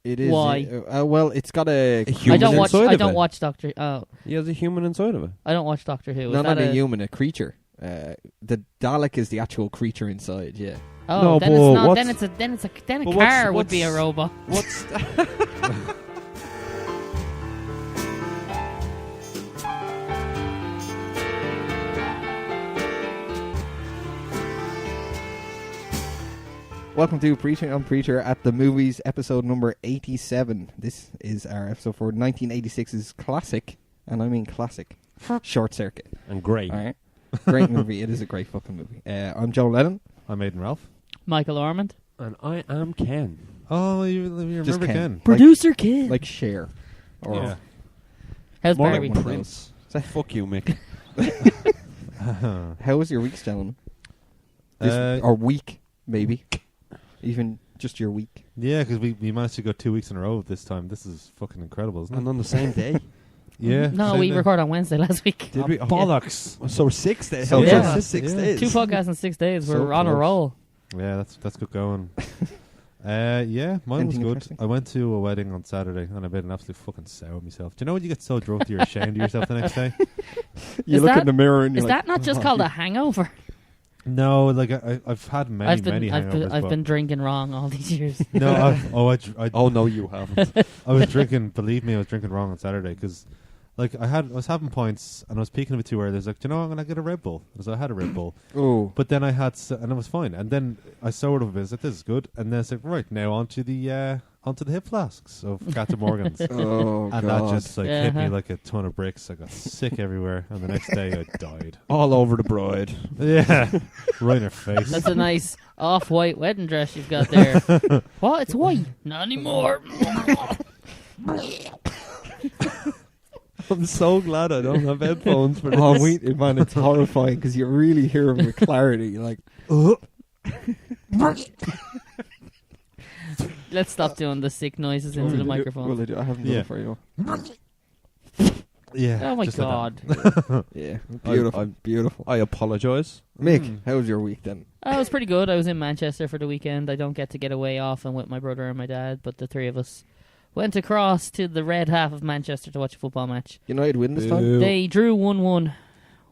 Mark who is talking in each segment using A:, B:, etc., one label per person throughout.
A: It is.
B: Why?
A: Well, it's got a
C: human
B: I don't watch Doctor. Oh,
C: He has a human inside of it.
B: I don't watch Doctor Who.
A: not a human, a creature. The Dalek is the actual creature inside. Yeah.
B: Oh,
C: No,
B: then
C: but
B: it's not.
C: what's-
B: Then a
C: but
B: car would
C: what's-
B: be a robot.
C: What's
A: Welcome to Preachin on Preacher at the Movies, episode number 87. This is our episode for 1986's classic, and I mean classic, Short Circuit.
C: and great?
A: All right, great movie. It is a great fucking movie. I'm Joe Lennon.
D: I'm Aidan Ralph.
B: Michael Ormond,
C: And I am Ken.
D: Oh, you
A: Just
D: remember
A: Ken.
D: Ken?
B: producer kid.
A: Like Cher. Or
D: Yeah.
B: How's
C: More
B: Barbie?
C: like Prince. Fuck you, Mick.
A: How was your week, gentlemen? Or week, maybe. Even just your week.
D: Yeah, because we managed to go 2 weeks in a row this time. This is fucking incredible, isn't it?
C: And on the same day.
D: Yeah.
B: No,
D: same
B: we
D: day.
B: recorded on Wednesday last week.
C: Did we?
B: Yeah.
C: Bollocks. So 6 days.
A: So
B: Yeah.
A: close.
C: 6
D: Yeah.
C: days.
B: 2 podcasts in 6 days.
A: So
B: We're on a
A: close.
B: roll.
D: Yeah, that's good going. Yeah, mine was
A: Anything
D: good.
A: interesting?
D: I went to a wedding on Saturday and I made an absolute fucking sow of myself. Do you know when you get so drunk that you're ashamed of yourself the next day?
A: You
B: Is
A: look
B: that-
A: in the mirror and you're
B: Is
A: like,
B: that not just called a hangover?
D: No, like I've had many hangovers.
B: I've
D: but-
B: been drinking wrong all these years.
D: No,
C: Oh, no, you haven't.
D: I was drinking. Believe me, I was drinking wrong on Saturday because, like, I was having pints and I was peaking a bit too early. I was like, do you know, I'm gonna get a Red Bull. So I had a Red Bull,
A: oh,
D: but then I had, and it was fine. And then I sobered up a bit. I was like, this is good. And then I said, right now onto the hip flasks of Captain Morgan's.
A: oh
D: And
A: God.
D: that just hit me
B: Uh-huh.
D: like a ton of bricks. I got sick everywhere, and the next day I died.
C: All over the bride.
D: Yeah, right in her face.
B: That's a nice off-white wedding dress you've got there. What? It's white? Not anymore.
C: I'm so glad I don't have headphones for this.
A: Oh, man, it's horrifying because you really hear him with clarity. You're like,
B: Let's stop doing the sick noises into the microphone.
A: Well, I haven't done
D: Yeah.
A: it for you.
D: Yeah.
B: Oh my
D: just like
B: god.
D: that.
A: Yeah, beautiful, beautiful.
C: I apologise.
A: Mick, how was your week then?
B: It was pretty good. I was in Manchester for the weekend. I don't get to get away often with my brother and my dad, but the three of us went across to the red half of Manchester to watch a football match.
A: United win this time?
B: They drew 1-1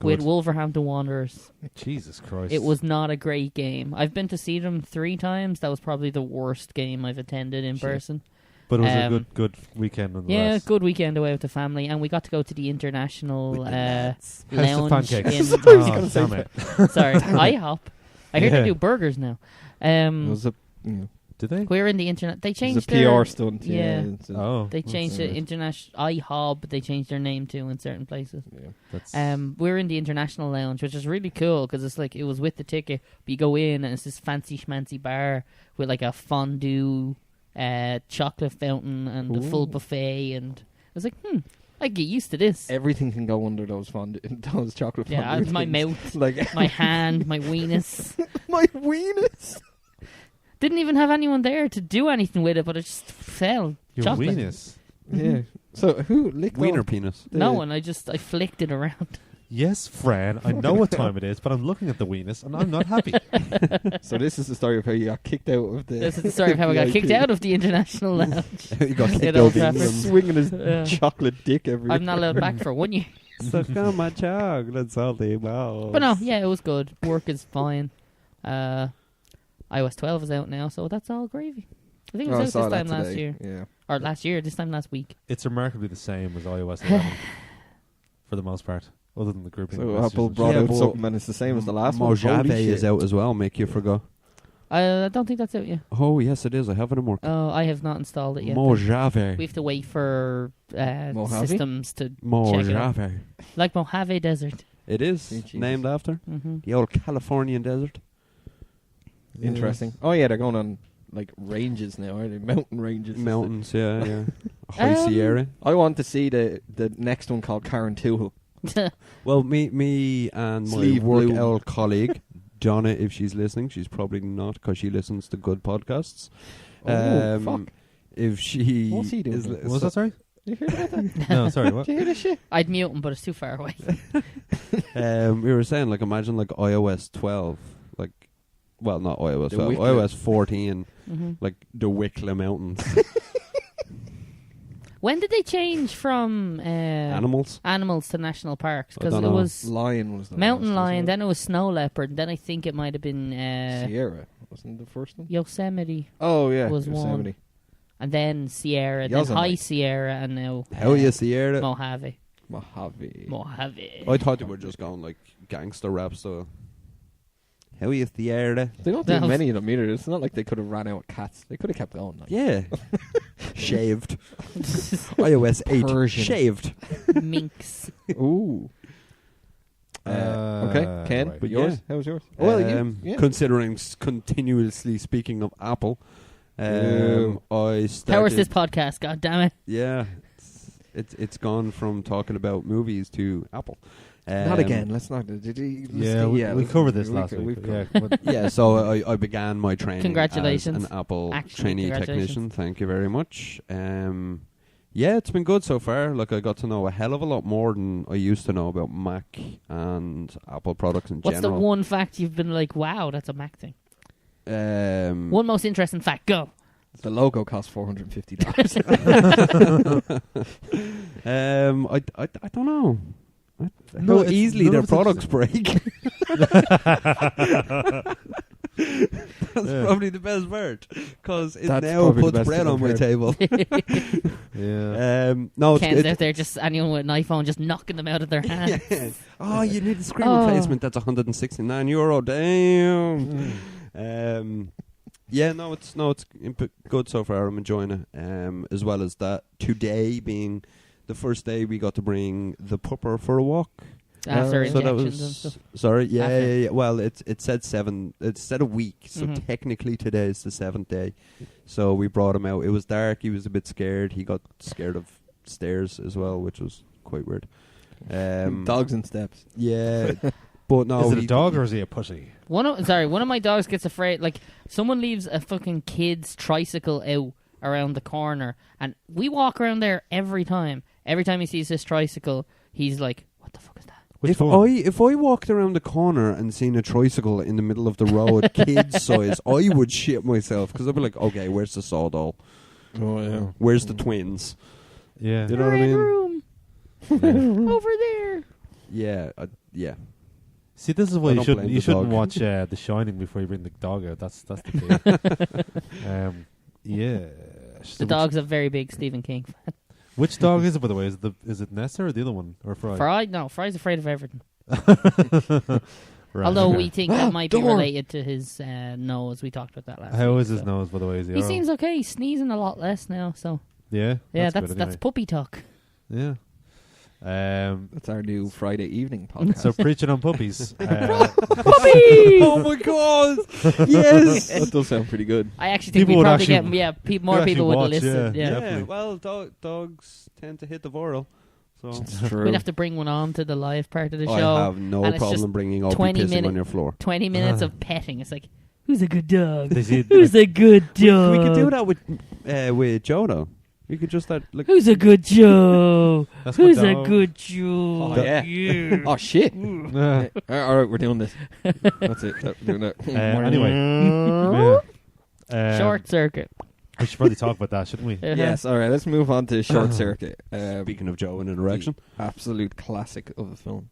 B: with
D: Good.
B: Wolverhampton Wanderers.
D: Jesus Christ.
B: It was not a great game. I've been to see them 3 times. That was probably the worst game I've attended in
A: Shit.
B: person.
D: But it was
B: Um,
D: a good weekend
B: Yeah,
D: nonetheless.
B: good weekend away with the family, and we got to go to the international
D: House of
B: lounge.
D: Pancakes.
B: In,
A: gonna say
D: damn it.
B: sorry, IHOP. I heard
D: Yeah.
B: they do burgers now.
A: It was a,
D: Did they?
B: We're in the internet. They
A: it was a
B: changed
A: PR
B: their
A: stunt.
B: yeah.
A: It's a-
D: Oh.
B: They changed
A: That's
B: the international IHOB. They changed their name to in certain places.
A: yeah.
D: That's
B: We're in the international lounge, which is really cool because it's like it was with the ticket. But you go in and it's this fancy schmancy bar with like a fondue, chocolate fountain, and a full
A: Ooh.
B: buffet. And I was like, I get used to this.
A: Everything can go under those those chocolate
B: Yeah,
A: fondue
B: my
A: things.
B: mouth,
A: like
B: my hand, my weenus.
A: my weenus.
B: Didn't even have anyone there to do anything with it, but it just fell.
D: your
B: chocolate.
D: weenus.
A: Yeah. So who licked
C: Wiener
A: off
C: penis.
A: the-
B: No one. I flicked it around.
D: Yes, Fran. I know what time it is, but I'm looking at the weenus and I'm not happy.
A: So this is the story of how you got kicked out of the.
B: This is the story of how I got kicked out of the international lounge.
C: You got
B: At
C: kicked
B: Old
C: out of
B: Trafford.
C: England.
A: swinging his
B: Yeah.
A: chocolate dick everywhere.
B: I'm not allowed back for 1 year.
C: Suck on my chocolate salty balls.
B: But no, yeah, it was good. Work is fine. iOS 12 is out now, so that's all gravy. I think it was
A: I
B: out
A: saw
B: this
A: that
B: time last
A: today.
B: year.
A: Yeah.
B: Or last year, this time last week.
D: It's remarkably the same as iOS 11 for the most part, other than the grouping.
A: So
D: messages
A: Apple
D: and
A: brought
D: shit.
C: Yeah,
A: out
C: but
A: something and it's the same as the last one.
C: Mojave
A: Holy
C: is
A: shit.
C: out as well, Mick, you forgot.
B: I don't think that's out yet.
C: Oh, yes, it is. I have it in work.
B: Oh, I have not installed it yet.
C: Mojave.
B: We have to wait for
A: Mojave?
B: systems to check it out.
C: Mojave.
B: Like Mojave Desert.
C: It is
A: Jesus.
C: named after
B: hmm
C: the old Californian desert.
A: Interesting. Oh yeah, they're going on like ranges now, aren't they? Mountain ranges.
C: Mountains, yeah. High
B: Um,
C: Sierra.
A: I want to see the next one called Karen Toohel.
C: Well, me and my
A: Sleeve
C: work
A: Bloom.
C: old colleague, Donna, if she's listening, she's probably not because she listens to good podcasts.
A: Oh, fuck.
C: If she
A: What's he doing?
C: is
D: What was that, sorry?
A: You heard about that?
D: No, sorry, what?
A: Did you hear this shit?
B: I'd mute him, but it's too far away.
C: we were saying, like, imagine like iOS 12, like, well, not iOS
A: The
C: 12,
A: Wicklow.
C: iOS 14,
B: hmm
C: like the Wicklow Mountains.
B: When did they change from
C: Animals.
B: to national parks?
C: I
B: Because
C: don't
B: it
C: know.
B: was
A: Lion was the
B: mountain
A: last,
B: lion,
A: wasn't
B: then it was snow leopard, and then I think it might have been
A: it? Sierra wasn't the first one.
B: Yosemite,
A: Oh yeah,
B: was
A: Yosemite.
B: and then Sierra, then
A: Yosemite.
B: High Sierra, and now
C: Hell yeah, Sierra.
B: Mojave.
A: Mojave.
C: I thought they were just going like gangster rap, so. Hell yeah, Sierra.
A: They don't
B: That
A: do
B: was-
A: many of them either. It's not like they could have ran out of cats. They could have kept going. Like.
C: Yeah. Shaved. iOS 8.
A: Persian.
C: Shaved.
B: Minx.
A: Ooh. Okay, Ken.
D: right.
A: But
C: Yeah.
A: yours? How was yours? Oh, well, you.
C: Considering continuously speaking of Apple,
A: Ew.
C: I started.
B: How was this podcast? God damn it!
C: Yeah, it's gone from talking about movies to Apple.
A: Not again. Let's not.
D: We covered this last week.
A: covered
D: Yeah, but
C: Yeah, so I began my training
B: Congratulations.
C: as an Apple
B: Actually,
C: trainee
B: congratulations.
C: technician. Thank you very much. Yeah, it's been good so far. Like, I got to know a hell of a lot more than I used to know about Mac and Apple products in
B: What's the
C: general.
B: one fact you've been like, wow, that's a Mac thing?
C: One?
B: One most interesting fact. Go.
A: The logo cost $450.
C: I don't know.
D: No,
C: How
D: it's-
C: easily
D: none
C: their
D: of it's
C: products break. That's probably the best word, because it
A: That's
C: now
A: probably the
C: puts
A: best
C: bread
A: thing
C: on
A: I've
C: my
A: heard.
C: table.
D: yeah.
C: No, it's
B: Ken's out there just anyone with an iPhone just knocking them out of their hands.
C: Yeah. Oh, you need a screen
B: Oh.
C: replacement. That's €169. Damn. Yeah, no, it's good so far. I'm enjoying it. As well as that, today being the first day we got to bring the pupper for a walk.
B: After
C: So that
B: injections and
C: was
B: stuff.
C: sorry. Yeah,
B: After.
C: yeah, yeah. Well, it said 7. It said a week. So
B: Mhm.
C: technically today is the 7th day. So we brought him out. It was dark. He was a bit scared. He got scared of stairs as well, which was quite weird.
A: Dogs and steps.
C: Yeah, but no.
D: Is it a dog or is he a pussy?
B: One of my dogs gets afraid. Like, someone leaves a fucking kid's tricycle out around the corner, and we walk around there every time. Every time he sees this tricycle, he's like, "What the fuck is that?"
D: Which
C: If
D: one?
C: I walked around the corner and seen a tricycle in the middle of the road, kid size, I would shit myself, because I'd be like, okay, where's the saw doll?
A: Oh yeah.
C: Where's the twins?
D: Yeah.
C: You know what I
B: Red
C: mean?
B: room
D: Yeah.
B: over there.
C: Yeah, yeah.
D: See, this is
C: I
D: why you
C: don't
D: shouldn't
C: blame the
D: shouldn't
C: dog.
D: watch The Shining before you bring the dog out. That's the key. Yeah.
B: The dog's a very big Stephen King fan.
D: Which dog is it, by the way? Is it Nessa or the other one, or Fry?
B: Fry's afraid of everything.
D: Right.
B: Although we think that might be
A: Door.
B: related to his nose. We talked about that last
D: How
B: week.
D: is his
B: so.
D: nose, by the way? Is he
B: He
D: alright?
B: seems okay. He's sneezing a lot less now. So
D: Yeah.
B: yeah,
D: good
B: that's
D: anyway.
B: puppy talk.
D: Yeah.
A: That's our new Friday evening podcast.
D: So preaching on puppies.
B: Puppy.
C: Oh my god! Yes!
A: That does sound pretty good.
B: I actually think
D: People
B: we'd
D: would
B: probably
D: actually-
B: get more
D: actually
B: people would
D: watch,
B: listen.
D: yeah.
B: Yeah.
D: Definitely.
C: Well, dogs tend to hit the viral. So
A: It's true.
B: We'd have to bring one on to the live part of the
C: I
B: show.
C: have no
B: and it's
C: problem
B: just
C: bringing up
B: 20
C: pissing
B: minute-
C: on your floor.
B: 20 minutes of petting. It's like, who's a good dog?
D: They see-
B: Who's a good dog?
C: We could do that with Joe, though. We could just like.
B: Who's a good Joe?
D: That's my
B: Who's a
D: dog.
B: good Joe?
A: Oh, yeah.
B: You.
A: Oh shit!
D: Uh,
A: All right, we're doing this. That's it. We're doing that.
D: anyway. Yeah.
B: Short circuit.
D: We should probably talk about that, shouldn't we?
B: Uh-huh.
A: Yes. All right. Let's move on to Short Circuit.
C: Speaking of Joe in an erection.
A: the absolute classic of a film.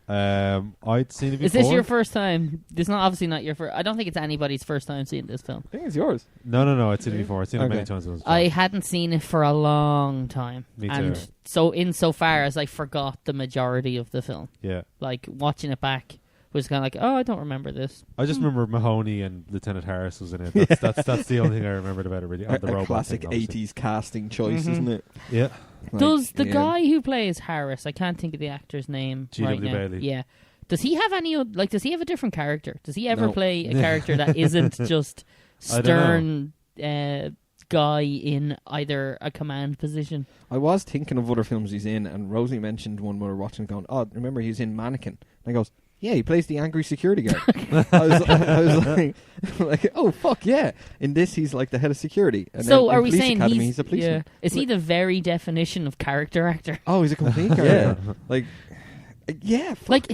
D: I'd seen it before.
B: Is this your first time? This is obviously not your first. I don't think it's anybody's first time seeing this film.
A: I think it's yours.
D: No. I'd seen it before. I'd seen it many
A: Okay.
D: times. When I was a
B: I
D: child.
B: hadn't seen it for a long time.
D: Me too.
B: And so insofar as I forgot the majority of the film.
D: Yeah.
B: Like, watching it back was kind of like, oh, I don't remember this.
D: I just remember Mahoney and Lieutenant Harris was in it. That's the only thing I remembered about it, really.
A: A,
D: And the robot
A: classic
D: thing, obviously.
A: 80s casting choice,
B: Mhm.
A: isn't it?
D: Yeah.
A: Like,
B: Does the
A: yeah.
B: guy who plays Harris, I can't think of the actor's name right
D: G.W.
B: now.
D: Bailey.
B: Yeah. Does he have does he have a different character? Does he ever
A: No.
B: play a character that isn't just
D: I
B: stern guy in either a command position?
A: I was thinking of other films he's in, and Rosie mentioned one we were watching, going, "Oh, remember he's in Mannequin?" And I goes, "Yeah, he plays the angry security guard." I was like, "Oh fuck yeah!" In this, he's like the head of security. And
B: So
A: then in
B: are we
A: Police
B: saying
A: Academy, he's a policeman?
B: Is he the very definition of character actor?
A: Oh, he's a complete guy.
C: Yeah.
A: Like, Yeah, fuck.
B: Like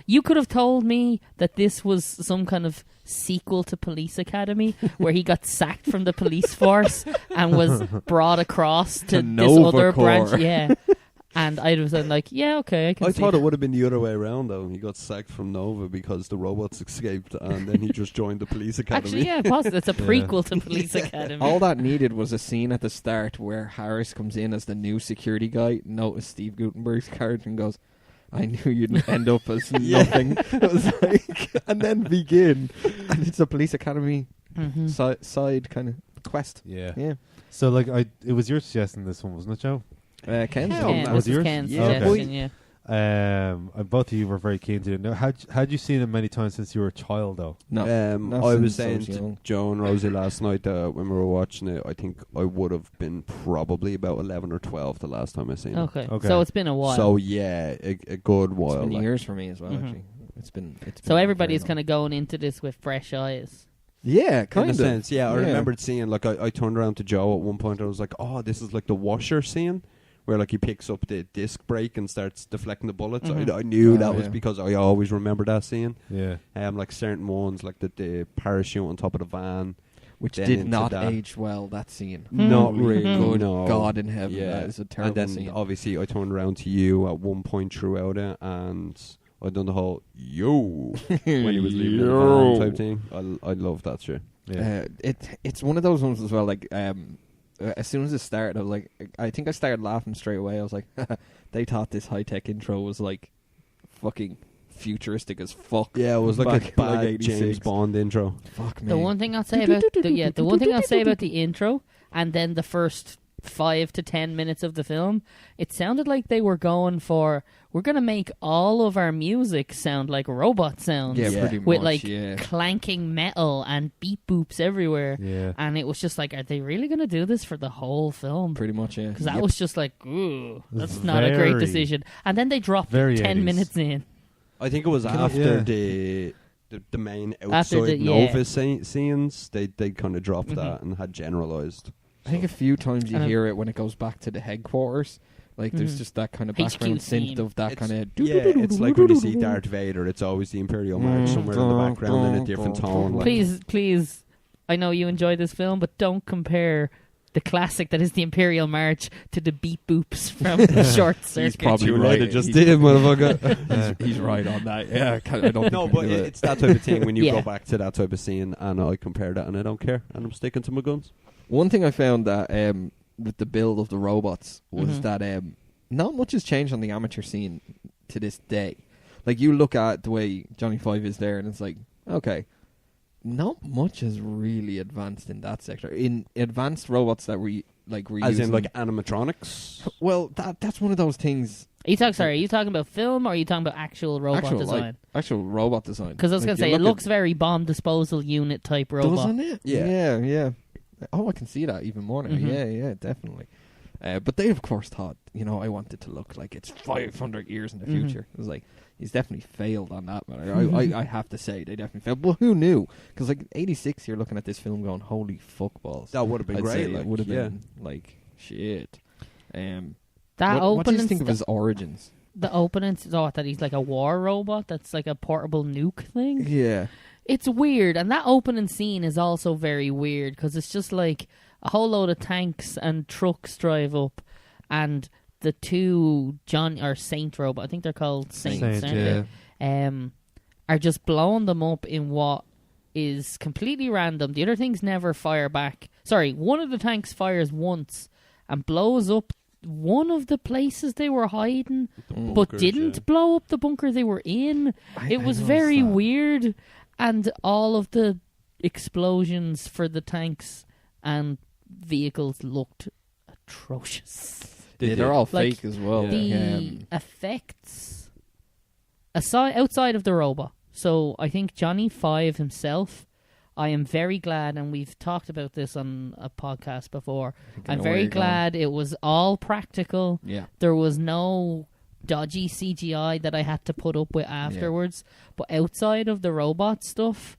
B: you could have told me that this was some kind of sequel to Police Academy where he got sacked from the police force and was brought across to this
A: Nova
B: other
A: Corps.
B: branch. Yeah. And I was like, yeah, okay, I can
C: I
B: see
C: thought
B: that.
C: it would have been the other way around, though. He got sacked from Nova because the robots escaped, and then he just joined the police academy.
B: Actually, yeah, possibly. It's a prequel to Police Academy.
A: All that needed was a scene at the start where Harris comes in as the new security guy, noticed Steve Guttenberg's character and goes, I knew you'd end up as nothing. It was like, and then begin. And it's a police academy
B: Mhm.
A: side kind of quest.
D: Yeah.
A: Yeah.
D: So like, it was your suggestion this one, wasn't it, Joe?
A: Ken's
C: Hell
A: one.
C: no.
B: Ken,
D: Was
B: this is
D: yours?
B: Ken's
C: Yeah.
B: suggestion, yeah.
D: And both of you were very keen to it. Now, had you seen it many times since you were a child, though?
A: No. not
C: I
A: since
C: was saying
A: was
C: to
A: young.
C: Joe and Rosie last night that when we were watching it, I think I would have been probably about 11 or 12 the last time I seen it.
B: Okay.
D: Okay.
B: So it's been a while.
C: So yeah, a good
A: It's
C: while.
A: been
C: like.
A: years for me as well,
B: Mhm.
A: actually. It's been
B: So everybody's
A: very
B: kind of going into this with fresh eyes.
A: Yeah,
C: In
A: kind
C: a
A: of.
C: sense, yeah. I remembered seeing, like, I turned around to Joe at one point and I was like, oh, this is like the washer scene where, like, he picks up the disc brake and starts deflecting the bullets.
B: Mhm.
C: I knew
A: Oh,
C: that was
A: yeah.
C: because I always remember that scene.
D: Yeah.
C: Like certain ones, like the parachute on top of the van.
A: Which
C: then
A: did
C: into
A: not
C: that.
A: age well, that scene.
B: Hmm.
C: Not really.
A: Good
C: no.
A: God in heaven,
C: Yeah.
A: that is a terrible
C: And then
A: scene.
C: obviously I turned around to you at one point throughout it, and I done the whole yo when he was leaving the van type thing. I love that shit.
D: Yeah.
A: It's one of those ones as well. Like as soon as it started, I was like, I think I started laughing straight away. I was like, they thought this high tech intro was like fucking futuristic as fuck.
C: Yeah, it was like
A: Back
C: a
A: in, like,
C: bad
A: 86.
C: James Bond intro.
A: Fuck me.
B: The one thing I'll say about the intro and then the first 5 to 10 minutes of the film, it sounded like they were going for, we're going to make all of our music sound like robot sounds.
A: Yeah,
C: Yeah.
A: pretty
B: With
A: much.
B: like
A: yeah.
B: clanking metal and beep boops everywhere.
D: Yeah.
B: And it was just like, are they really going to do this for the whole film?
A: Pretty much, yeah.
B: Because that
A: Yep.
B: was just like, ooh, that's
D: It's
B: not a great
D: very-
B: decision. And then they dropped
D: very
B: 10
D: 80s.
B: minutes in.
C: I think it was
D: Can I-
C: after
D: yeah.
C: the main
B: After
C: outside
B: the-
C: Nova
B: yeah.
C: scenes. They kind of dropped
B: Mhm.
C: that and had generalized.
A: I think a few times you
B: And
A: hear it when it goes back to the headquarters. Like, there's
B: Mhm.
A: just that kind of
B: HQ
A: background synth
B: theme.
A: of that
C: It's-
A: kind of...
C: Yeah, it's like when you see Darth Vader. It's always the Imperial March somewhere in the background in a different tone. Like,
B: Please, I know you enjoy this film, but don't compare the classic that is the Imperial March to the beep boops from the short circuit.
A: probably
C: too
A: right.
C: late, I just
A: He's-
C: did, motherfucker.
A: he's right on that. Yeah, I don't
C: No,
A: think
C: but
A: we can do it.
C: it's that type of thing when you
B: Yeah.
C: go back to that type of scene, and I compare that, and I don't care, and I'm sticking to my guns.
A: One thing I found that with the build of the robots was
B: Mhm.
A: that not much has changed on the amateur scene to this day. Like, you look at the way Johnny Five is there, and it's like, okay, not much has really advanced in that sector. In advanced robots that we're
C: As
A: using,
C: in, like, animatronics.
A: well, that's one of those things.
B: Are you talking about film or are you talking about actual robot
A: actual
B: design?
A: actual robot design.
B: Because I was
A: Like,
B: going to
A: you
B: say, it
A: look
B: looks very bomb disposal unit type robot.
A: doesn't it?
C: Yeah.
A: yeah. Oh, I can see that even more now.
B: Mhm.
A: Yeah, definitely. But they, of course, thought, I want it to look like it's 500 years in the
B: Mhm.
A: future. It was like, he's definitely failed on that matter. I have to say, they definitely failed. Well, who knew? Because, like, 86, you're looking at this film going, holy fuck balls.
C: That would have been
A: I'd
C: great.
A: say, like,
C: like,
A: would have
C: yeah.
A: been, like, shit.
B: That
A: what do you
B: opening
A: think of his origins?
B: the opening thought that he's like a war robot that's like a portable nuke thing.
A: Yeah.
B: It's weird, and that opening scene is also very weird because it's just like a whole load of tanks and trucks drive up, and the two Saint robot, I think they're called Saints,
D: Saint,
B: aren't
D: yeah.
B: they? Are just blowing them up in what is completely random. The other things never fire back. Sorry, one of the tanks fires once and blows up one of the places they were hiding, but
C: bunkers,
B: didn't
C: yeah.
B: blow up the bunker they were in. It was
A: noticed
B: very
A: that.
B: weird, and all of the explosions for the tanks and vehicles looked atrocious.
A: They're all
B: Like,
A: fake as well.
B: The effects outside of the robot. So I think Johnny Five himself, I am very glad, and we've talked about this on a podcast before. I'm very glad it was all practical.
A: Yeah.
B: There was no dodgy CGI that I had to put up with afterwards. But outside of the robot stuff,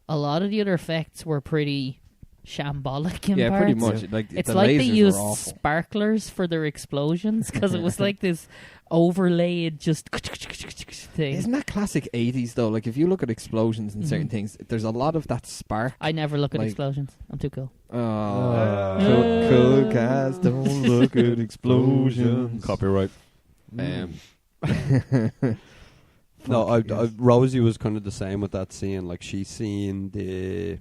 B: a lot of the other effects were pretty shambolic in
A: Yeah,
B: parts.
A: pretty much. Like
B: It's
A: the
B: like they
A: lasers
B: used
A: were awful.
B: sparklers for their explosions because it was like this overlaid just thing.
A: Isn't that classic 80s though? Like if you look at explosions and certain
B: Mhm.
A: things, there's a lot of that spark.
B: I never look at
A: Like-
B: explosions. I'm too cool.
A: Oh, cool guys don't look at explosions.
C: Copyright.
A: Um,
C: No,
A: fuck yes.
C: Rosie was kind of the same with that scene. Like she seen the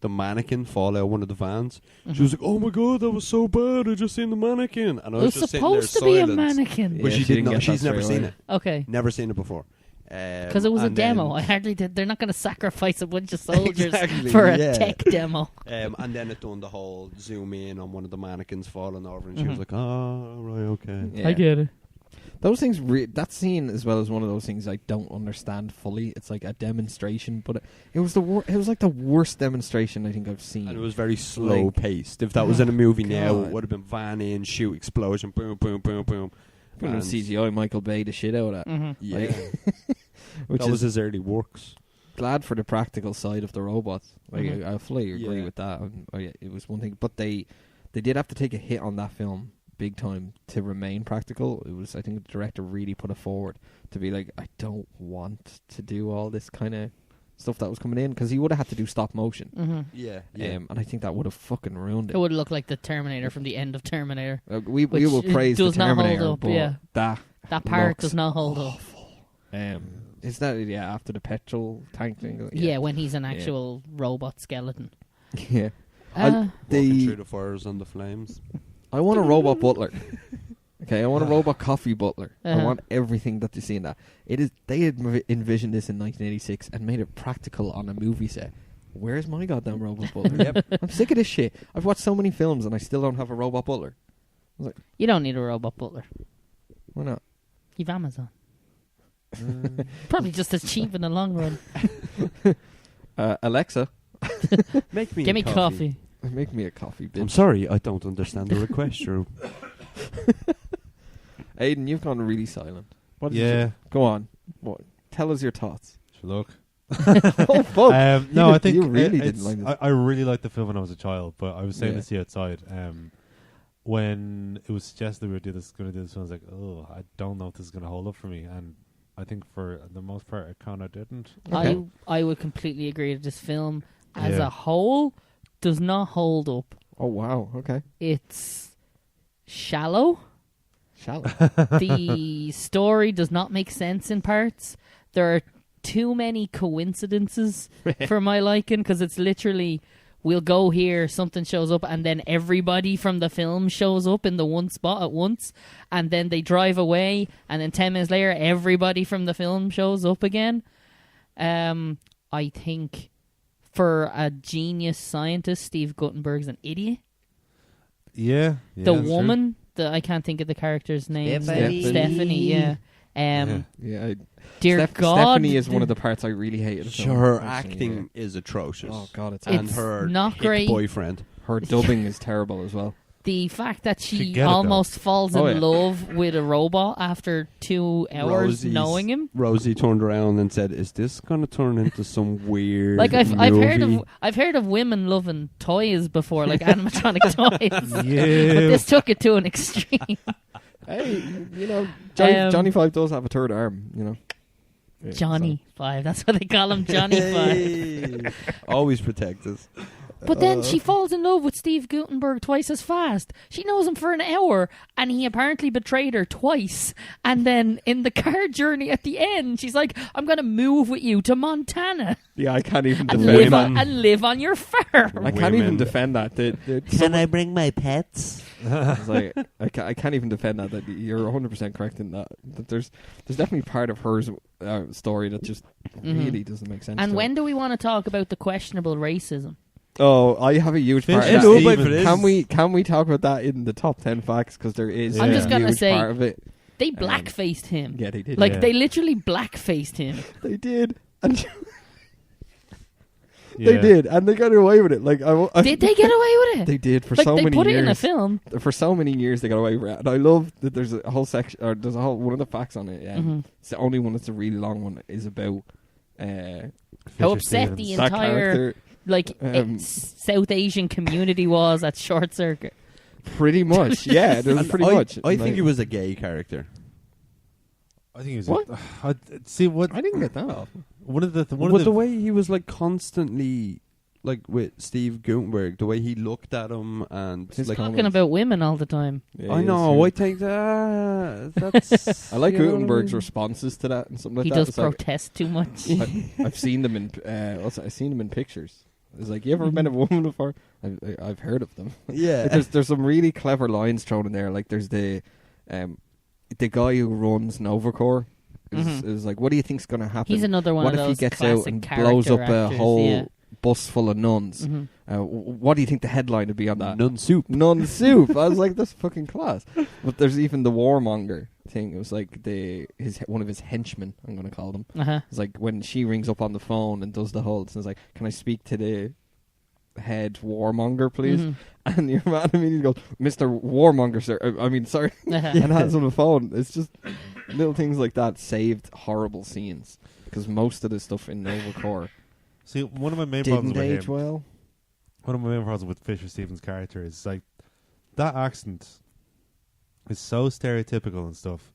C: mannequin fall out one of the vans. She was like, "Oh my god, that was so bad! I just seen the mannequin." And I
B: It
C: was
B: was
C: just sitting there
B: supposed to be a
C: silent.
B: mannequin.
C: But
A: Yeah,
C: she
A: she
C: didn't know.
A: didn't get
C: She's
A: that
C: never
A: straight
C: seen
A: away.
C: it.
B: Okay.
C: Never seen it before.
B: Because it was a
C: and
B: demo. I
C: then-
B: hardly did. They're not going to sacrifice a bunch of soldiers
C: Exactly,
B: for a
C: yeah.
B: tech demo.
C: And then it done the whole zoom in on one of the mannequins falling over, and she
B: Mhm.
C: was like, "Oh, right, okay."
A: Yeah.
B: I get it.
A: Those things, that scene as well is one of those things I don't understand fully. It's like a demonstration, but it was it was like the worst demonstration I think I've seen.
C: And it was very slow
A: Like-
C: paced. If that was in a movie now,
A: God.
C: it would have been van in, shoot, explosion, boom, boom, boom, boom.
A: Putting
C: And-
A: CGI Michael Bay the shit out of that.
B: Mm-hmm.
C: Yeah,
A: Which
C: that
A: is
C: was his early works.
A: glad for the practical side of the robots. Like
B: Mhm.
A: I fully agree
C: Yeah.
A: with that. Yeah, it was one thing, but they did have to take a hit on that film big time to remain practical. It was, I think, the director really put it forward to be like, I don't want to do all this kind of stuff that was coming in, because he would have had to do stop motion.
B: Mm-hmm.
C: Yeah,
A: And I think that would have fucking ruined
B: It
A: it.
B: would look like the Terminator from the end of Terminator.
A: We
B: which
A: will praise the
B: does not hold
A: Terminator,
B: up,
A: but
B: yeah.
A: that
B: That part
A: looks
B: does not hold up.
A: is that after the petrol tank thing?
B: Yeah, when he's an actual robot skeleton.
A: yeah.
B: Uh,
C: walking through the fires and the flames.
A: I want a robot butler. Okay, I want a robot coffee butler. I
B: Uh-huh.
A: want everything that you see in that. It is. They had envisioned this in 1986 and made it practical on a movie set. Where's my goddamn robot butler?
C: Yep.
A: I'm sick of this shit. I've watched so many films and I still don't have a robot butler.
B: you don't need a robot butler.
A: Why not?
B: You've Amazon. Probably just as cheap in the long run.
A: Alexa,
C: Make me
B: Give
C: a
B: me coffee.
A: make me a coffee, bitch.
C: I'm sorry, I don't understand the request. Drew.
A: Aidan, you've gone really silent. What did
D: Yeah.
A: you, go on. What? Tell us your thoughts.
D: Look.
A: Oh fuck!
D: No, I think
A: you really
D: it's-
A: didn't like this.
D: I really liked the film when I was a child, but I was saying
A: Yeah.
D: this to you outside. When it was suggested we were going to do this film, I was like, oh, I don't know if this is going to hold up for me. And I think for the most part, it kind of didn't.
A: Okay.
B: I would completely agree that this film, as
D: Yeah.
B: a whole, does not hold up.
A: Oh wow. Okay.
B: It's shallow.
A: Shallow.
B: The story does not make sense in parts. There are too many coincidences for my liking, because it's literally, we'll go here, something shows up, and then everybody from the film shows up in the one spot at once, and then they drive away, and then 10 minutes later everybody from the film shows up again. I think for a genius scientist, Steve Guttenberg's an idiot.
D: Yeah.
B: The
D: that's true.
B: woman, I can't think of the character's name.
A: Stephanie.
B: Stephanie, yeah.
A: Yeah.
B: Dear God,
A: Stephanie is one of the parts I really hated.
C: Sure, her acting is atrocious.
A: Oh god, it's
C: and
B: It's
C: her
B: not
C: hick
B: great.
C: boyfriend.
A: her dubbing is terrible as well.
B: The fact that
D: She
B: she
D: get it,
B: almost falls
A: Oh,
B: in
A: yeah.
B: love with a robot after 2 hours
C: Rosie's-
B: knowing him.
C: Rosie turned around and said, "Is this going to turn into some weird
B: Like I've
C: movie?"
B: heard of women loving toys before, like animatronic toys.
D: Yeah.
B: But this took it to an extreme.
A: Hey, you know, Johnny Five does have a third arm. You know, Yeah,
B: Johnny Five, that's what they call him, Johnny Five.
C: Hey. Always protect us.
B: But then she falls in love with Steve Guttenberg twice as fast. She knows him for an hour, and he apparently betrayed her twice. And then in the car journey at the end, she's like, "I'm going to move with you to Montana
A: Yeah, I can't even
B: and
A: defend that.
B: live on your farm."
A: I can't even
C: Women.
A: defend that.
E: Can I bring my pets?
A: It's like, I can't even defend that. That you're 100% correct in that. That there's definitely part of her story that just really doesn't make sense.
B: And
A: to
B: when
A: it.
B: do we want to talk about the questionable racism?
A: Oh, I have a huge part.
D: Finish
A: Of
D: it,
A: that.
D: Stephen.
A: Can we talk about that in the top 10 facts? Because there is
D: I'm
A: a
D: just
B: gonna
A: huge
B: say-
A: part of it.
B: They blackfaced him.
A: Yeah, they did.
B: Like,
D: Yeah.
B: they literally blackfaced him.
A: They did, and
D: Yeah.
A: they did, and they got away with it. Like,
B: Did they get away with it?
A: They did for
B: like,
A: so
B: they
A: many
B: put
A: years.
B: it in a film.
A: For so many years, they got away with it, and I love that. There's a whole section, or there's a whole one of the facts on it. It's the only one that's a really long one. Is about
B: How upset the
A: that
B: entire
A: character.
B: South Asian community was at Short Circuit.
A: Pretty much, yeah. There was pretty much.
C: I think he was a gay character.
D: I think he was.
A: What?
D: See what?
A: I didn't get that off.
D: One of the
C: But the way he was like constantly, like with Steve Gutenberg, the way he looked at him and
A: His
C: like,
A: comments.
B: Talking about women all the time.
A: Yeah,
C: I
A: he
C: know. I
A: is,
C: think that's.
A: I like
C: you know what I
A: Gutenberg's
C: mean?
A: responses to that and something like
B: He
A: that.
B: does
A: It's like,
B: protest too much.
A: I've seen them in. I've seen them in pictures. It's like, you ever met a woman before? I've heard of them.
C: Yeah.
A: There's some really clever lines thrown in there. Like there's the guy who runs Novacore is like, what do you think's going to happen?
B: He's another one
A: what
B: of
A: if
B: those
A: he gets out
B: classic
A: and blows up
B: character
A: a
B: actors,
A: whole
B: yeah.
A: bus full of nuns? What do you think the headline would be on that?
C: Nun soup.
A: Nun soup. I was like, that's fucking class. But there's even the warmonger thing. It was like one of his henchmen, I'm going to call them. It's like when she rings up on the phone and does the whole, it's like, can I speak to the head warmonger, please? And your man immediately goes, Mr. Warmonger, sir. I mean, sorry. And hands on the phone. It's just little things like that saved horrible scenes. Because most of the stuff in Novacore
D: See, one of my main
A: didn't
D: problems with
A: age
D: him,
A: well.
D: one of my main problems with Fisher Stevens' character is like that accent is so stereotypical and stuff.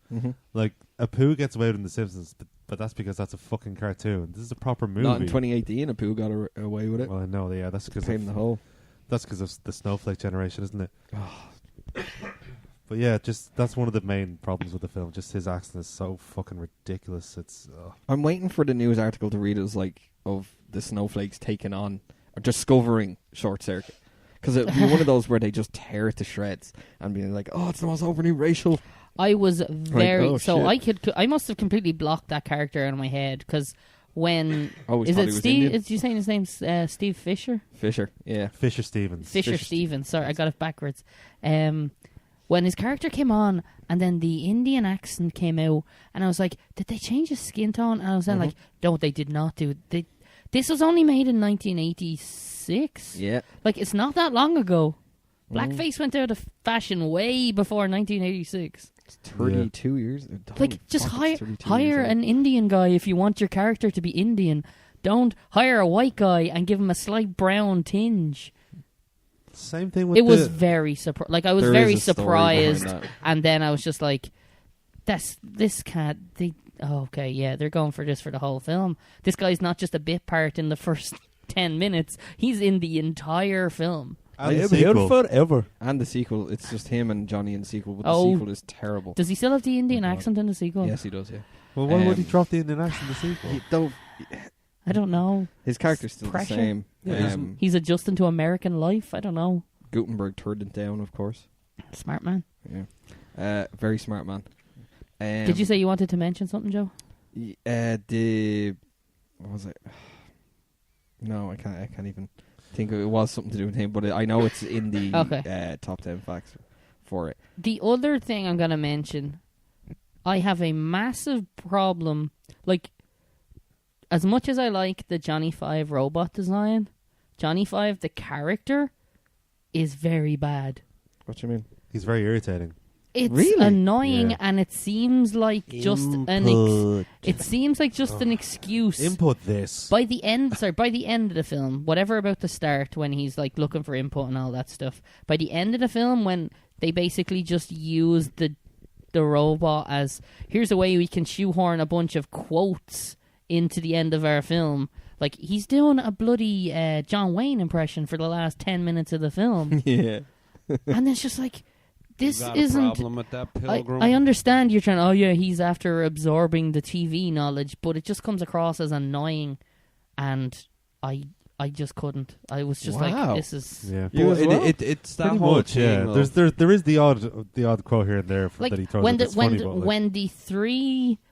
D: Like Apu gets away with in The Simpsons, but that's because that's a fucking cartoon. This is a proper movie.
A: Not in 2018, Apu got away with it.
D: Well, I know, yeah, that's because
A: Pain in the hole.
D: that's because of the snowflake generation, isn't it? But yeah, just that's one of the main problems with the film. Just his accent is so fucking ridiculous. It's
A: I'm waiting for the news article to read as like of the snowflakes taking on or discovering Short Circuit. Because it'd be one of those where they just tear it to shreds and being like, oh, it's the most openly racial.
B: I was very
A: oh,
B: so
A: shit.
B: I must have completely blocked that character out of my head because when
A: Always
B: is
A: thought
B: it
A: he was
B: Steve?
A: Indian.
B: Is you saying his name's Steve Fisher?
A: Fisher, yeah.
D: Fisher Stevens.
B: Fisher Stevens. Sorry, I got it backwards. When his character came on, and then the Indian accent came out, and I was like, did they change his skin tone? And I was then like, no, they did not do. This was only made in 1986.
A: Yeah.
B: Like it's not that long ago. Blackface went out of fashion way before 1986.
A: It's 32 years.
B: Like, just
A: Holy fuck, it's 32 years
B: hire
A: old.
B: an Indian guy if you want your character to be Indian. Don't hire a white guy and give him a slight brown tinge.
D: Same thing with
B: It was very like I was
A: There
B: very
A: is a story behind
B: surprised,
A: that.
B: and then I was just like, this can't. Okay, yeah, they're going for this for the whole film. This guy's not just a bit part in the first 10 minutes; he's in the entire film.
D: And the
C: I'll be here
D: sequel.
C: forever.
A: And the sequel, it's just him and Johnny in the sequel, but
B: Oh.
A: the sequel is terrible.
B: Does he still have the Indian
D: God.
B: accent in the sequel?
A: Yes, he does, yeah.
D: Well, why would he
A: Um,
D: drop the Indian accent in the sequel?
B: I don't know.
A: His character's still
B: Pressure.
A: the same.
D: Yeah,
B: He's adjusting to American life. I don't know.
A: Gutenberg turned it down, of course.
B: Smart man.
A: Yeah. Very smart man.
B: Did you say you wanted to mention something, Joe?
A: What was it? No, I can't even think it was something to do with him, but I know it's in the
B: Okay.
A: top 10 facts for it.
B: The other thing I'm going to mention, I have a massive problem. Like, as much as I like the Johnny 5 robot design, Johnny 5, the character, is very bad.
A: What do you mean?
D: He's very irritating.
B: It's
A: Really?
B: annoying,
D: Yeah.
B: and it seems like just
E: Input.
B: it seems like just an excuse.
D: Input this.
B: By the end of the film, whatever about the start when he's like looking for input and all that stuff. By the end of the film, when they basically just use the robot as here's a way we can shoehorn a bunch of quotes into the end of our film. Like he's doing a bloody John Wayne impression for the last 10 minutes of the film,
A: Yeah.
B: and it's just like this
C: You got
B: isn't.
C: a problem with that pilgrim.
B: I understand you're trying. Oh yeah, he's after absorbing the TV knowledge, but it just comes across as annoying, and I just couldn't. I was just like,
A: Wow.
B: this is
D: Yeah.
A: You
C: But
A: as well?
C: it's that
D: Pretty
C: whole
D: much,
C: thing.
D: yeah.
C: of-
D: There is the odd quote here and there
B: like
D: that he throws
B: when
D: in
B: the
D: that's funny, but like,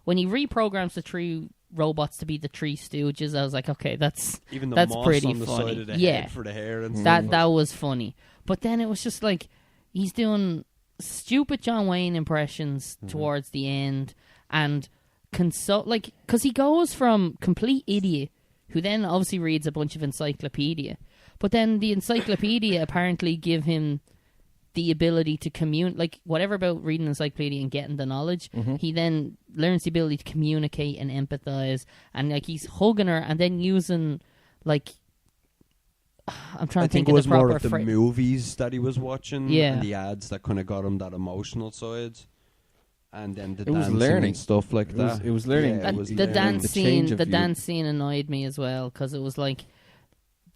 B: when he reprograms the three robots to be the Three Stooges, I was like, okay, that's
C: even the
B: that's
C: moss
B: pretty
C: on the
B: funny.
C: side of the
B: Yeah.
C: head for the hair and
B: that
C: stuff.
B: that was funny. But then it was just like he's doing stupid John Wayne impressions towards the end, and because he goes from complete idiot who then obviously reads a bunch of encyclopedia, but then the encyclopedia apparently give him the ability to like whatever about reading encyclopedia and getting the knowledge. He then learns the ability to communicate and empathize, and like he's hugging her and then using like I'm trying
C: I
B: to
C: think
B: think
C: it
B: of
C: was
B: the
C: more
B: proper
C: of the
B: phrase.
C: movies that he was watching
B: Yeah.
C: and the ads that kind of got him that emotional side. And then the
A: It was
C: dancing
A: learning.
C: and stuff like
A: It was-
C: that.
A: it was learning.
C: Yeah,
B: That-
C: it was
B: the
C: learning.
B: dance
A: the
B: scene,
A: change of
B: the
A: view.
B: dance scene annoyed me as well because it was like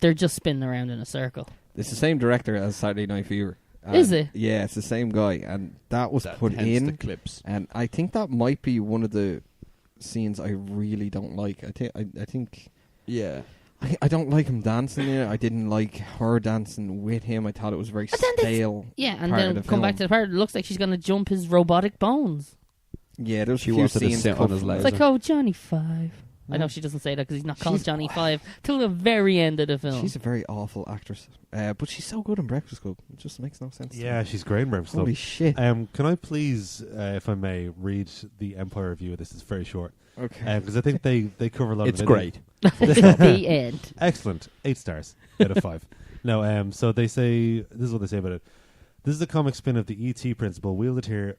B: they're just spinning around in a circle.
A: It's the same director as Saturday Night Fever.
B: Is it?
A: Yeah, it's the same guy, and that was
C: That
A: put
C: tends to
A: in.
C: clips.
A: And I think that might be one of the scenes I really don't like. I think
C: Yeah.
A: I don't like him dancing in it. I didn't like her dancing with him. I thought it was very
B: But then this-
A: stale.
B: Yeah, and
A: part
B: then
A: of the
B: come back
A: film.
B: to the part. It looks like she's gonna jump his robotic bones.
A: Yeah, there was
C: She
A: a few
C: wanted to
A: scenes
C: sit
A: cut
C: on his
A: from
C: leg.
B: It's like, oh, Johnny Five. I know she doesn't say that because he's not called
A: She's-
B: Johnny Five till the very end of the film.
A: She's a very awful actress, but she's so good in Breakfast Club. It just makes no sense. to
D: Yeah,
A: me.
D: she's great in Breakfast
A: Holy
D: Club.
A: shit.
D: Can I please, if I may, read the Empire review of this? It's very short.
A: Okay.
D: Because I think they cover a lot
C: It's
D: of it.
C: great.
B: The end.
D: Excellent. 8 stars out of 5. No, so they say, this is what they say about it. This is a comic spin of the E.T. principle wielded here,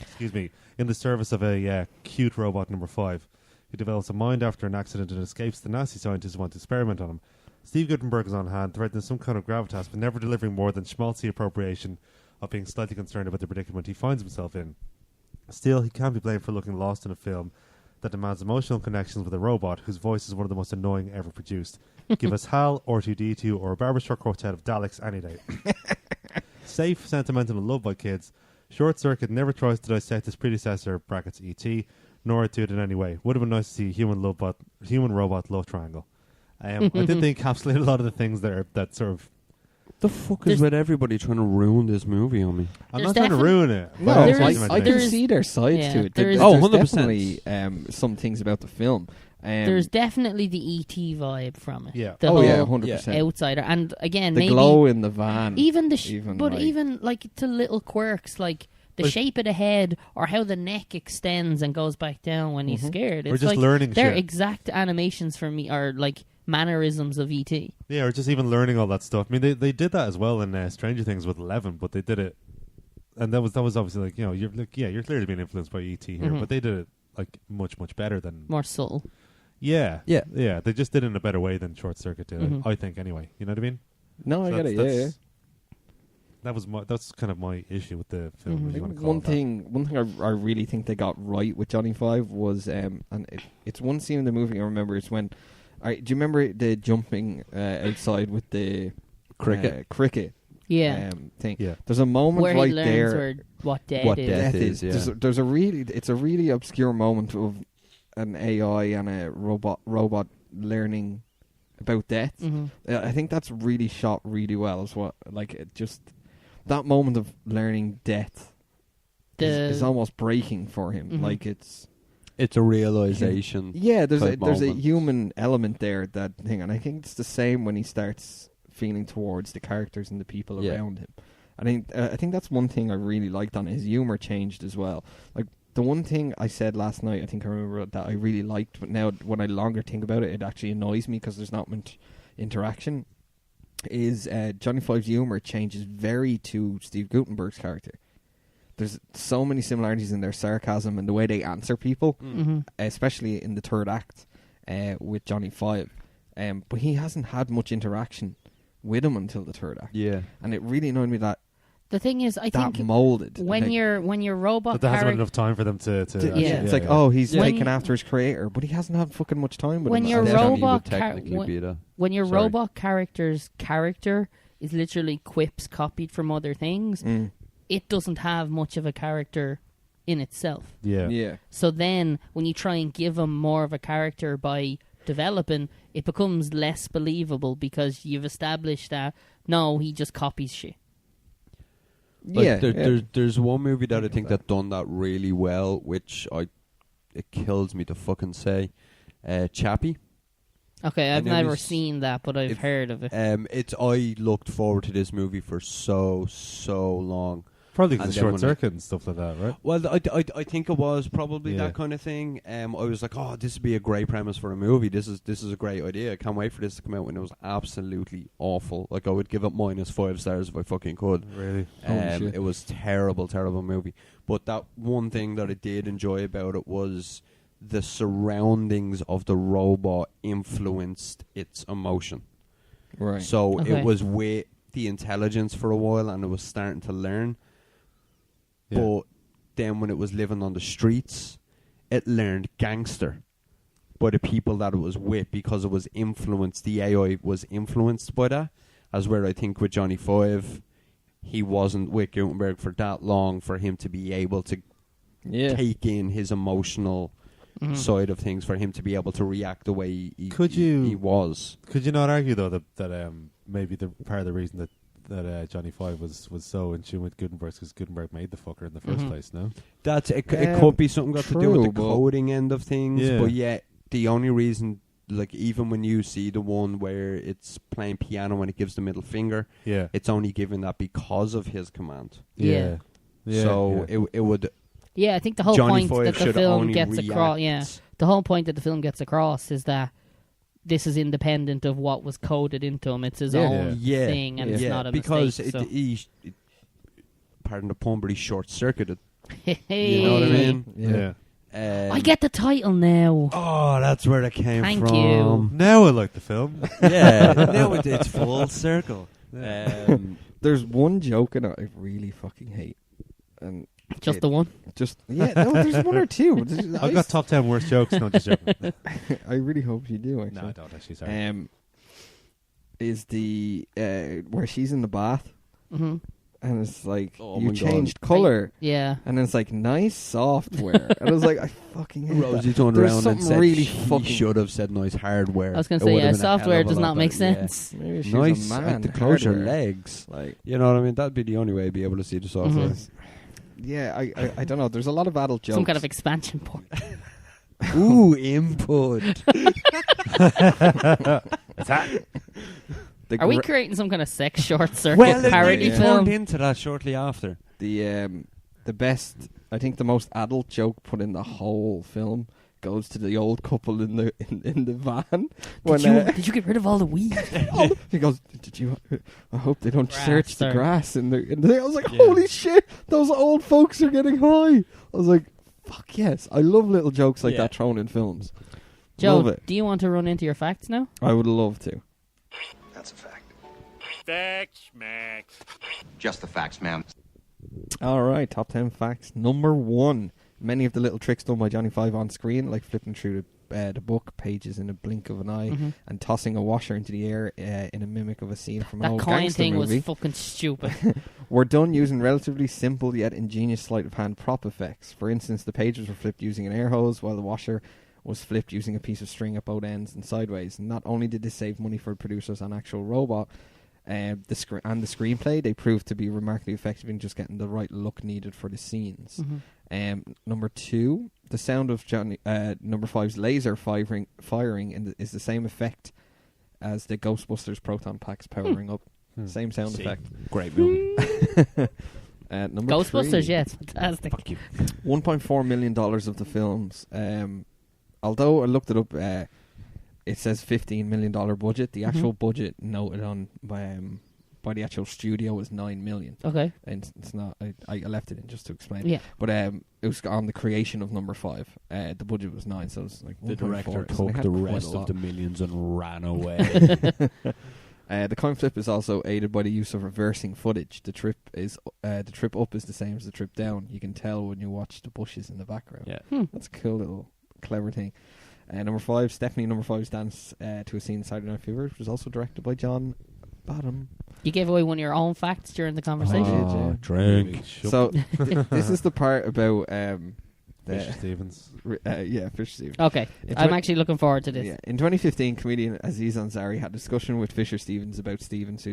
D: excuse me, in the service of a cute robot number 5 who develops a mind after an accident and escapes the Nazi scientists who want to experiment on him. Steve Gutenberg is on hand, threatening some kind of gravitas, but never delivering more than schmaltzy appropriation of being slightly concerned about the predicament he finds himself in. Still, he can't be blamed for looking lost in a film that demands emotional connections with a robot whose voice is one of the most annoying ever produced. Give us HAL, R2-D2, or a barbershop quartet of Daleks any day. Safe, sentimental, and loved by kids, Short Circuit never tries to dissect his predecessor, brackets E.T., nor do it in any way. Would have been nice to see human-robot love triangle. I think they encapsulate a lot of the things that sort of...
C: The fuck
B: There's-
C: is with everybody trying to ruin this movie on me?
D: I'm
B: There's
D: not trying to ruin it.
A: No,
B: There
A: I,
B: is-
A: I
B: there
A: can
B: is-
A: see their sides
B: yeah,
A: to it.
B: there is-
A: There's
C: 100%.
A: definitely some things about the film.
B: There's definitely the E.T. vibe from it.
D: Yeah.
B: The
A: oh yeah,
B: whole
A: 100%.
B: outsider, and again,
A: The
B: maybe
A: glow in the van.
B: even the
A: even
B: but
A: like-
B: even like to little quirks like the
D: Like-
B: shape of the head or how the neck extends and goes back down when he's scared.
D: We're
B: It's
D: just
B: like
D: learning
B: they're
D: shit.
B: exact animations for me, or like mannerisms of E.T.
D: Yeah, or just even learning all that stuff. I mean, they did that as well in Stranger Things with 11, but they did it, and that was obviously like, you know, you're clearly being influenced by E.T. here,
B: Mhm.
D: but they did it like much better than
B: More subtle.
D: yeah. They just did it in a better way than Short Circuit did.
B: Mhm.
D: I think anyway. You know what I mean?
A: No, I
D: So
A: get it. Yeah, yeah.
D: That's kind of my issue with the film.
B: Mhm.
D: If you want to call
A: One
D: it that.
A: thing I really think they got right with Johnny Five was, and it's one scene in the movie I remember. It's when, do you remember the jumping outside with the cricket
B: Yeah.
A: thing?
D: Yeah.
A: There's a moment
B: Where
A: right
B: he learns
A: there.
B: what death
C: What
B: is.
C: death
A: Death is.
C: yeah.
A: There's it's a really obscure moment of an AI and a robot learning about death.
B: Mhm.
A: I think that's really shot really well as well. Like it just that moment of learning death is almost breaking for him.
B: Mhm.
A: Like it's
C: It's a realization.
A: yeah. There's a
C: type
A: human
C: moment.
A: element there that thing, and I think it's the same when he starts feeling towards the characters and the people
C: Yeah.
A: around him. I think that's one thing I really liked on it. His humor changed as well. Like the one thing I said last night, I think I remember that I really liked, but now when I longer think about it, it actually annoys me because there's not much interaction. Is Johnny Five's humor changes very to Steve Gutenberg's character. There's so many similarities in their sarcasm and the way they answer people,
B: Mhm.
A: especially in the third act with Johnny Five. But he hasn't had much interaction with him until the third act,
C: Yeah.
A: and it really annoyed me that
B: The thing is, I
A: that
B: think
A: molded.
B: when
A: Like,
B: your robot
D: But there hasn't been
B: character
D: enough time for them to
B: Yeah.
A: it's like, oh, he's
B: When
A: taken
B: you-
A: after his creator, but he hasn't had fucking much time with
B: When
A: him.
B: your
A: And
C: Johnny
B: robot
C: would technically be that.
B: when your
C: Sorry.
B: robot character's character is literally quips copied from other things,
A: Mm,
B: it doesn't have much of a character in itself.
D: yeah.
A: yeah.
B: So then, when you try and give him more of a character by developing, it becomes less believable because you've established that no, he just copies shit.
C: Like,
A: Yeah,
C: there's one movie that I think that done that really well, which it kills me to fucking say. Chappie.
B: Okay, I've
C: And it
B: never
C: was-
B: seen that, but I've
C: if-
B: heard of it.
C: I looked forward to this movie for so long.
D: Probably
C: And
D: because
C: then
D: Short
C: when
D: Circuit and stuff like that, right?
C: Well, I think it was probably
D: Yeah.
C: that kind of thing. I was like, oh, this would be a great premise for a movie. This is a great idea. I can't wait for this to come out. And it was absolutely awful. Like I would give it -5 stars if I fucking could.
D: Really?
A: Holy shit.
C: It was terrible movie. But that one thing that I did enjoy about it was the surroundings of the robot influenced its emotion.
A: Right.
C: So
B: Okay.
C: it was with the intelligence for a while, and it was starting to learn.
D: Yeah.
C: But then when it was living on the streets, it learned gangster by the people that it was with, because it was influenced. The AI was influenced by that. As where I think with Johnny Five, he wasn't with Gutenberg for that long for him to be able to take in his emotional side of things, for him to be able to react the way he was.
D: Could you not argue though that maybe the part of the reason that Johnny Five was so in tune with Gutenberg because Gutenberg made the fucker in the first place? No,
C: That's it. It could be something got to do with the
A: true,
C: coding end of things,
D: Yeah.
C: but yet the only reason, like even when you see the one where it's playing piano when it gives the middle finger,
D: yeah,
C: it's only given that because of his command.
B: Yeah.
C: So it would.
B: Yeah, I think the whole
C: Johnny
B: point
C: Five
B: that the
C: should
B: film
C: only
B: gets across.
C: react.
B: Yeah, the whole point that the film gets across is that this is independent of what was coded into him. It's his own
C: Yeah.
B: thing, and it's not a
C: because
B: mistake.
C: pardon the pun, but he short circuited.
B: Hey.
C: You know what I mean?
D: yeah.
B: I get the title now.
C: Oh, that's where it came
B: Thank
C: from.
B: you.
D: Now I like the film.
C: Yeah, now it's full circle.
A: There's one joke in it I really fucking hate, and
B: Just the one.
A: no, there's one or two.
D: I've got top 10 worst jokes. No, just joking.
A: I really hope you do. Actually,
D: No, I don't actually. Sorry.
A: Is the where she's in the bath
B: Mm-hmm.
A: and it's like
C: Oh
A: you
C: my God.
A: changed color,
B: Yeah.
A: and it's like nice software, and I was like, I fucking hate
C: Rosie
A: that.
C: turned
A: There's
C: around and
A: something
C: said
A: really
C: he
A: fucking
C: should have said nice hardware.
B: I was going to
C: It
B: say,
C: would
B: yeah,
C: have been a hell
B: software
C: of a
B: does
C: lot
B: not make
C: better, yeah.
B: sense.
A: Maybe she's
C: Nice,
A: a man.
C: like the close your
A: hardware.
C: legs.
A: Like,
C: You know what I mean? That'd be the only way to be able to see the software.
B: Mhm.
A: yeah, I don't know. There's a lot of adult jokes.
B: Some kind of expansion port.
C: Ooh, input.
B: Are we creating some kind of sex short circuit
C: Well,
B: parody
C: it
B: film?
C: turned into that shortly after.
A: the best? I think the most adult joke put in the whole film goes to the old couple in the van. When
B: Did you get rid of all the weed?
A: he goes, "Did you? I hope they don't
B: Grass,
A: search the
B: sorry.
A: grass in the." I was like, "Holy shit! Those old folks are getting high." I was like, "Fuck yes!" I love little jokes like that thrown in films.
B: Joe,
A: Love it.
B: do you want to run into your facts now?
A: I would love to.
F: That's a fact.
G: Facts, Max.
F: Just the facts, ma'am.
A: All right, top 10 facts. Number 1. Many of the little tricks done by Johnny Five on screen, like flipping through the book pages in a blink of an eye
B: Mhm.
A: and tossing a washer into the air in a mimic of a scene from an
B: That
A: old
B: coin
A: gangster
B: thing
A: movie,
B: was fucking stupid.
A: were done using relatively simple yet ingenious sleight of hand prop effects. For instance, the pages were flipped using an air hose, while the washer was flipped using a piece of string at both ends and sideways. And not only did this save money for producers on actual robot, the screenplay, they proved to be remarkably effective in just getting the right look needed for the scenes.
B: Mhm.
A: Number 2, the sound of number 5's laser firing is the same effect as the Ghostbusters proton packs powering up. Same sound effect.
C: Great movie.
A: Number
B: Ghostbusters,
A: 3,
B: yeah, it's fantastic.
C: Fuck you.
A: $1.4 million of the films. Although I looked it up, it says $15 million budget. The actual budget noted on by the actual studio is $9 million.
B: Okay.
A: And it's not. I left it in just to explain.
B: Yeah.
A: But it was on the creation of number 5. The budget was 9, so it was like
C: The
A: 1.4.
C: director
A: So they
C: took
A: had
C: the
A: quite a
C: rest of
A: lot.
C: the millions and ran away.
A: The coin flip is also aided by the use of reversing footage. The trip up is the same as the trip down. You can tell when you watch the bushes in the background.
C: Yeah.
A: That's a cool little clever thing. Number 5, Stephanie number 5's dance to a scene in Saturday Night Fever, which was also directed by John Badham.
B: You gave away one of your own facts during the conversation.
A: Oh,
C: drink.
A: So this is the part about
D: Fisher Stevens.
A: Fisher Stevens.
B: Okay.
A: In
B: I'm
A: twen-
B: actually looking forward to this.
A: Yeah. In 2015, comedian Aziz Ansari had a discussion with Fisher Stevens about Stevens,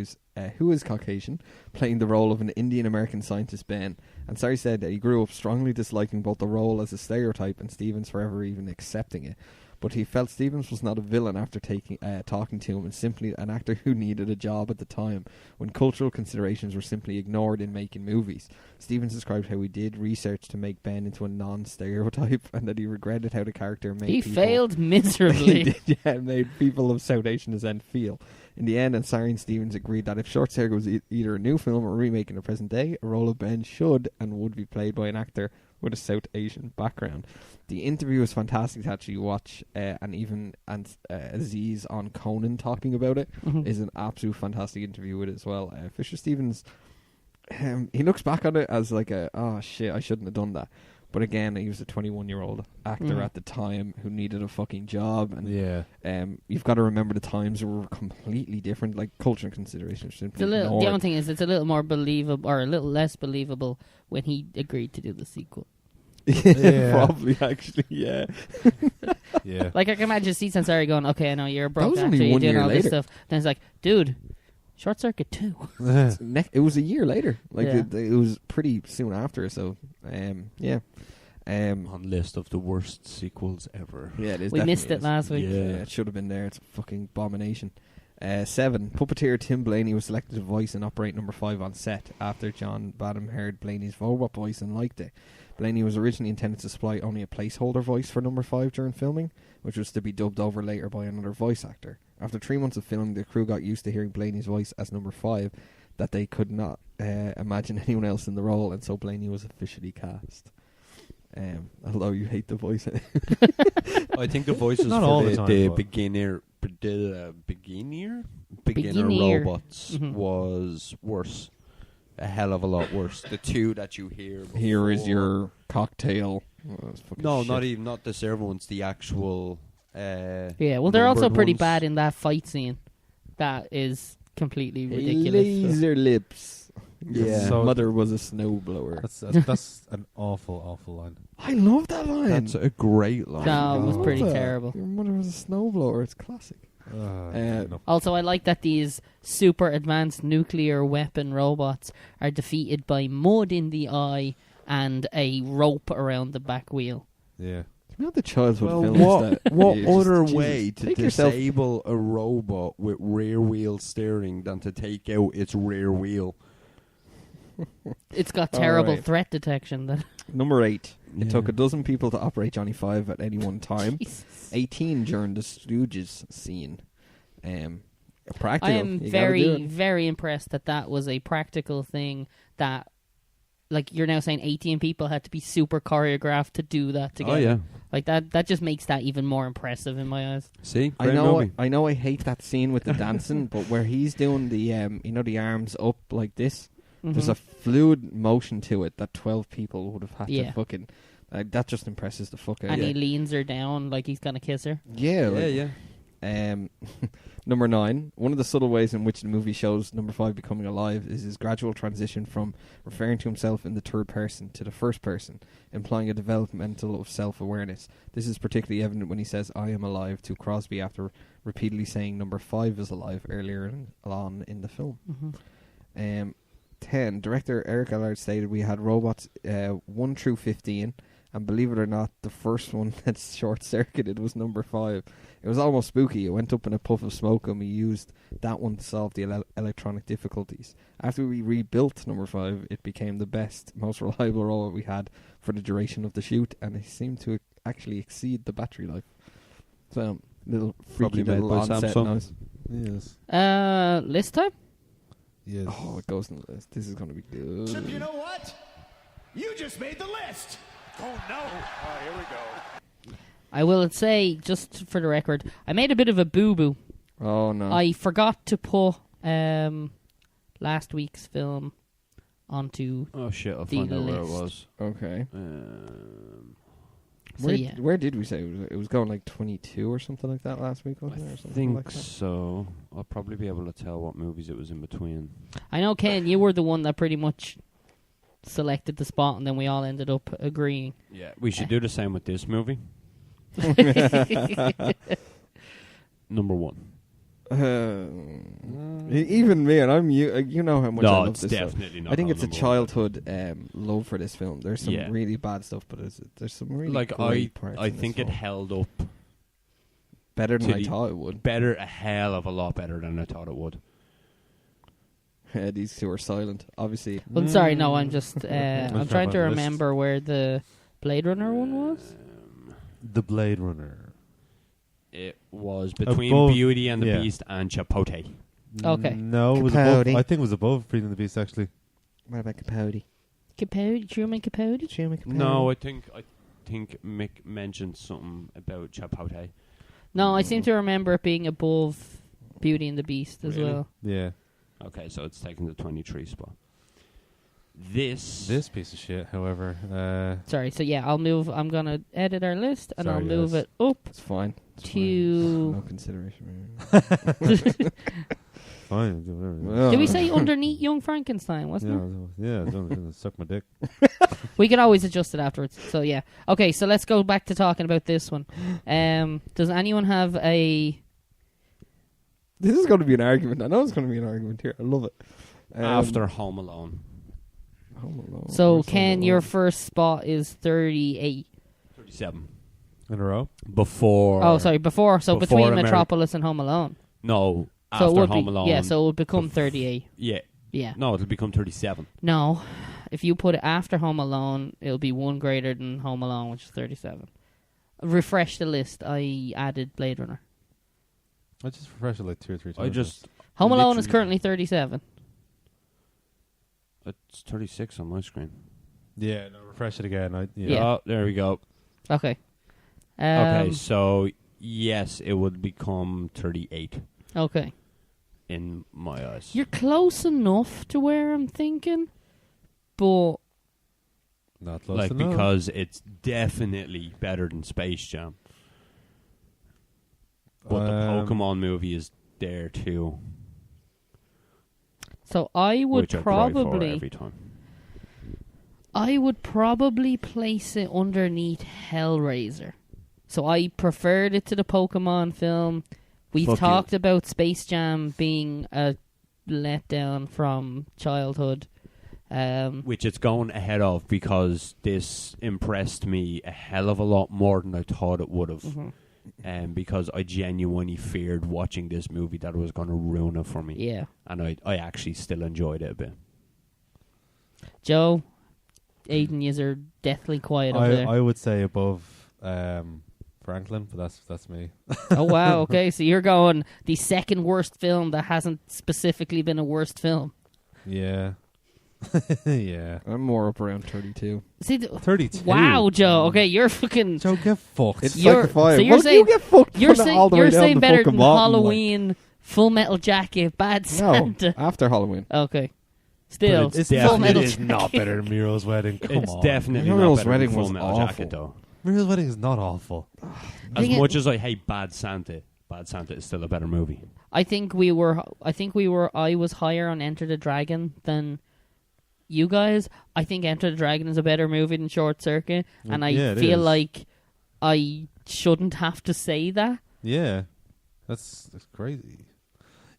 A: who is Caucasian, playing the role of an Indian-American scientist, Ben. Ansari said that he grew up strongly disliking both the role as a stereotype and Stevens forever even accepting it. But he felt Stevens was not a villain after talking to him, and simply an actor who needed a job at the time, when cultural considerations were simply ignored in making movies. Stevens described how he did research to make Ben into a non-stereotype, and that he regretted how the character made
B: He
A: people...
B: failed miserably.
A: He did, made people of South Asian descent feel. In the end, Ansari and Stevens agreed that if Short Circuit was either a new film or a remake in the present day, a role of Ben should and would be played by an actor with a South Asian background. The interview was fantastic to actually watch, and even Aziz on Conan talking about it is an absolute fantastic interview with it as well. Fisher Stevens, he looks back on it as like oh shit, I shouldn't have done that. But again, he was a 21-year-old actor at the time who needed a fucking job, and you've got to remember the times were completely different. Like cultural considerations.
B: The only thing is, it's a little more believable, or a little less believable, when he agreed to do the sequel.
A: Probably, actually, yeah.
B: Like I can imagine Steve Ansari going, "Okay, I know you're a broke
A: was
B: actor,
A: only
B: you're
A: 1
B: doing
A: year
B: all
A: later.
B: this stuff." Then it's like, dude, Short Circuit 2.
A: It was a year later. Like
B: Yeah.
A: it was pretty soon after. So,
C: On list of the worst sequels ever.
A: yeah, it is.
B: We missed
A: definitely
B: it last week.
A: Yeah, it should have been there. It's a fucking abomination. 7. Puppeteer Tim Blaney was selected to voice and operate number 5 on set after John Badham heard Blaney's robot voice and liked it. Blaney was originally intended to supply only a placeholder voice for number 5 during filming, which was to be dubbed over later by another voice actor. After 3 months of filming, the crew got used to hearing Blaney's voice as number 5, that they could not imagine anyone else in the role, and so Blaney was officially cast. Although you hate the voice.
C: I think the voices
D: Not
C: for
D: all
C: the,
D: the time,
C: the
D: but-
C: beginner
B: Beginner.
C: robots was worse. A hell of a lot worse. The two that you hear before.
A: Here is your cocktail. Oh, that's fucking
C: No,
A: shit.
C: not the server ones. The actual.
B: Yeah, well, they're also
C: numbered
B: pretty
C: ones.
B: bad in that fight scene. That is completely ridiculous.
A: Laser lips.
C: Yeah.
D: So-
A: Mother was a snowblower.
D: That's an awful line.
A: I love that line.
C: That's a great line.
B: No, it was
A: love
B: pretty
A: that.
B: terrible.
A: Your mother was a snowblower. It's classic.
D: No.
B: Also, I like that these super advanced nuclear weapon robots are defeated by mud in the eye and a rope around the back wheel.
D: Yeah.
A: You know the childhood
C: Well,
A: films that
C: what
A: you just-
C: other
A: Jesus,
C: way to
A: take yourself-
C: disable a robot with rear wheel steering than to take out its rear wheel?
B: It's got terrible
A: Alright.
B: threat detection. That
A: Number 8. It
C: Yeah.
A: took a dozen people to operate Johnny 5 at any one time.
B: Jesus.
A: 18 during the Stooges scene. Practical.
B: I am
A: You gotta do
B: very,
A: it.
B: very impressed that was a practical thing that, like, you're now saying 18 people had to be super choreographed to do that together.
C: Oh yeah.
B: Like, that just makes that even more impressive in my eyes.
C: See,
A: I
C: great
A: know.
C: movie.
A: I know. I hate that scene with the dancing, but where he's doing the, the arms up like this, there's a fluid motion to it that 12 people would have had
B: Yeah.
A: to fucking. That just impresses the fuck out.
B: And
A: of
B: he
A: me.
B: leans her down like he's gonna kiss her.
A: Yeah. Like,
C: yeah.
A: Number 9. One of the subtle ways in which the movie shows number 5 becoming alive is his gradual transition from referring to himself in the third person to the first person, implying a developmental of self-awareness. This is particularly evident when he says, "I am alive" to Crosby after repeatedly saying number 5 is alive earlier on in the film. 10. Director Eric Allard stated, "We had robots 1 through 15, and believe it or not, the first one that short-circuited was number 5. It was almost spooky. It went up in a puff of smoke, and we used that one to solve the electronic difficulties. After we rebuilt number 5, it became the best, most reliable robot we had for the duration of the shoot, and it seemed to actually exceed the battery life." So, little freaky
C: Probably made
A: little
C: by
A: onset
C: Samsung.
A: noise.
D: Yes.
B: List time?
D: Yes.
A: Oh, it goes in the list. This is going to be good.
G: Chip, you know what? You just made the list. Oh, no. Oh, here we go.
B: I will say, just for the record, I made a bit of a boo-boo.
A: Oh, no.
B: I forgot to put last week's film onto.
C: Oh shit! I'll
B: The
C: find out where it
B: list.
C: was.
A: Okay.
B: So
A: Where,
B: yeah,
A: where did we say it was going like 22 or something like that last week, wasn't it? Or
C: I
A: something
C: think
A: like that?
C: so. I'll probably be able to tell what movies it was in between.
B: I know, Ken, you were the one that pretty much selected the spot, and then we all ended up agreeing.
C: Yeah, we should do the same with this movie. Number 1.
A: Even me, and I'm you know how much I
C: No,
A: love
C: it's
A: this stuff.
C: definitely not.
A: I think
C: on
A: it's a
C: number one.
A: childhood love for this film. There's some
C: Yeah.
A: really bad stuff, but there's some really
C: Like
A: great parts.
C: I
A: in this
C: think it
A: film.
C: held up
A: better than
C: to
A: I
C: the-
A: thought it would.
C: better, a hell of a lot better than I thought it would.
A: These two are silent, obviously.
B: I'm sorry, no, I'm just I'm
D: Let's
B: trying
D: drop
B: to
D: on the list.
B: remember where the Blade Runner one was.
D: The Blade Runner.
C: It was between
D: Above-
C: Beauty and the
D: yeah.
C: Beast and Chipotle.
B: Okay.
D: No, it was above.
A: Capote.
D: I think it was above Beauty and the Beast, actually.
A: What about Capote?
B: Capote, Truman Capote.
A: Truman Capote.
C: No, I think Mick mentioned something about Chipotle.
B: No, I seem to remember it being above Beauty and the Beast as
C: Really?
B: well.
D: Yeah.
C: Okay, so it's taken the 23 spot. This
D: Piece of shit, however.
B: Sorry, so yeah, I'll move. I'm going to edit our list and
D: Sorry,
B: I'll move
D: guys.
B: it up
A: It's fine. It's
B: to.
A: fine. No consideration.
D: Fine, do whatever.
A: Well,
B: Did we say underneath Young Frankenstein, wasn't it?
D: Yeah, don't suck my dick.
B: We could always adjust it afterwards. So yeah. Okay, so let's go back to talking about this one. Does anyone have a...
A: This is going to be an argument. I know it's going to be an argument here. I love it.
C: after Home Alone.
A: Home Alone.
B: So
A: Where's
B: Ken,
A: Home
B: your
A: Alone?
B: first spot is 38.
C: 37.
D: In a row?
C: Before.
B: Oh, sorry, before. So
C: before
B: between
C: Ameri-
B: Metropolis and Home Alone.
C: No,
B: So it
C: after
B: would
C: Home
B: be,
C: Alone.
B: yeah, so it would become 38.
C: Yeah.
B: Yeah.
C: No, it'll become 37.
B: No. If you put it after Home Alone, it'll be one greater than Home Alone, which is 37. Refresh the list. I added Blade Runner.
D: I just refreshed it like 2 or 3 times.
C: I just.
B: Home Alone is
C: literally-
B: currently 37.
C: It's 36 on my screen.
D: Yeah, no, refresh it again.
B: Yeah.
C: Oh, there we go.
B: Okay.
C: Okay, so yes, it would become 38
B: Okay.
C: in my eyes.
B: You're close enough to where I'm thinking, but
D: Not close
C: like,
D: enough.
C: because it's definitely better than Space Jam. But the Pokemon movie is there too,
B: so I would
C: which I cry for
B: probably
C: every time.
B: place it underneath Hellraiser. So I preferred it to the Pokemon film. We've
C: Fuck you.
B: talked about Space Jam being a letdown from childhood.
C: Which it's going ahead of, because this impressed me a hell of a lot more than I thought it would have. Because I genuinely feared watching this movie that it was going to ruin it for me.
B: Yeah.
C: And I actually still enjoyed it a bit.
B: Joe, Aiden, yous are deathly quiet over there.
D: I would say above Franklin, but that's me.
B: Oh, wow. Okay, so you're going the second worst film that hasn't specifically been a worst film.
D: Yeah. Yeah.
A: I'm more up around 32.
B: See,
D: 32.
B: wow, Joe. Okay, you're fucking...
D: Joe, get fucked.
A: It's
B: You're-
A: like a 5.
B: so you're
A: What if
B: saying-
A: you get fucked
B: You're
A: putting it all the way down
B: saying
A: the
B: better
A: fucking
B: than
A: bottom, like-
B: Halloween, Full Metal Jacket, Bad
A: No,
B: Santa.
A: after Halloween.
B: Okay. Still,
C: But it's
B: Full
C: definitely-
B: Metal
D: It is
B: Jacket.
D: not better than Miro's Wedding. Come
C: It's
D: on.
C: definitely
A: Muriel's
C: not better
A: Wedding
C: than Full
A: was
C: Metal
A: awful.
C: Jacket, though.
D: Miro's Wedding is not awful.
C: As
B: Thing
C: much as I hate Bad Santa is still a better movie.
B: I was higher on Enter the Dragon than you guys. I think Enter the Dragon is a better movie than Short Circuit, and I
D: Yeah, it
B: feel
D: is.
B: like I shouldn't have to say that.
D: Yeah. That's crazy.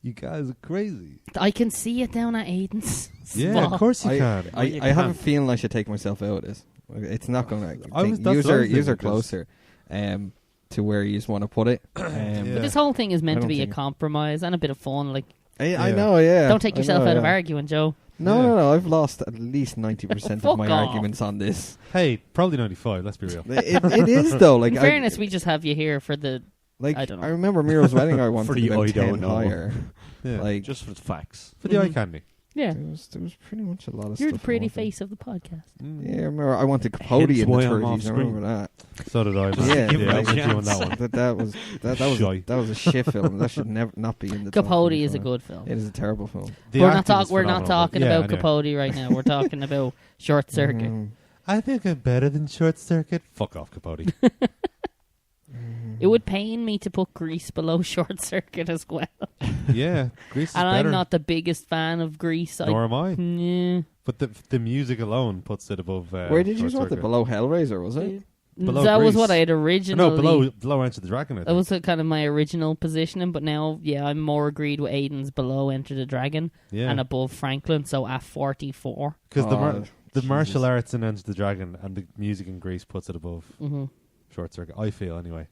D: You guys are crazy.
B: I can see it down at Aiden's
D: Yeah,
B: spot.
D: of course you can.
A: I have a feeling I should take myself out of this. It's not going to...
D: that's what I was
A: User
D: thinking,
A: closer to where you just want to put it.
D: Yeah.
B: But this whole thing is meant
A: I
B: to
A: don't
B: be a
A: think-
B: compromise and a bit of fun. Like,
A: I
D: Yeah.
A: know, yeah.
B: don't take
A: I
B: yourself
A: know,
B: out of
A: yeah.
B: arguing, Joe.
A: No, I've lost at least 90%
B: Fuck
A: of my
B: off.
A: arguments on this.
D: Hey, probably 95, let's be real.
A: It is, though. Like,
B: In fairness, we just have you here for the...
A: like,
B: I don't know.
A: I remember Miro's Wedding, I wanted
C: For the
A: about
C: I don't
A: 10
C: know.
A: higher.
D: Yeah.
A: Like,
C: Just for the facts.
D: For the eye candy.
B: Yeah.
A: there was pretty much a lot of
B: You're
A: stuff.
B: the pretty
A: I wanted.
B: face of the podcast.
A: Yeah, I remember I wanted Capote
C: Hence
A: in the
C: why I'm off
A: 30s. I remember
C: screen.
A: that.
D: So did I. Man.
A: Yeah,
D: yeah, I
A: like-
D: was with you on that one.
A: That was a shit film. That should never not be in the top
B: Capote is a
A: 25.
B: good film.
A: It is a terrible film.
D: The
B: We're not
D: acting is
B: We're not
D: phenomenal,
B: talking
D: but- yeah,
B: about
D: anyway.
B: Capote right now. We're talking about Short Circuit.
D: I think I'm better than Short Circuit. Fuck off, Capote.
B: It would pain me to put Grease below Short Circuit as well.
D: Yeah, Grease is
B: And
D: better.
B: I'm not the biggest fan of Grease.
D: Nor am I.
B: Yeah.
D: But the music alone puts it above.
A: Where did you
D: Short
A: want it?
D: Circuit.
A: Below Hellraiser, was it?
D: Below
B: that was
D: Grease.
B: what I had originally...
D: No, below Enter the Dragon. I
B: That
D: think.
B: was kind of my original positioning, but now, yeah, I'm more agreed with Aiden's below Enter the Dragon
D: Yeah.
B: and above Franklin, so at 44.
D: Because
A: Oh,
D: the martial
A: Jesus.
D: arts in Enter the Dragon and the music in Grease puts it above
B: Mm-hmm.
D: Short Circuit. I feel anyway.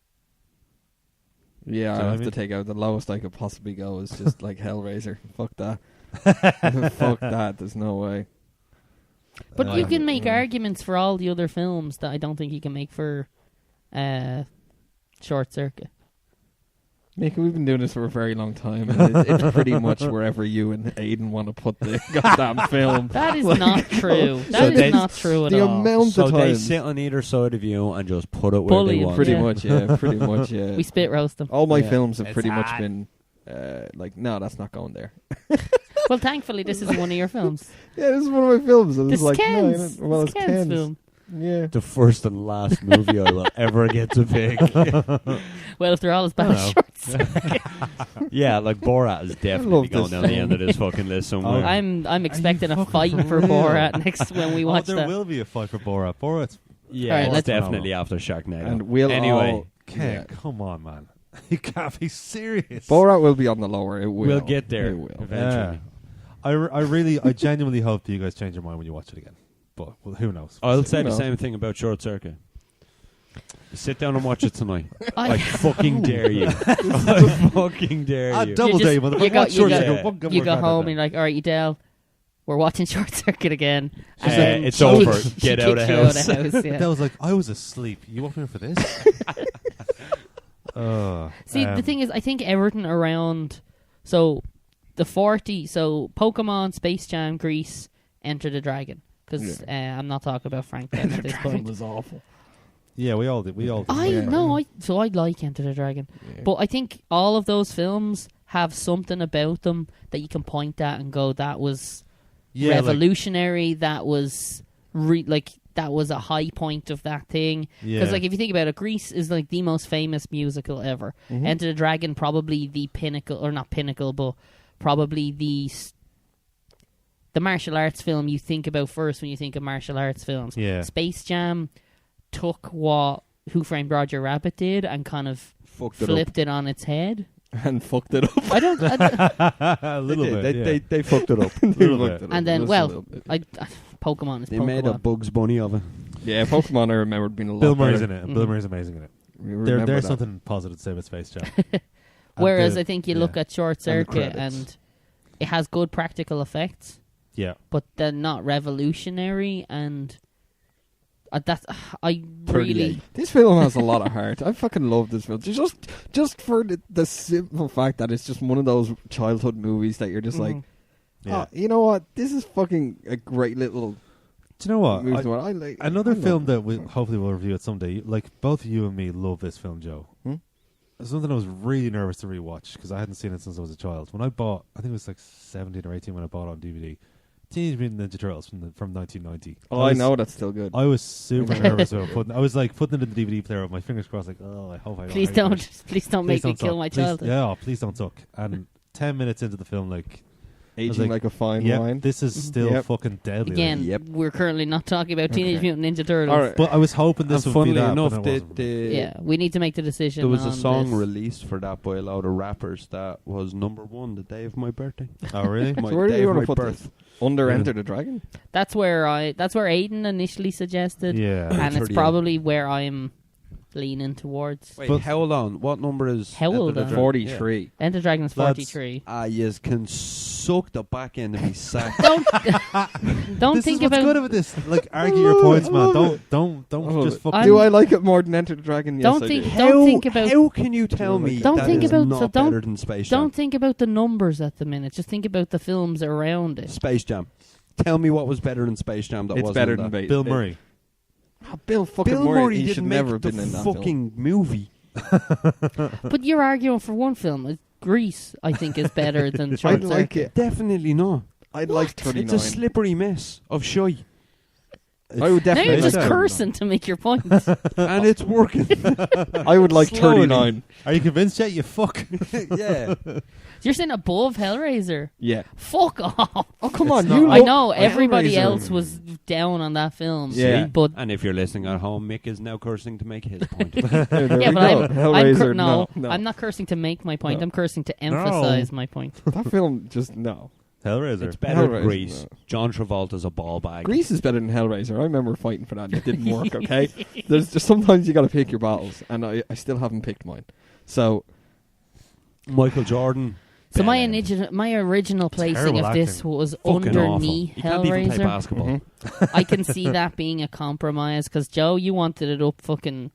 A: Yeah,
D: Do you know
A: I
D: what I
A: have
D: mean?
A: to take out the lowest I could possibly go is just like Hellraiser. Fuck that. Fuck that. There's no way.
B: But you can
A: Mm.
B: make arguments for all the other films that I don't think you can make for Short Circuit.
A: Nick, we've been doing this for a very long time, and it's pretty much wherever you and Aiden want to put the goddamn film.
B: That is not true.
H: So
B: That
H: they-
B: is not true at
A: The
B: all.
A: amount
H: So
A: of
H: they
A: times.
H: sit on either side of you and just put it where
B: Bully
H: they
B: you.
H: want.
A: Pretty
B: Yeah.
A: much, yeah. Pretty much, yeah.
B: We spit roast them.
A: All my
H: Yeah.
A: films have
H: It's
A: pretty much
H: hot.
A: been like, no, that's not going there.
B: Well, thankfully, this is one of your films.
A: Yeah, this is one of my films. And
B: This
A: it's
B: is
A: like, no,
B: Ken's.
A: well,
B: This
A: it's
B: is Ken's
A: Ken's.
B: film.
A: Yeah.
H: The first and last movie I will ever get to pick.
B: Well, if they're all as bad as shorts.
H: Yeah, like Borat is definitely
A: love
H: going
A: this
H: down the
A: film.
H: end of this fucking list somewhere.
B: I'm expecting a
D: fucking
B: fight
D: for
B: for
D: real?
B: Borat next when we watch
D: there
B: that.
D: will be a fight for Borat. Borat's
H: yeah,
B: Alright,
H: it's
B: let's-
H: definitely after Sharknado.
A: And we'll
H: anyway,
A: all...
D: Ken,
A: Yeah.
D: come on, man. You can't be serious.
A: Borat will be on the lower. It will.
H: we'll get there
A: It will.
H: eventually.
D: I genuinely hope that you guys change your mind when you watch it again. But well, who knows?
H: I'll say the
A: No.
H: same thing about Short Circuit. Sit down and watch it tonight.
B: I-
H: I fucking dare you. I fucking dare
D: Ah,
H: you.
D: double
B: You
D: dare you,
B: just-
D: motherfucker.
B: you go-
D: Watch Short
B: you go-
D: Circuit. One good
B: You
D: more
B: go
D: crack at
B: home
D: that.
B: and you're like, all right, Udell, we're watching Short Circuit again. And then
H: It's
B: she
H: over.
B: kicks- she
H: Get out of
B: kicks you out
H: house.
B: of house, yeah.
D: That was like, I was asleep. You woke me up for this?
B: See, the thing is, I think everything around, so the 40, so Pokemon, Space Jam, Grease, Enter the Dragon. Because I'm not talking about Frank Penn at this point.
A: was awful.
D: Yeah, we all did. We all did.
B: I like Enter the Dragon.
A: Yeah.
B: But I think all of those films have something about them that you can point at and go, that was
D: Yeah,
B: revolutionary, that was that was a high point of that thing. Because
D: Yeah.
B: like if you think about it, Grease is like the most famous musical ever.
A: Mhm.
B: Enter the Dragon probably the pinnacle, or not pinnacle, but probably the martial arts film you think about first when you think of martial arts films.
D: Yeah.
B: Space Jam took what Who Framed Roger Rabbit did and kind of
A: Fucked it
B: flipped it on its head.
A: up. And fucked it up.
B: I don't.
D: a little
A: They did.
D: bit.
A: They,
D: yeah.
A: they fucked it up. They
D: Little
A: fucked
D: bit.
A: it up
B: And then,
A: just a
B: well,
A: little bit.
B: Pokemon is
H: They
B: Pokemon.
H: made a Bugs Bunny of it.
A: Yeah, Pokemon I remember being a lot
D: Bill Murray's
A: better.
D: in it, and Bill
B: Mhm.
D: Murray's amazing in it.
A: Remember
D: There's
A: that.
D: something positive to say about Space Jam.
B: Whereas
D: the-
B: I think you
D: yeah.
B: look at Short Circuit
A: credits.
B: and it has good practical effects,
D: Yeah.
B: but they're not revolutionary. And that's I
A: 38.
B: really
A: This film has a lot of heart. I fucking love this film. Just for the simple fact that it's just one of those childhood movies that you're just like,
D: Yeah.
A: oh, you know what? This is fucking a great little
D: Do you know what?
A: movie. I like
D: Another
A: I love
D: film
A: it.
D: that we hopefully we'll review it someday. Like both you and me love this film, Joe.
A: Hmm?
D: It's something I was really nervous to rewatch because I hadn't seen it since I was a child. When I bought, I think it was like 17 or 18 when I bought it on DVD. Teenage Mutant Ninja Turtles from 1990.
A: Oh, I know that's still good.
D: I was super nervous about putting. I was like putting it in the DVD player with my fingers crossed, like, oh, I hope I don't.
B: please
D: hate
B: don't
D: this.
B: please don't
D: Please
B: make me
D: don't
B: kill
D: suck.
B: my
D: Please-
B: childhood.
D: Yeah, oh, please don't suck. And 10 minutes into the film, like,
A: Aging
D: like,
A: like a fine
D: yeah,
A: wine.
D: this is still
A: Yep.
D: fucking deadly.
B: Again,
A: Yep.
B: we're currently not talking about Teenage
A: Okay.
B: Mutant Ninja Turtles.
A: All right.
D: But I was hoping this
H: And
D: would be
H: funnily
D: that.
H: enough,
D: but it wasn't.
B: Yeah, we need to make the decision.
C: There was a
B: on
C: song
B: this.
C: released for that by a lot of rappers that was #1 the day of my birthday.
D: Oh, really?
C: My
A: So where do
C: day
A: you
C: of
A: want
C: my
A: to put
C: birth.
A: this? Under
C: Yeah.
A: Enter the Dragon?
B: That's where Aiden initially suggested,
D: Yeah.
B: and it's
C: 38.
B: probably where I'm leaning towards.
C: Wait,
D: But-
C: hold on. What number is
B: How old
C: Enter the
B: am I?
C: Dragon?
A: 43.
B: Enter Dragon's
D: Lads,
B: 43.
C: You can suck the back end of me sack.
B: Don't
D: This
B: think
D: is what's
B: about.
D: good about this. Like, argue your points, man.
A: love it.
D: Don't
A: love
D: just
A: it.
D: fucking.
A: Do I like it more than Enter the Dragon? Yes,
B: Don't
A: I
B: think-
A: do.
B: don't think about-
C: How can you tell me
B: Don't
C: that
B: think
C: is
B: about-
C: not
B: so don't-
C: better than Space Jam?
B: Don't think about the numbers at the minute. Just think about the films around it.
C: Space Jam. Tell me what was better than Space Jam that
A: It's
C: wasn't
A: better
C: in
A: than
C: that.
D: Bill Murray.
A: Oh, Bill fucking
C: Bill
A: Murray.
C: Murray
A: He should
C: didn't
A: never
C: make
A: have
C: the
A: been in that film.
C: fucking movie.
B: But you're arguing for one film. Grease, I think, is better than
A: I'd
B: Short
A: like
B: Circuit.
A: it.
C: Definitely not.
A: I'd like 39.
C: It's a slippery mess of shy.
A: I would
B: Now
A: definitely.
B: you're just
A: like
B: cursing to make your point.
C: And it's working.
A: I would like
C: Slowly.
A: 39.
D: Are you convinced yet? You fuck.
C: Yeah.
B: You're saying above Hellraiser?
A: Yeah.
B: Fuck off.
A: Oh, come on.
C: not-
A: You
B: I
A: look-
B: know everybody
A: Hellraiser.
B: else was down on that film.
A: Yeah.
B: but
C: And if you're listening at home, Mick is now cursing to make his point.
A: There
B: yeah,
A: we
B: but
A: go.
B: I'm
A: Hellraiser,
B: no,
A: no.
B: I'm not cursing to make my point.
A: No.
B: I'm cursing to emphasize my point.
A: That film just, no.
D: Hellraiser.
C: It's better
A: Hellraiser,
C: than Grease.
A: no.
C: John Travolta's a ball bag.
A: Grease is better than Hellraiser. I remember fighting for that and it didn't work, okay? There's just sometimes you got to pick your battles, and I still haven't picked mine. So,
C: Michael Jordan.
B: So my
C: Bad.
B: original placing
D: Terrible
B: of this
D: acting.
B: was
C: Fucking
B: underneath
C: awful. You can't even play
B: Hellraiser.
C: basketball.
A: mhm.
B: I can see that being a compromise because Joe, you wanted it up fucking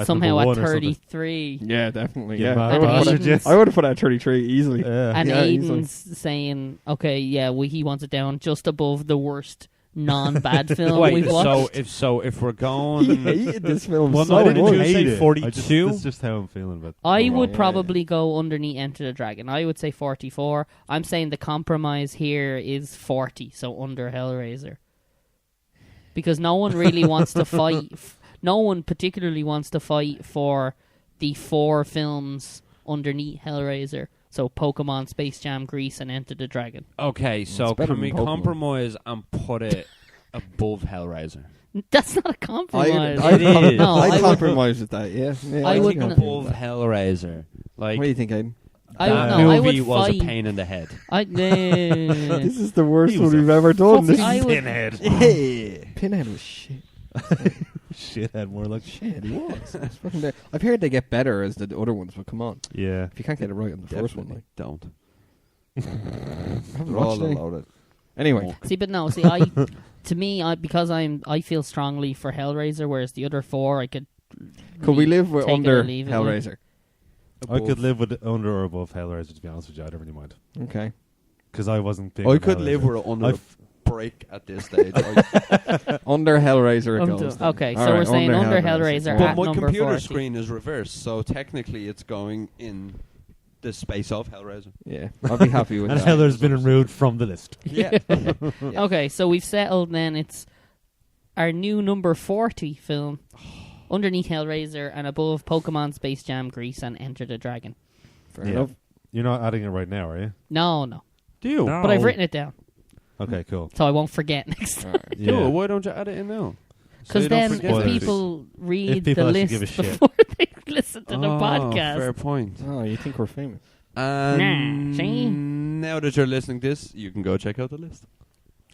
D: At
B: somehow
D: number
B: at
D: one or something.
B: 33.
A: Yeah, definitely.
D: You
A: Yeah,
D: mad
A: I would
B: bastard,
A: put
B: yes.
A: I would have put it at 33 easily.
D: Yeah.
B: And
A: Yeah, easily.
B: Aiden's saying, okay, yeah, he wants it down just above the worst non-bad film
H: Wait,
B: we've watched.
H: if we're
A: He
H: going,
A: hated this film
D: Well,
A: so
D: no, I didn't
A: much.
H: you
D: hate
H: say
D: it.
H: 42?
D: That's just how I'm feeling about it.
B: I
A: Oh,
B: would
A: yeah,
B: probably go underneath Enter the Dragon. I would say 44. I'm saying the compromise here is 40, so under Hellraiser. Because no one really wants to fight. No one particularly wants to fight for the 4 films underneath Hellraiser. So Pokemon, Space Jam, Grease, and Enter the Dragon.
H: okay, so
A: It's better
H: can we
A: than Pokemon.
H: compromise and put it above Hellraiser?
B: That's not a compromise.
H: It is.
B: No, I
A: I
B: would-
A: compromise with that. Yeah, yeah
B: I
H: I
B: would
H: think
B: not-
H: above Hellraiser. Like
A: What do you think, Aiden?
B: I
H: that
B: would, no, I
H: movie
B: would
H: was
B: fight.
H: a pain in the head.
A: This is the worst
D: He was
A: one we've
D: a
A: ever done.
B: fucking-
A: This
B: I
A: is
B: would-
D: Pinhead.
A: Yeah. Pinhead was shit.
D: Shithead, more like
A: Shit, he was. It was fucking bad. I've heard they get better as the other ones, but come on.
D: Yeah.
A: If you can't get it right on the first one,
C: Definitely don't.
A: I haven't
C: They're all
A: watched any.
C: loaded.
A: Anyway,
B: See, but no, to me, because I feel strongly for Hellraiser, whereas the other 4, I could.
A: could we live with
B: take it
A: under
B: or leave it, yeah.
A: Hellraiser?
D: I could live with under or above Hellraiser, to be honest with you. I don't really mind.
A: Okay.
D: Because I wasn't big
C: I
D: on
C: could live
D: Hellraiser.
C: with it under
D: I
C: a break at this stage.
A: Under Hellraiser it
B: Under-
A: goes. then.
B: okay,
A: All
B: so we're
A: right,
B: saying under Hellraiser.
C: But
B: at
C: my
B: number
C: computer
B: 40.
C: screen is reversed, so technically it's going in the space of Hellraiser.
A: Yeah, I'll be happy with
D: and
A: that.
D: Hellraiser's been removed from the list.
C: Yeah.
B: Okay, so we've settled then. It's our new number 40 film, underneath Hellraiser and above Pokemon, Space Jam, Grease, and Enter the Dragon.
A: Fair
D: Yeah.
A: enough.
D: You're not adding it right now, are you?
B: No,
C: Do you?
H: No.
B: but I've written it down,
D: Okay, cool.
B: so I won't forget next time.
A: All right.
D: Yeah.
H: Do it. Why don't you add it in now? So
B: Because
H: you don't
B: then
H: forget
B: if
D: Spoilers.
H: it.
B: people read
D: If people
B: the
D: actually
B: list
D: give a shit.
B: before they listen to the
C: Oh,
B: podcast.
C: fair point.
A: Oh, you think we're famous?
B: Nah, see?
C: Now that you're listening to this, you can go check out the list.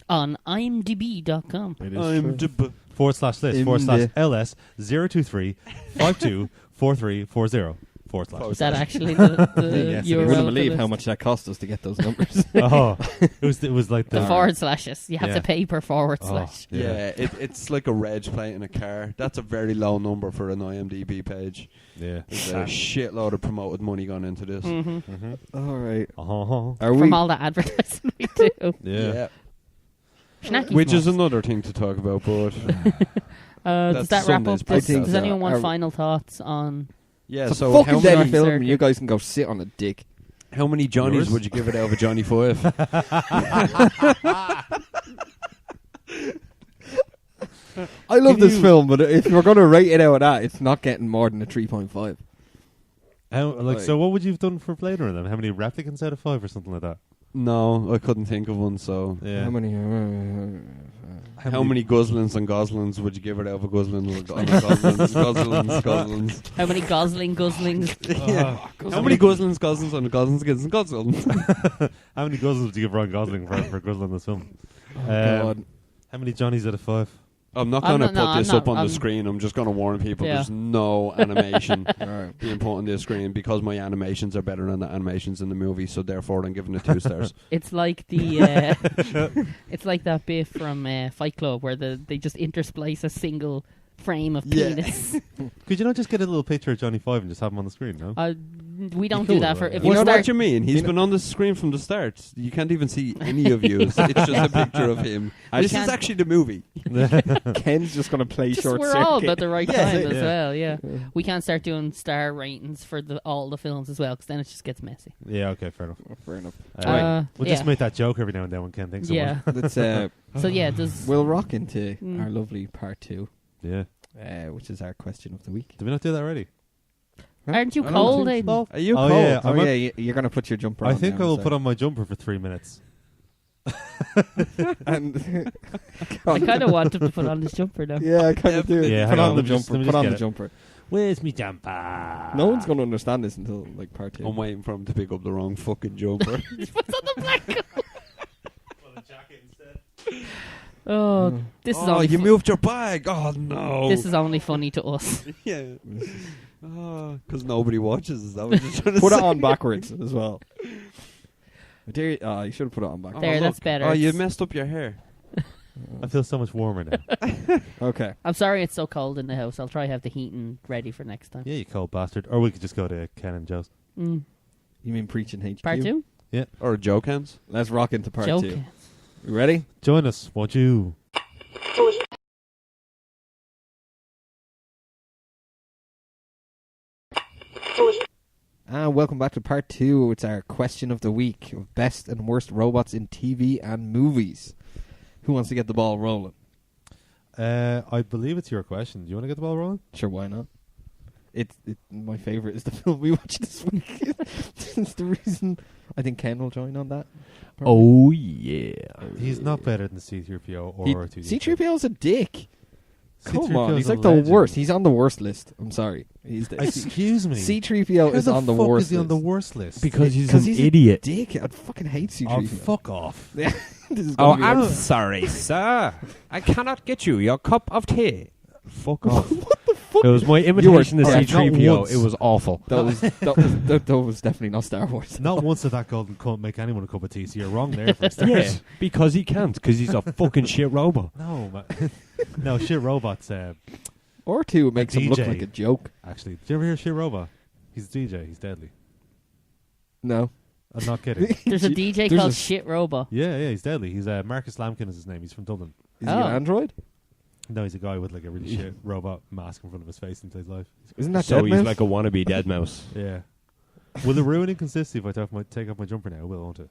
B: On imdb.com.
A: It
C: I'm
A: true.
D: /list
A: In
D: / LS 023 52 4340 /
B: Is that actually the
A: Yes, you
B: URL?
A: wouldn't
B: for
A: believe
B: this?
A: how much that cost us to get those numbers.
D: Oh, it was like
B: The
D: the
B: forward slashes. You have
D: Yeah.
B: to pay per forward
D: Oh,
B: slash.
C: Yeah, it's like a reg plate in a car. That's a very low number for an IMDb page.
D: yeah.
C: There's a shitload of promoted money gone into this.
B: Mm-hmm.
A: All right.
D: Uh-huh.
A: Are we?
B: From all the advertising we do.
D: Yeah.
B: Schnacky
C: Which is
B: smokes.
C: another thing to talk about, but
B: Does
C: That's
B: that wrap
C: Sunday's
B: up this?
A: podcast.
B: Does anyone want
A: Are-
B: final thoughts on...
C: yeah.
A: It's a
C: So
A: fucking
C: how
A: deadly
C: many,
A: film.
B: Circuit.
A: You guys can go sit on a dick.
C: how many Johnnies
D: Yours?
C: would you give it out of a Johnny 5?
A: I love
D: Can
A: this
D: you-
A: film, but if you're going to rate it out of that, it's not getting more than a 3.5.
D: So what would you have done for Blade Runner then? How many replicants out of 5 or something like that?
C: No, I couldn't think of one. So
D: Yeah.
A: How many?
C: how many Goslings and Goslings would you give it out of a Gosling? Goslings.
B: How many guslings?
C: Yeah. How many Goslings and Goslings?
D: How many Goslings would you give Ryan Gosling for Gosling in this film?
A: God.
D: How many Johnnies out of 5?
C: I'm not
B: I'm
C: going to
B: not-
C: put
B: no,
C: this
B: I'm
C: up
B: not-
C: on
B: I'm-
C: the screen. I'm just going to warn people.
B: Yeah.
C: There's no animation
A: All right.
C: being put on this screen because my animations are better than the animations in the movie. So therefore, I'm giving it 2 stars.
B: It's like the... it's like that bit from Fight Club where they just intersplice a single frame of
C: Yeah.
B: penis.
D: Could you not just get a little picture of Johnny 5 and just have him on the screen, no?
B: We don't
D: Cool,
B: do that for...
D: right?
B: If
C: You
B: we
C: know
B: start...
C: what you mean? He's
A: You know-
C: been on the screen from the start. You can't even see any of you. It's just a picture of him.
A: I
C: This is
B: can't-
C: actually the movie.
A: Ken's just going to play
B: Just
A: short
B: we're
A: circuit.
B: all at the right
C: Yeah,
B: time
C: yeah.
B: as well, yeah. We can't start doing star ratings for all the films as well, because then it just gets messy.
D: Yeah, okay, fair enough.
A: Fair enough.
D: We'll just make that joke every now and then when Ken thinks
B: Yeah.
D: of one.
A: Let's,
B: So yeah, does...
A: we'll rock into
B: Mm.
A: our lovely part 2,
D: Yeah.
A: which is our question of the week.
D: Did we not do that already?
B: Aren't you
A: I don't
B: cold,
A: think
B: Aidan?
A: Are you
D: Oh,
A: cold?
D: yeah,
A: Oh,
D: I'm
A: yeah, you're going to put your jumper on.
D: I think
A: now,
D: I will
A: so-
D: put on my jumper for 3 minutes.
A: And
B: I kind of want him to put on this jumper now.
A: yeah, I kind of do.
D: Yeah,
A: put
D: hang
A: on
D: on,
A: the
D: let me just
A: jumper. Put on
D: get
A: the
D: it.
A: jumper.
D: Where's me jumper?
A: No one's going to understand this until like part 2.
C: I'm waiting for him to pick up the wrong fucking jumper.
B: Oh, this is
C: oh,
B: only
C: you
B: fu-
C: moved your bag. Oh no.
B: This is only funny to us.
C: yeah. Because nobody watches. Is that what you're trying to
A: Put
C: say?
A: it on backwards as well. You should have put it on backwards.
B: There, that's better.
C: Oh, you
B: It's-
C: messed up your hair.
D: I feel so much warmer now.
A: Okay.
B: I'm sorry it's so cold in the house. I'll try to have the heating ready for next time.
D: Yeah, you cold bastard. Or we could just go to Ken and Joe's.
B: Mm.
A: You mean Preachin HQ?
B: Part 2?
C: Or Joe Cans.
A: Let's rock into part
B: Joke.
A: 2. You ready?
D: Join us, won't you?
A: And welcome back to part 2. It's our question of the week of best and worst robots in TV and movies. Who wants to get the ball rolling?
D: I believe it's your question. Do you want to get the ball rolling?
A: Sure, why not? My favourite is the film we watched this week. It's the reason I think Ken will join on that. Probably.
H: Oh, yeah.
D: He's not better than C-3PO or R2-D2.
A: C-3PO's a dick. Come
D: C-3PO
A: on,
D: is
A: he's
D: a
A: like the
D: legend.
A: worst. He's on the worst list. I'm sorry. He's the
D: Excuse me.
A: C-3PO is on the
D: How the fuck
A: worst
D: is he on
A: list.
D: the worst list?
H: Because he's
A: Because
H: an
A: he's
H: idiot.
A: a dick. I fucking hate
D: Oh,
A: C-3PO.
D: fuck off.
A: This is
H: Oh,
A: gonna be
H: I'm
A: a-
H: sorry, sir. I cannot get you your cup of tea. Fuck off.
A: What the fuck?
H: It was my imitation of
D: alright, not
H: C-3PO.
D: once.
H: It was awful.
A: That was definitely not Star Wars.
D: Not once did that golden cunt make anyone a cup of tea, so you're wrong there for a start.
H: Yeah, because he can't, because he's a fucking shit robot.
D: No, man. No, shit robots.
A: Or two makes him look
D: DJ.
A: like a joke.
D: Actually, did you ever hear shit robot? He's a DJ. He's deadly.
A: No.
D: I'm not kidding.
B: There's a DJ
A: There's
B: called
A: a-
B: Shit Robot.
D: Yeah, he's deadly. He's Marcus Lampkin is his name. He's from Dublin.
A: Is he
B: Oh.
A: an android?
D: No, he's a guy with like a really shit robot mask in front of his face into his life.
A: Isn't that
H: So he's
A: Deadmau5?
H: like a wannabe dead mouse.
D: Yeah. Will it ruin inconsistency if I take off my jumper now? It will, won't it?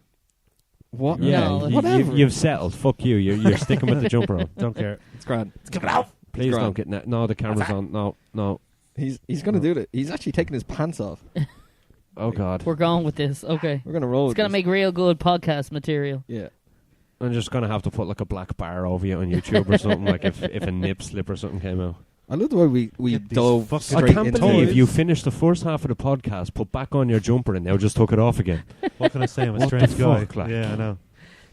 A: What?
H: Yeah,
B: No,
A: whatever.
H: you've settled. Fuck you. You're sticking with the jumper on.
D: Don't care.
A: It's grand.
H: Please
A: Grand.
H: don't get... No, the camera's on. No.
A: He's gonna do it. He's actually taking his pants off.
H: Oh, God.
B: We're going with this. Okay.
A: We're gonna roll.
B: It's
A: with
B: going to
A: this.
B: make real good podcast material.
A: Yeah.
H: I'm just going to have to put like a black bar over you on YouTube or something, like if a nip slip or something came out.
A: I love the way we
D: Get these
A: dove
D: fucking-
A: straight
H: I can't
A: into
H: believe
A: it.
H: you finished the first half of the podcast, put back on your jumper, and now just took it off again.
D: What can I say? I'm a
H: What
D: strange
H: the
D: guy.
H: fuck, like?
D: Yeah, I know.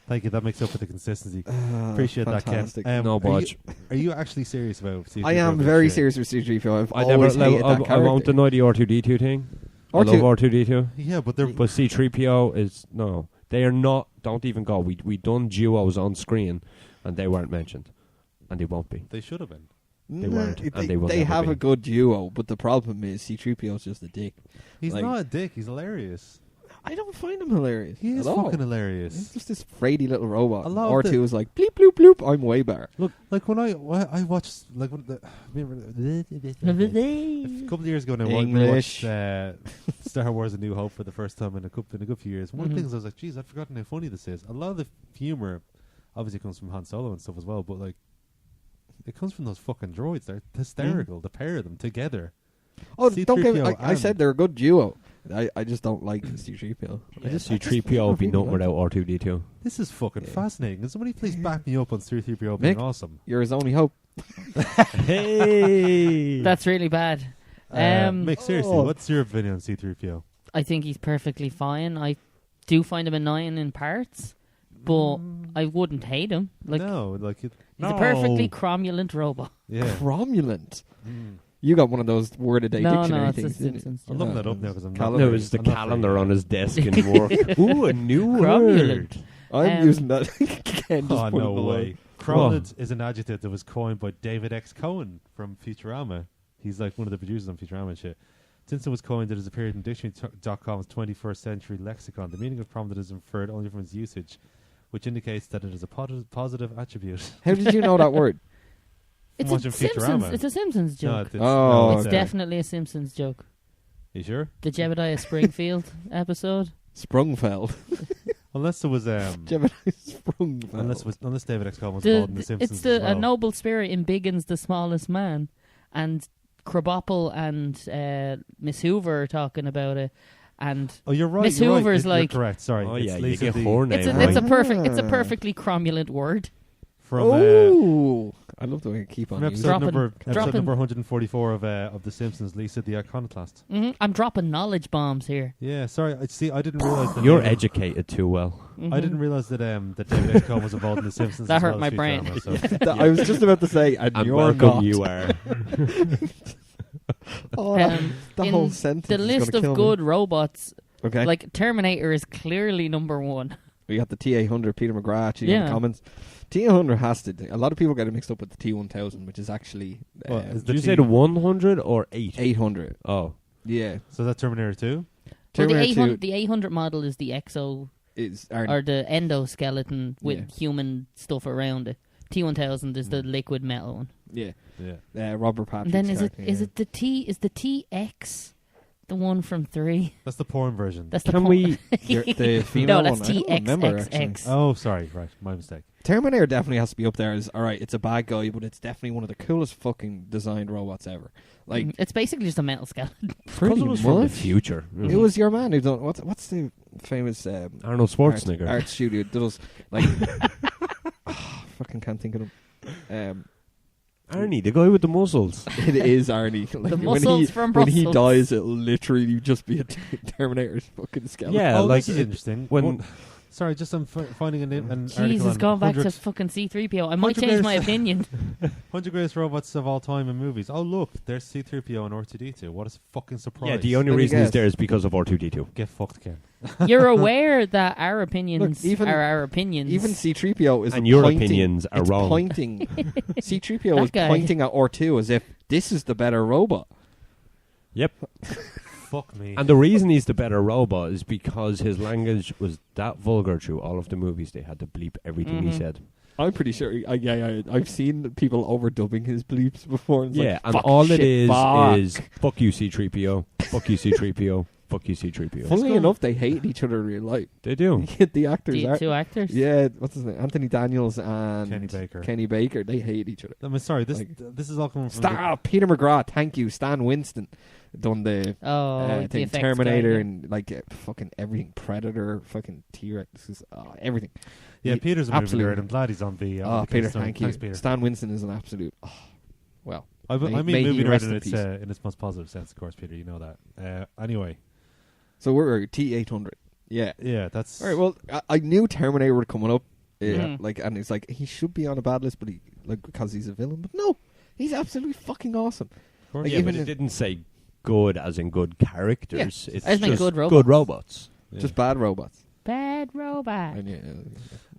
D: Thank you. That makes up for the consistency. Appreciate
A: fantastic.
D: that, Ken.
H: No budge.
D: Are you actually serious about C3PO?
A: I am very serious with C-3PO. I've
H: I never.
A: always hated that
H: I
A: character.
H: won't deny the R2D2 thing. I love R2D2.
D: Yeah, but they're
H: But C-3PO is no. They are not. Don't even go. We done duos on screen, and they weren't mentioned, and they won't be.
D: they should have been.
H: They weren't, and they will
A: They
H: never
A: have
H: be.
A: a good duo, but the problem is C-3PO is just a dick.
D: He's
A: Like-
D: not a dick. He's hilarious.
A: I don't find him hilarious.
D: He is
A: at all.
D: fucking
A: He's
D: hilarious.
A: just this fraidy little robot.
D: A lot of
A: R2
D: the-
A: is like bleep bloop bloop. I'm way better.
D: Like when I watched like when a couple of years ago now, I
A: English.
D: watched Star Wars: A New Hope for the first time in a good few years. One of the
B: Mhm.
D: things I was like, "Geez, I'd forgotten how funny this is." A lot of the humor obviously comes from Han Solo and stuff as well, but like it comes from those fucking droids. They're hysterical. The pair of them together.
A: Oh, don't get me.
D: C-3PO
A: I said
D: and-
A: they're a good duo. I just don't like C-3PO. I just
H: C-3PO would be nothing without R2D2.
D: This is fucking
A: Yeah.
D: fascinating. Can somebody please back me up on C-3PO being
A: Mick?
D: awesome?
A: You're his only hope.
H: Hey,
B: That's really bad.
D: Mick, seriously,
A: oh.
D: what's your opinion on C-3PO?
B: I think he's perfectly fine. I do find him annoying in parts, but I wouldn't hate him. Like
D: no, like
B: he's a perfectly cromulent robot.
D: yeah.
A: Cromulent.
D: Mm.
A: You got one of those word a day
B: No,
A: dictionary
B: it's the
A: things. didn't you?
B: Simpsons.
D: I'm looking that up now because I'm
A: Calendar.
D: not.
H: No, it was the
D: I'm not
H: calendar
D: very-
H: on his desk in work. Ooh, a new word.
B: Cromulent.
A: I'm using that. Ken just
D: Oh
A: put it
D: no
A: below.
D: way! Cromulent is an adjective that was coined by David X. Cohen from Futurama. He's like one of the producers on Futurama and shit. Since it was coined, it has appeared in Dictionary.com's 21st century lexicon. The meaning of cromulent is inferred only from its usage, which indicates that it is a positive attribute.
A: How did you know that word?
B: It's
D: Watching
B: a Simpsons.
D: Futurama.
B: It's a Simpsons joke.
A: Oh,
B: It's
A: okay.
B: definitely a Simpsons joke.
D: You sure?
B: The Jebediah Springfield episode.
A: Sprungfeld.
D: Unless there was
A: Gemini Sprungfeld.
D: unless David X. Cohen was involved in the Simpsons.
B: It's the
D: as well.
B: a noble spirit embiggens the smallest man, and Krabappel and Miss Hoover are talking about it, and
D: Oh, you're right.
B: Miss
D: you're right.
B: Hoover's
D: You're
B: like-
D: correct. Sorry.
H: Oh
D: It's
H: yeah, you
D: Lisa
H: get
D: the-
H: her name
B: it's a
H: right.
B: perfectly cromulent word.
D: from
A: Oh, I love the way you keep on
D: from
A: using
D: episode
A: it.
B: Dropping.
D: number 144 of The Simpsons. Lisa the Iconoclast.
B: I'm dropping knowledge bombs here.
D: Yeah, sorry. I didn't realize that.
H: You're
D: David-
H: educated too well.
B: Mhm.
D: I didn't realize that that David X. Cohen was involved in The Simpsons.
B: That
D: as
B: hurt
D: well
B: my
D: as
B: brain.
D: Futurama, so.
A: I was just about to say, and
H: And
A: you're
H: welcome
A: not.
H: you are.
A: Oh, that
B: In
A: whole sentence
B: the
A: is
B: list
A: gonna
B: of
A: kill
B: good
A: me.
B: robots,
A: Okay.
B: like Terminator is clearly number one.
A: We got the T800, Peter McGrath actually in the comments. T800 has to. A lot of people get it mixed up with the T1000, which is actually.
H: Did you say the 100 or 8?
A: 800.
H: Oh,
A: yeah.
D: So that Terminator 2.
B: Well, the 800 model is the exo
A: is
B: or the endoskeleton with human stuff around it. T1000 is the liquid metal one.
A: Yeah.
D: Yeah.
A: Robert Patrick's
B: And then is
A: character,
B: it the TX the one from 3?
D: That's the porn version.
B: That's the
H: Can we?
A: the female
B: No, that's
A: one? I don't remember, actually.
B: TXXX.
D: Oh, sorry. Right. My mistake.
A: Terminator definitely has to be up there as, alright, it's a bad guy, but it's definitely one of the coolest fucking designed robots ever. Like,
B: It's basically just a metal skeleton.
A: pretty
H: It was from the
A: much.
H: future.
A: It was your man who done, what's the famous
H: Arnold Schwarzenegger.
A: art studio does, like, fucking can't think of him.
H: Arnie, the guy with the muscles.
A: It is Arnie. Like,
B: The muscles from
A: when he
B: Brussels.
A: dies, it'll literally just be a Terminator's fucking skeleton.
H: Yeah,
D: Oh,
H: like
D: this is interesting.
H: when
D: Sorry, just I'm finding an article
B: Jesus,
D: on
B: going back to
D: 100
B: fucking C-3PO. I might
D: 100
B: change my
D: years.
B: opinion.
D: 100 greatest robots of all time in movies. Oh, look, there's C-3PO and R2-D2. What a fucking surprise.
H: yeah, the only
A: Let me
H: reason he's
A: guess.
H: there is because of R2D2.
D: Get fucked, Ken.
B: You're aware that our opinions
A: Look, even-
B: are our opinions.
A: Even C-3PO is
H: And your
A: pointing,
H: opinions are
A: it's
H: wrong.
A: Pointing. C-3PO
B: That
A: is
B: guy.
A: pointing at R2 as if this is the better robot.
H: Yep.
D: Fuck me.
H: And the reason he's the better robot is because his language was that vulgar through all of the movies. They had to bleep everything he said.
A: I'm pretty sure. I've seen people overdubbing his bleeps before. And it's
H: Yeah,
A: like,
H: and
A: fuck,
H: all
A: shit,
H: it is
A: fuck.
H: fuck you C-3PO, fuck you C-3PO, fuck you C-3PO.
A: Funnily enough, they hate each other in real life.
H: They do.
A: The actors
B: the
A: are.
B: two actors.
A: Yeah, what's his name? Anthony Daniels and
D: Kenny Baker.
A: They hate each other.
D: I'm sorry, this
A: Like-
D: this is all coming from...
A: Stop. Peter McGrath, thank you. Stan Winston done the
B: Oh, the
A: thing,
B: effects
A: Terminator
B: guy, yeah.
A: and like fucking everything, Predator, fucking T-Rex, everything.
D: Yeah,
A: He-
D: Peter's a movie
A: absolute-
D: nerd. I'm glad he's on the...
A: Oh, Peter,
D: Keystone.
A: thank you.
D: Thanks, Peter.
A: Stan Winston is an absolute. Oh, well,
D: I
A: may
D: mean
A: he
D: movie
A: rest
D: nerd
A: in
D: in
A: peace.
D: in its most positive sense, of course, Peter. You know that. Anyway,
A: so we're T800. Yeah.
D: yeah, that's...
A: All right. Well, I knew Terminator were coming up.
B: Yeah.
A: Like, and it's like he should be on a bad list, but he because he's a villain. But no, he's absolutely fucking awesome.
D: course.
A: Like,
H: Yeah,
A: even
H: but it
A: if-
H: didn't say good as in good characters. It's
B: I just meant
H: just
B: good robots.
H: good robots.
D: Yeah.
A: Just bad robots.
B: Bad robot.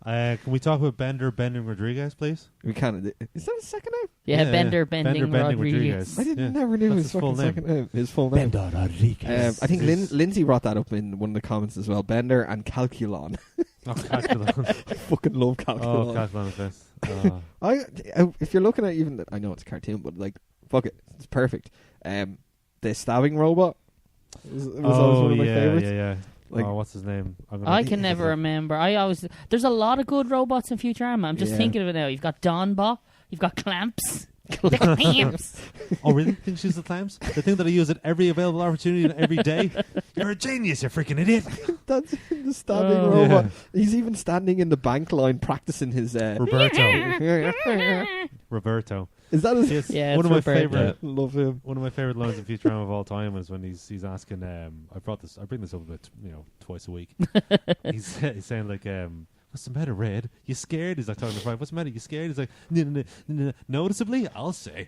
A: And
D: Can we talk about Bending Rodriguez, please?
A: we kind of. Is that his second name?
B: Yeah,
D: Yeah,
B: Bender
D: yeah.
B: Bending
D: Bending
B: Rodriguez.
A: I didn't
D: Yeah,
A: never knew
D: that's
A: his
D: his full
A: fucking
D: name.
A: second name. His full name.
H: Rodriguez.
A: I think
D: He's-
A: Lindsay brought that up in one of the comments as well. Bender and Calculon.
D: Oh, Calculon.
A: I fucking love Calculon.
D: Oh, Calculon is best.
A: If you're looking at even, I know it's a cartoon, but like, fuck it, it's perfect. The stabbing robot was always one of my favorites.
D: yeah.
A: Like-
D: What's his name?
B: I can never remember. There's a lot of good robots in Futurama. I'm just
A: Yeah.
B: thinking of it now. You've got Donbot. You've got Clamps. The Clamps.
D: Oh, really? Think she's the clams? The thing that I use at every available opportunity and every day? You're a genius, you freaking idiot.
A: That's the stabbing
B: Oh.
A: robot.
D: Yeah.
A: He's even standing in the bank line practicing his.
D: Roberto.
A: Is that his?
D: Yes,
B: Yeah,
D: one of my
B: it's Roberto.
D: favorite.
A: Love him.
D: One of my favorite lines in Futurama of all time is when he's asking. I bring this up about twice a week. he's saying like, "What's the matter, Red? You scared?" He's like talking to Fry. "What's the matter? You scared?" He's like, "No, noticeably, I'll say."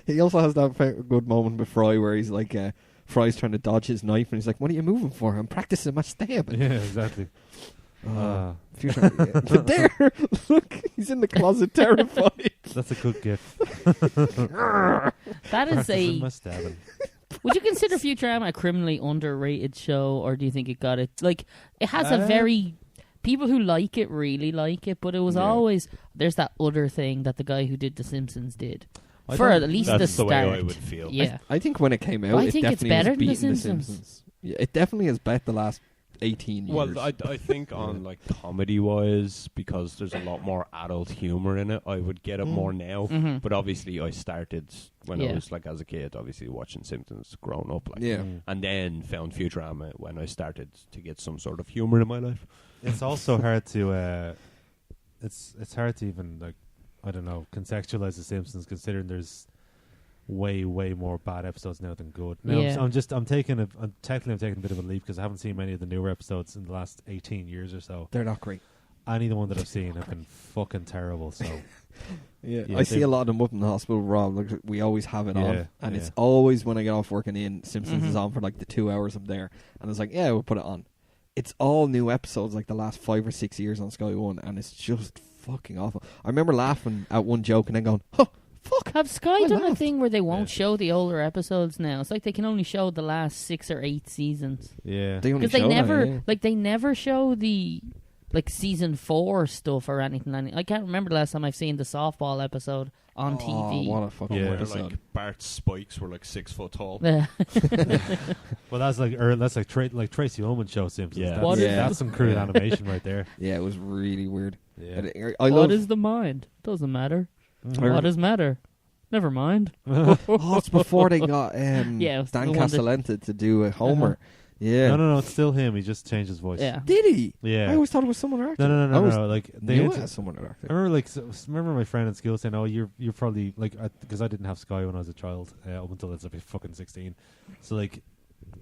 A: He also has that good moment with Fry where he's like, Fry's trying to dodge his knife, and he's like, "What are you moving for? I'm practicing my stab."
D: Yeah, exactly.
A: Futurama, yeah. But there, look, he's in the closet, terrified.
D: That's a good gift.
B: That is
D: Practicing my
B: a.
D: stabbing.
B: Would you consider Futurama a criminally underrated show, or do you think it got it? Like, it has a very. People who like it really like it, but it was
A: Yeah.
B: always. There's that other thing that the guy who did The Simpsons did.
D: I
B: For
D: don't-
B: at least
H: That's
B: the
H: the
B: start.
H: way I would feel.
B: Yeah.
A: I think when it came out,
B: I
A: it
B: think it's
A: definitely
B: better
A: was
B: than The
A: beating The
B: Simpsons.
A: Simpsons. Yeah, it definitely has bet the last 18 years.
H: Well, I think on like comedy wise, because there's a lot more adult humor in it, I would get it more now.
B: Mhm.
H: But obviously, I started when I
B: Yeah.
H: was like as a kid, obviously watching Simpsons, growing up, like,
A: Yeah.
H: and then found Futurama when I started to get some sort of humor in my life.
D: It's also hard to. It's hard to even like, I don't know, contextualize The Simpsons considering there's way more bad episodes now than good. Now,
B: Yeah.
D: I'm taking a bit of a leap because I haven't seen many of the newer episodes in the last 18 years or so.
A: They're not great.
D: Any of the one that I've seen have been fucking terrible. So
A: Yeah,
D: Yeah,
A: I see
D: they-
A: a lot of them up in the hospital, Rob. Like, we always have it on,
D: Yeah,
A: and
D: yeah.
A: it's always when I get off work and in, Simpsons
B: Mhm.
A: is on for like the 2 hours I'm there, and it's like, yeah, we'll put it on. it's all new episodes like the last 5 or 6 years on Sky One, and it's just fucking awful. I remember laughing at one joke and then going, "Huh, fuck."
B: Have Sky
A: I
B: done a
A: laughed.
B: thing where they won't show the older episodes now? It's like they can only show the last 6 or 8 seasons.
D: Yeah.
A: They only
B: Because they
A: show that,
B: never,
A: yeah.
B: like, they never show the, like, season 4 stuff or anything. I can't remember the last time I've seen the softball episode on TV.
A: What a fucking
D: Yeah.
C: Where,
A: episode.
C: like Bart's spikes were like 6 foot tall.
B: Yeah.
D: Well, that's like like Tracy Ullman show Simpsons.
H: Yeah.
D: That's,
B: What
A: is
D: that's some crude
A: Yeah.
D: animation right there.
A: Yeah, it was really weird.
D: Yeah.
A: And I
B: What
A: love
B: is the mind? Doesn't matter.
A: I
B: What does matter? Never mind.
A: Oh, it's before they got
B: Yeah, it was
A: Dan
B: the one that-
A: Castellaneta to do a Homer. Yeah.
D: No, it's still him. He just changed his voice.
B: Yeah.
A: Did he?
D: Yeah.
A: I always thought it was someone actor.
D: No.
A: I was
D: Like they
A: knew
D: int-
A: it as someone actor.
D: I remember, like, remember my friend in school saying, "Oh, you're probably like," because I didn't have Sky when I was a child up until I was like fucking 16. So like,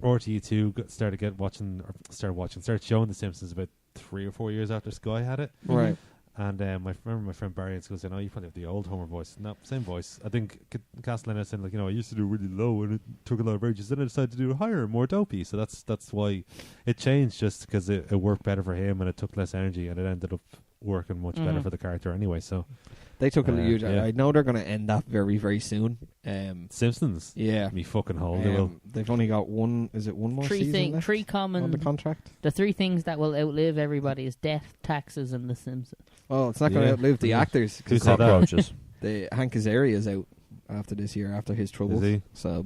D: RTE2 started showing The Simpsons about 3 or 4 years after Sky had it.
A: Right.
D: And I remember my friend Barry in school saying, "Oh, you probably have the old Homer voice." No, same voice. I think Castellaneta saying, like, I used to do really low and it took a lot of urges. Then I decided to do higher, more dopey. So that's why it changed, just because it worked better for him and it took less energy, and it ended up working much better for the character anyway. So
A: They took a huge.
D: yeah.
A: I know they're going to end that very, very soon.
D: Simpsons,
A: Yeah.
D: me fucking hole. They will.
A: They've only got one. Is it one more season left
B: Three
A: on the
B: common.
A: contract?
B: The 3 things that will outlive everybody is death, taxes, and The Simpsons.
A: Oh, it's not going to
D: Yeah.
A: outlive the
D: Yeah.
A: actors.
D: Who
A: 'Cause
D: said that?
H: Cockroaches.
A: the Hank Azaria is out after this year, after his troubles.
D: Is he?
A: So,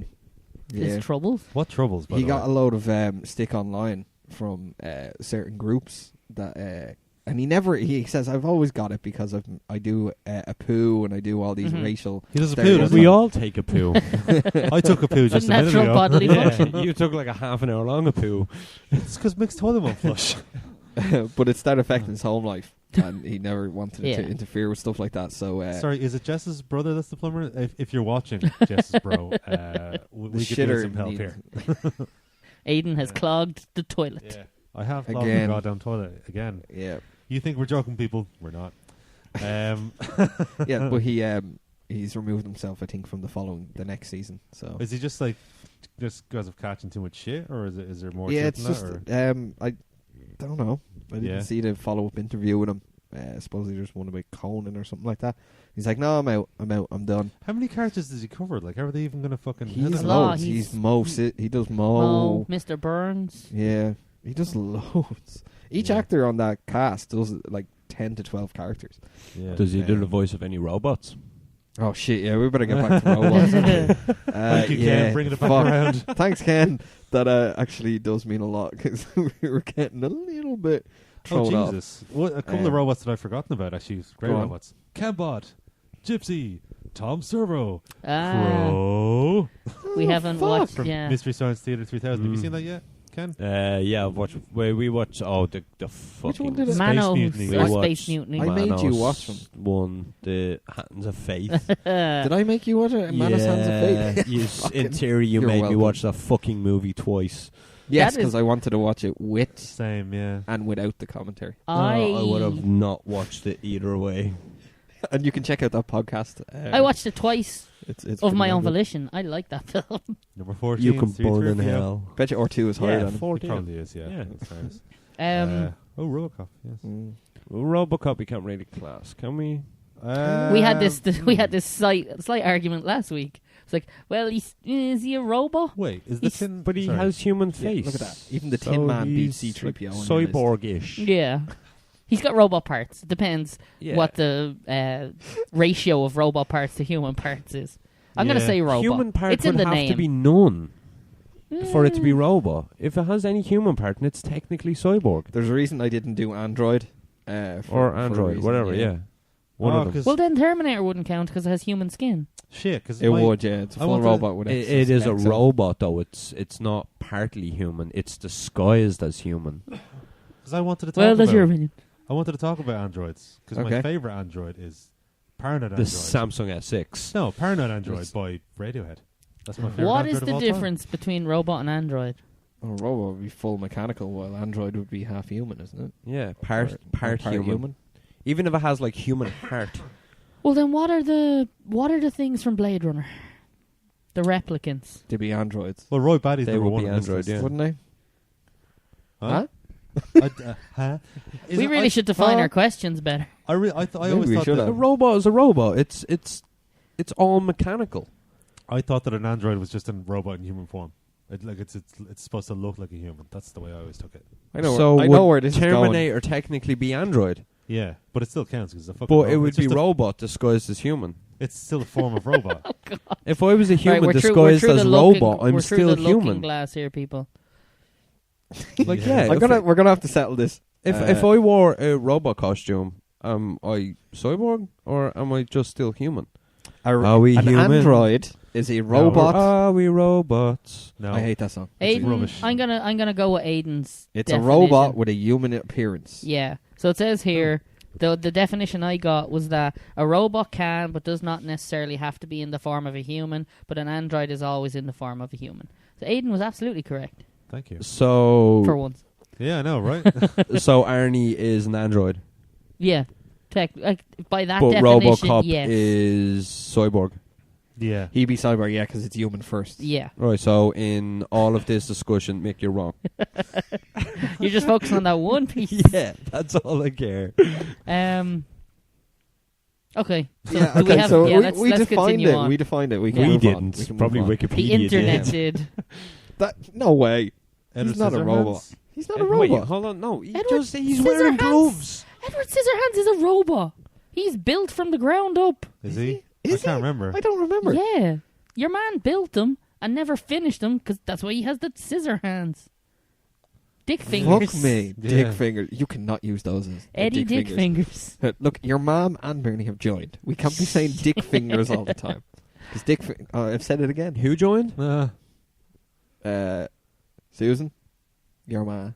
B: His
A: yeah.
B: troubles.
D: What troubles? By
A: He
D: the
A: got a
D: way?
A: load of stick online from certain groups that, and he says, "I've always got it because I do a poo and I do all these racial."
D: He does a poo.
A: stereotypes."
D: doesn't
H: We
D: he?
H: all take a poo.
D: I took a poo just a minute
B: natural
D: ago.
B: bodily function.
H: You took like a half an hour long a poo.
D: It's because mixed toilet won't flush.
A: But it started affecting his home life, and he never wanted it
B: Yeah.
A: to interfere with stuff like that. So,
D: Sorry, is it Jess's brother that's the plumber? If you're watching, Jess's bro, we could do
A: shitter
D: some help
A: needs-
D: here.
B: Aiden has clogged the toilet.
D: Yeah. I have clogged the
A: Again.
D: goddamn toilet again.
A: Yeah,
D: You think we're joking, people? We're not.
A: yeah, but he's removed himself, I think, from the next season. So
D: Is he just because of catching too much shit, or is there more?
A: yeah,
D: to it
A: it's
D: than
A: just
D: that, or?
A: I don't know. I didn't
D: Yeah.
A: see the follow-up interview with him. Supposedly there's one about Conan or something like that. He's like, "No, I'm out. I'm done."
D: How many characters does he cover? Like, how are they even going to fucking?
A: He's
B: a lot.
A: loads.
B: He's-
A: He's Mo. He does Mo.
B: Oh, Mr. Burns.
A: Yeah, he does loads. Each
D: Yeah.
A: actor on that cast does like 10 to 12 characters.
D: Yeah.
H: Does he do the voice of any robots?
A: Oh shit! Yeah, we better get back to robots.
D: Thank you, Ken, bringing it back
A: fuck.
D: around.
A: Thanks, Ken. That actually does mean a lot because we were getting a little bit
D: Oh
A: thrown off.
D: Jesus! What a couple of robots that I've forgotten about. Actually, great
A: Go on.
D: robots. Cambot, Gypsy, Tom Servo,
B: Ah,
D: Crow.
B: we haven't
A: fuck.
B: watched.
D: From
B: Yeah.
D: Mystery Science Theater 3000. Have you seen that yet, Ken?
H: Yeah, I've watched. We watched. Oh, the fucking.
A: one did it?
B: Manos
D: Mutiny.
H: We
B: or
H: watched
B: Space Mutiny.
A: I made you
H: Manos
A: watch them.
H: One, the Hands of Faith.
A: Did I make you watch it? Manus Hands of Fate?
H: In theory, you
A: You're
H: made me
A: welcome.
H: watch that fucking movie twice.
A: Yes,
B: That is-
A: because I wanted to watch it with
D: Same, yeah.
A: and without the commentary.
H: I would have not watched it either way.
A: And you can check out that podcast.
B: I watched it twice
A: it's
B: of
A: pretty
B: my
A: damn
B: own
A: good.
B: volition. I like that film.
D: Number 14.
H: You can
D: Street
H: burn in
D: Trivia.
H: hell.
A: Bet you R2 is higher
H: Yeah,
A: than it.
D: It
H: 14.
D: probably is, yeah.
H: Yeah.
D: That's fairness.
B: Um,
D: RoboCop, yes.
A: Mm.
H: Well, RoboCop we can't really class, can we?
B: we had this slight argument last week. It's like, well, is he a robot?
D: Wait, is the
B: He's-
D: tin...
H: But he
D: sorry.
H: has human
A: Yeah,
H: face.
A: look at that. Even the Tin Man beats
H: he's
A: C-3PO
H: like
A: on the list.
H: cyborg-ish.
B: Yeah. He's got robot parts. It depends
H: Yeah.
B: what the ratio of robot parts to human parts is. I'm going to
D: Yeah.
B: say robot.
H: Human part
B: it's in
H: would
B: the
H: have
B: name.
H: to be none for it to be
B: Mm.
H: robot. If it has any human part, then it's technically cyborg
A: There's a reason I didn't do Android. For
H: or
A: a
H: Android,
A: reason,
H: whatever. Yeah, one
D: Oh,
H: of them.
D: 'cause-
B: Well, then Terminator wouldn't count because it has human skin.
D: Shit, because
A: It would, yeah. It's a
D: I
A: full
D: wanted-
A: robot with
H: It is a
A: specs on it.
H: robot, though. It's not partly human. It's disguised as human.
D: I wanted to talk
B: Well,
D: about...
B: that's your opinion.
D: I wanted to talk about androids, because my
A: Okay.
D: favourite android is Paranoid
H: The
D: Android.
H: Samsung S6.
D: No, Paranoid Android by Radiohead. That's my favourite
B: What
D: android
B: is
D: of
B: the
D: all time.
B: difference between robot and android?
A: A robot would be full mechanical, while Android would be half human, isn't it?
H: Yeah,
A: Or
H: part human. Even if it has like human heart.
B: Well, then what are the things from Blade Runner? The replicants.
A: They'd be androids,
D: Well, Roy Batty's
H: They
D: number
H: would
D: one
H: be
D: on this
H: Android,
D: list.
H: yeah.
A: wouldn't they?
D: Huh? Huh?
B: We really should define our questions better.
D: I always
A: we
D: thought
A: should
D: that
H: A robot is a robot. It's all mechanical.
D: I thought that an android was just a robot in human form. It's supposed to look like a human. That's the way I always took it.
A: I know.
H: So
A: I know
H: would
A: where this is going.
H: Terminator technically be android,
D: Yeah, but it still counts because it's a fucking.
H: but
D: robot.
H: it would
D: It's
H: be
D: just
H: robot disguised as human.
D: It's still a form of robot.
H: If I was a human
B: Right, we're
H: disguised
B: through
H: as
B: the
H: robot,
B: we're
H: I'm
B: through
H: still
B: the looking
H: human.
B: glass here, people.
H: Like yeah,
A: We're gonna have to settle this.
H: if I wore a robot costume, am I cyborg or am I just still human? Are we
A: an
H: human?
A: android is a robot.
H: Are we robots?
D: No,
A: I hate that song.
B: Aiden,
D: rubbish.
B: I'm gonna go with Aiden's.
A: It's a
B: definition.
A: robot with a human appearance.
B: Yeah. So it says here, the definition I got was that a robot can but does not necessarily have to be in the form of a human, but an android is always in the form of a human. So Aiden was absolutely correct
D: Thank you.
H: So
B: for once.
D: Yeah, I know, right?
H: so Arnie is an android,
B: Yeah. By that
H: but
B: definition,
H: RoboCop
B: yes.
H: is cyborg.
D: Yeah.
A: He be cyborg, yeah, because it's human first.
B: Yeah.
H: Right. So in all of this discussion, Mick, you're wrong.
B: You're just focusing on that one piece.
H: Yeah, that's all I care.
B: Okay. So
A: Yeah,
B: do
A: okay,
B: we have,
A: so
B: yeah, let's
A: defined
B: continue
A: it.
B: on.
A: We defined it. We
B: Yeah.
A: can
H: We
A: move on.
H: didn't.
A: We can
H: Probably
A: move on.
H: Wikipedia.
B: The internet
H: did.
B: did.
A: No way.
D: Edward
A: He's not a
D: Scissorhands?
A: robot. He's not a
H: Wait,
A: robot.
H: hold on. No,
B: Edward
H: he's wearing
B: Scissorhands.
H: gloves.
B: Edward Scissorhands is a robot. He's built from the ground up.
D: Is he?
A: Is
D: I can't
A: he?
D: remember.
A: I don't remember.
B: Yeah. Your man built them and never finished them because that's why he has the scissor hands. Dick fingers.
A: Fuck me.
D: Yeah.
A: Dick fingers. You cannot use those as
B: Eddie Dick fingers.
A: Look, your mom and Bernie have joined. We can't be saying dick fingers all the time. Because I've said it again.
H: Who joined?
A: Susan? Your ma.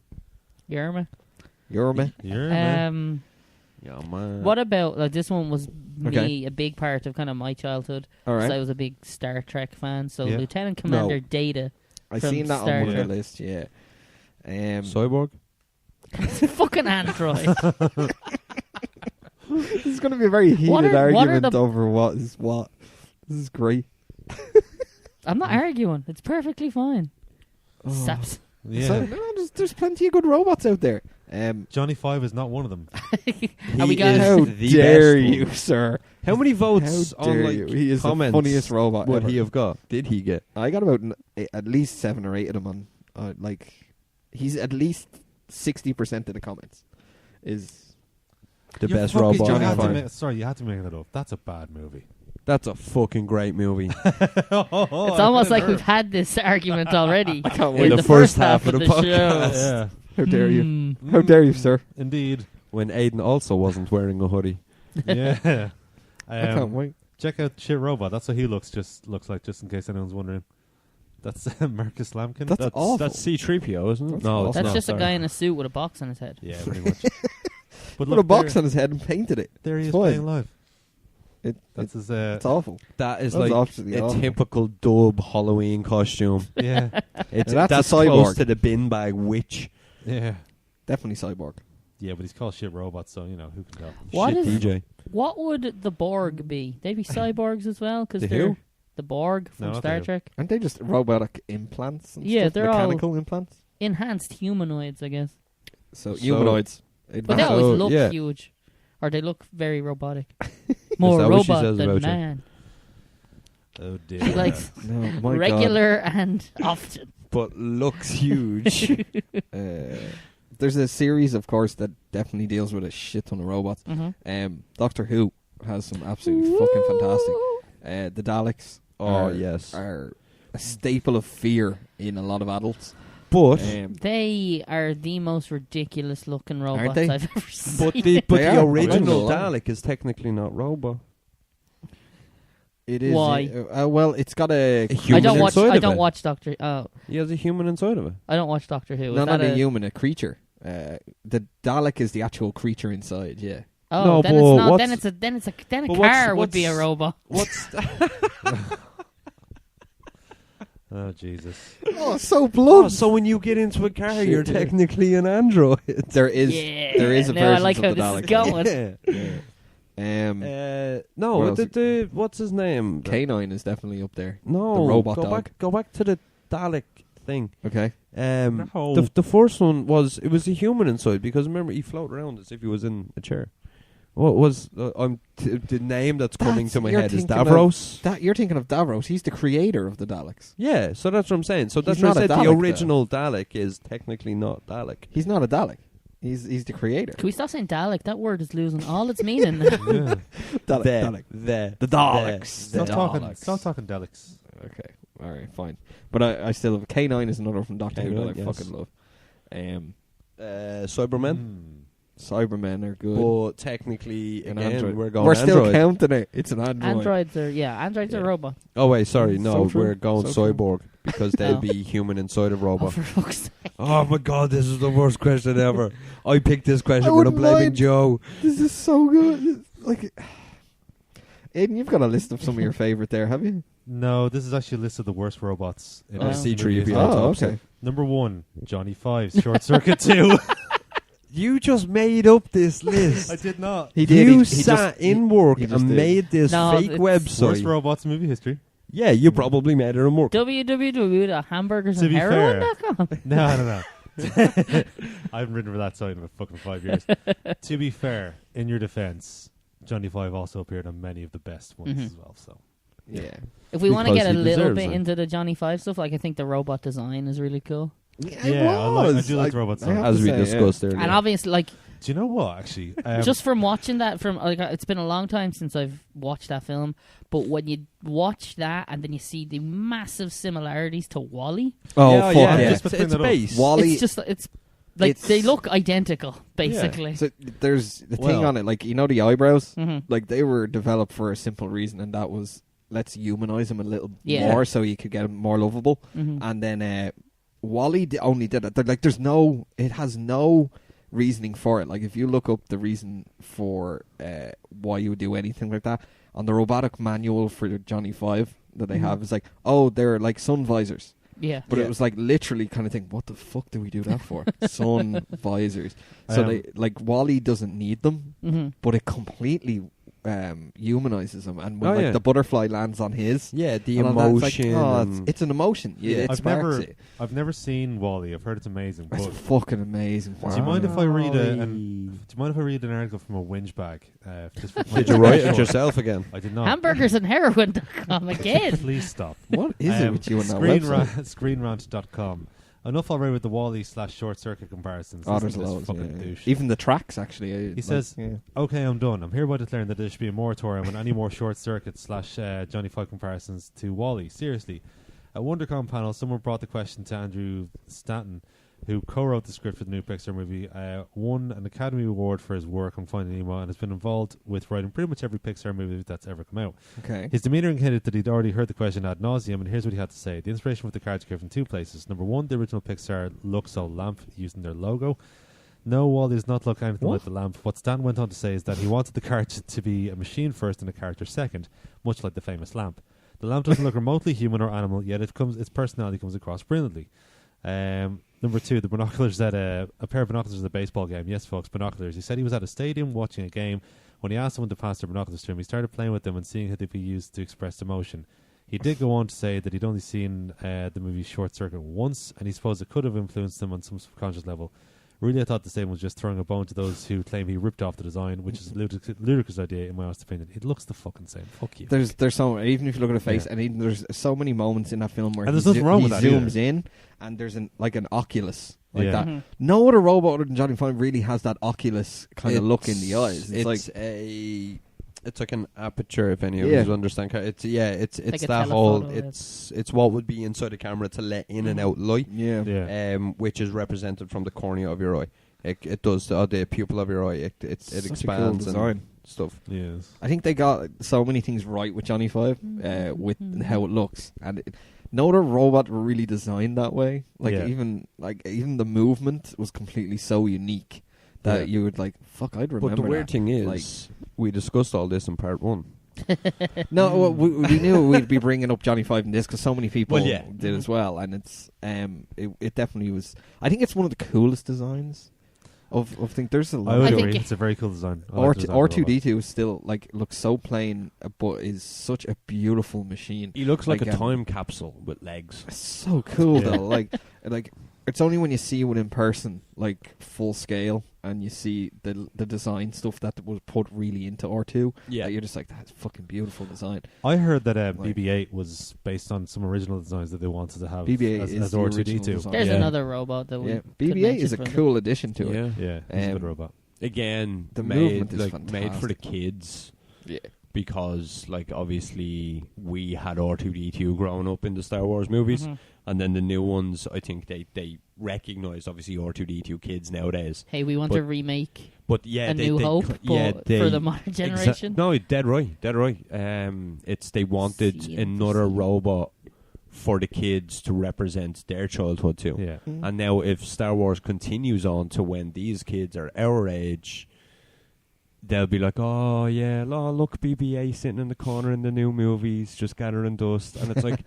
B: Yerma.
A: Your ma.
D: You're man.
H: Yeah, man.
B: What about, like, this one was
A: Okay.
B: me, a big part of kind of my childhood.
A: All
B: So I
A: right.
B: was a big Star Trek fan. So
D: Yeah.
B: Lieutenant Commander Data.
A: I
B: from
A: seen that
B: Star
A: on one of
D: Trek.
A: the list, yeah.
H: Cyborg?
B: Fucking android.
A: This is going to be a very heated
B: What are
A: argument
B: the-
A: over what is what. This is great.
B: I'm not arguing. It's perfectly fine. Saps.
D: Yeah.
A: So, no, there's plenty of good robots out there.
D: Johnny Five is not one of them.
B: And we got
H: is
A: How
H: the
A: dare
H: best
A: you,
H: one.
A: sir?
H: How many votes
A: How dare
H: on
A: you?
H: like
A: He is the
H: comments
A: funniest robot
H: would
A: ever.
H: he have got? Did he get?
A: I got about at least 7 or 8 of them on. He's at least 60% of the comments. Is
H: The
D: You're
H: best
D: fucking-
H: robot
A: Johnny
D: you had to
A: Five.
D: make- Sorry, you had to make that up. That's a bad movie.
H: That's a fucking great movie.
B: It's almost like we've had this argument already.
A: I can't
B: in
A: wait.
B: the first half of the show.
D: Yeah,
A: How dare you?
B: Hmm.
A: How dare you, sir?
D: indeed.
H: When Aiden also wasn't wearing a hoodie.
D: Yeah.
A: I can't wait.
D: Check out Shit Robot. That's what he looks like, just in case anyone's wondering. That's Marcus Lampkin.
A: That's awful.
H: That's C-3PO, isn't it?
A: That's
H: no,
A: awful.
H: it's
B: That's
H: not.
B: just
H: sorry.
B: a guy in a suit with a box on his head.
D: Yeah, pretty much. But
A: Put a
D: look,
A: box
D: there,
A: on his head and painted it.
D: there he
A: It's
D: is
A: fine.
D: playing live.
A: It's
D: That's his.
A: awful.
H: That is
A: That was
H: like
A: absolutely
H: a
A: awful.
H: typical dub Halloween costume.
D: Yeah,
H: It's
A: That's a
H: that's
A: cyborg.
H: close to the bin bag witch.
D: yeah,
A: Definitely cyborg.
D: yeah. But he's called Shit Robot, so you know who can tell.
B: What
H: Shit,
B: is-
H: DJ.
B: What would the Borg be? They'd be cyborgs as well because
H: The
B: they're
H: who?
B: the Borg from
D: No, not
B: Star
D: the who.
B: Trek.
A: Aren't they just robotic implants? And
B: Yeah,
A: stuff?
B: they're all-
A: mechanical implants.
B: Enhanced humanoids, I guess.
A: So
H: So-
A: humanoids.
B: But they always
H: So,
B: look
H: yeah.
B: huge, or they look very robotic. More
H: that what she
B: robot
H: says
B: than
H: about you?
B: man.
D: Oh dear.
B: She likes
A: No, my God.
B: regular and often.
H: But looks huge.
A: There's a series, of course, that definitely deals with a shit ton of robots.
B: Mm-hmm.
A: Doctor Who has some absolutely fucking fantastic. The Daleks
H: Oh, yes.
A: are a staple of fear in a lot of adults.
H: But
B: They are the most ridiculous looking robots
A: they?
B: I've ever seen.
H: the
A: They are.
H: original
A: They are.
H: Dalek is technically not robot.
A: It is.
B: Why?
A: Well, it's got a
H: human
B: I don't watch.
H: inside
B: I
H: of
B: don't
H: it.
B: watch Doctor. Oh,
H: He has a human inside of it.
B: I don't watch Doctor Who. Is
A: not
B: that
A: a human, a creature. The Dalek is the actual creature inside. Yeah.
B: Oh,
H: No,
B: then
H: but
B: it's not.
H: what's-
B: Then a
H: but
B: car would
H: what's-
B: be a robot.
H: What's
D: Oh Jesus.
A: Oh, so blunt.
H: so when you get into a car,
A: Shit,
H: you're
A: yeah.
H: technically an android.
A: There is.
B: Yeah.
A: There is a
B: Now I
A: version
B: like
A: of
B: how
A: the
B: this is
A: Dalek.
B: going.
A: Yeah.
H: No,
A: What else?
H: what's his name?
A: K9 is definitely up there.
H: No,
A: the robot
H: go
A: dog.
H: back. Go back to the Dalek thing.
A: Okay.
D: No.
H: The first one was a human inside because remember he floated around as if he was in a chair. What was the name that's coming to my
A: you're
H: head is
A: thinking of-
H: Davros.
A: You're thinking of Davros. He's the creator of the Daleks.
H: Yeah, so that's what I'm saying. So that's
A: He's
H: why I
A: not a
H: said the
A: Dalek, though.
H: original Dalek is technically not Dalek.
A: He's not a Dalek. He's the creator.
B: Can we stop saying Dalek? That word is losing all its meaning.
D: Yeah.
A: Dalek. Dalek.
H: The
A: Daleks.
D: Stop talking Daleks.
A: Okay. All right. Fine. But I still have K9 is another from Doctor Who that I
H: K9, yes.
A: fucking love.
H: Cybermen.
A: Cybermen are good.
H: But technically,
A: An
H: again,
A: android.
H: we're going
A: We're still
H: Android.
A: counting it. It's an android.
B: Androids are robots.
H: Oh wait, sorry, no,
A: So true.
H: we're going
A: So true.
H: cyborg because they'll
B: Oh.
H: be human inside a
B: Oh,
H: robot.
B: for fuck's sake.
H: Oh my god, this is the worst question ever. I picked this question,
A: I
H: but I'm
A: wouldn't
H: blaming
A: mind.
H: Joe.
A: This is so good. Like, Aiden, you've got a list of some of your favourite there, have you?
D: No, this is actually a list of the worst robots. In
B: Oh.
D: this
H: C3PO.
D: movie.
A: Oh,
H: top,
A: okay.
D: Number 1, Johnny Five's Short Circuit 2.
H: You just made up this list.
D: I did not.
A: He did.
H: You
A: he
H: sat
A: just,
H: in work
A: he just
H: and
A: did.
H: made this
B: No,
H: fake
B: it's
D: Worst
H: website.
D: robots in movie history.
H: Yeah, you probably made it in work.
D: To be fair.
B: www.hamburgersandheroin.com.
D: No. I haven't written for that site in about fucking 5 years. To be fair, in your defense, Johnny Five also appeared on many of the best ones as well. So
A: Yeah.
B: If we want to
H: Because
B: get a
H: he
B: little
H: deserves
B: bit
H: it.
B: into the Johnny Five stuff, like I think the robot design is really cool.
D: I do like the robot side.
H: As we discussed earlier.
B: And obviously, like,
D: Do you know what? Actually,
B: just from watching that, it's been a long time since I've watched that film. But when you watch that and then you see the massive similarities to Wall-E,
A: Oh,
H: yeah,
A: fuck
H: yeah.
A: yeah.
D: Just to bring
H: It's
D: that up.
H: base.
A: Wall-E.
B: it's like
A: It's-
B: they look identical, basically.
A: So there's the thing
D: Well-
A: on it, like, you know the eyebrows?
B: Mhm.
A: Like, they were developed for a simple reason, and that was, let's humanize him a little
B: Yeah.
A: more so you could get him more lovable.
B: Mhm.
A: And then Wall-E only did it. They're like, it has no reasoning for it. Like, if you look up the reason for why you would do anything like that, on the robotic manual for Johnny Five that they have, it's like, oh, they're like sun visors.
B: Yeah.
A: But
H: Yeah.
A: it was like literally kind of think, what the fuck do we do that for? Sun visors. So they like Wall-E doesn't need them,
B: Mhm.
A: but it completely humanizes him. And when
H: Oh,
A: like
H: yeah.
A: the butterfly lands on his,
H: Yeah, the
A: and all that,
H: emotion.
A: it's, like, oh,
H: and-
A: it's an emotion. Yeah, it
D: I've
A: sparks
D: never,
A: it.
D: I've never seen Wall-E. I've heard it's amazing.
A: It's
D: But
A: fucking amazing.
D: do you mind if I read
H: Wall-E.
D: do you mind if I read an article from a whinge bag? Just for
H: Did you write it yourself again?
D: I did not.
B: Hamburgersandheroin.com again.
D: Please stop.
A: What is it with you on that website?
D: Screenrant.com. Enough already with the Wall-E / Short Circuit comparisons.
A: Oh,
D: Listen
A: there's
D: to this
A: loads.
D: fucking
A: Yeah.
D: douche.
A: Even the tracks, actually.
D: He says,
A: yeah.
D: "Okay, I'm done. I'm hereby declaring that there should be a moratorium on any more Short Circuit / Johnny Five comparisons to Wall-E. Seriously, at WonderCon panel, someone brought the question to Andrew Stanton, who co-wrote the script for the new Pixar movie, won an Academy Award for his work on Finding Nemo, and has been involved with writing pretty much every Pixar movie that's ever come out.
A: Okay.
D: His demeanour indicated that he'd already heard the question ad nauseum, and here's what he had to say. The inspiration for the cards came from two places. Number one, the original Pixar Luxo lamp using their logo. No, Wall-E does not look anything like the lamp. What Stan went on to say is that he wanted the card to be a machine first and a character second, much like the famous lamp. The lamp doesn't look remotely human or animal, yet its personality comes across brilliantly. Number two, the binoculars at a pair of binoculars at a baseball game. Yes, folks, binoculars. He said he was at a stadium watching a game. When he asked someone to pass their binoculars to him, he started playing with them and seeing how they could be used to express emotion. He did go on to say that he'd only seen the movie Short Circuit once, and he supposed it could have influenced him on some subconscious level. Really, I thought the statement was just throwing a bone to those who claim he ripped off the design, which is a ludicrous idea in my honest opinion. It looks the fucking same. Fuck you.
A: There's so, even if you look at a face,
D: Yeah.
A: and even there's so many moments in that film where
D: And
A: he,
D: there's nothing wrong with that
A: zooms
D: either.
A: in, and there's an Oculus like
D: Yeah.
A: that.
B: Mhm.
A: No other robot other than Johnny Five really has that Oculus kind of look in the eyes. It's like
H: it's like an aperture, if any of
A: Yeah.
H: you understand. It's
B: Like a
H: that whole
B: telephoto,
H: it's what would be inside a camera to let in and out light,
A: yeah.
H: which is represented from the cornea of your eye. It does the pupil of your eye. It
A: Such a cool
H: expands
A: design.
H: and stuff.
D: Yes.
A: I think they got so many things right with Johnny Five, with how it looks, and no other robot were really designed that way. Like
D: Yeah.
A: even the movement was completely so unique that
H: Yeah.
A: you would like, fuck, I'd remember.
H: But the weird
A: that.
H: thing is,
A: like,
H: we discussed all this in part one.
A: no, well, we knew we'd be bringing up Johnny Five in this because so many people
H: Well, yeah.
A: did as well, and it's it definitely was. I think it's one of the coolest designs. of things. There's a
D: I
A: lot.
D: would
B: I think
D: agree.
B: it-
D: It's a very cool design. I like the design of the robot.
A: R2D2 is still like looks so plain, but is such a beautiful machine.
H: He looks like a
A: Like,
H: time capsule with legs.
A: It's so cool
D: Yeah.
A: though. Like it's only when you see it in person, like full scale, and you see the design stuff that was put really into R2.
H: Yeah.
A: that you're just like, that's fucking beautiful design.
D: I heard that
A: Like-
D: BB-8 was based on some original designs that they wanted to have
A: BB-8
D: as,
A: is
D: as
A: the original
D: R2D2.
A: design.
B: There's
D: yeah.
B: another robot that we
A: Yeah,
B: could
A: BB-8
B: mention
A: is a
B: from the-
A: cool addition to it.
H: Yeah.
D: Yeah, he's a good
A: Um,
D: robot.
H: Again,
A: The
H: made
A: movement is
H: made for the
A: fantastic.
H: kids.
A: Yeah.
H: Because, like, obviously we had R2D2 growing up in the Star Wars movies, and then the new ones, I think they recognise obviously R2D2 kids nowadays.
B: Hey, we want
H: But-
B: to remake
H: But yeah,
B: A
H: they,
B: New
H: they,
B: Hope,
H: yeah,
B: but
H: they,
B: for the modern generation.
H: No, dead right. It's they wanted
B: Scene for
H: another
B: scene.
H: robot for the kids to represent their childhood too.
D: Yeah.
H: And now, if Star Wars continues on to when these kids are our age, they'll be like, oh, yeah, look, BB-8 sitting in the corner in the new movies, just gathering dust. And it's like,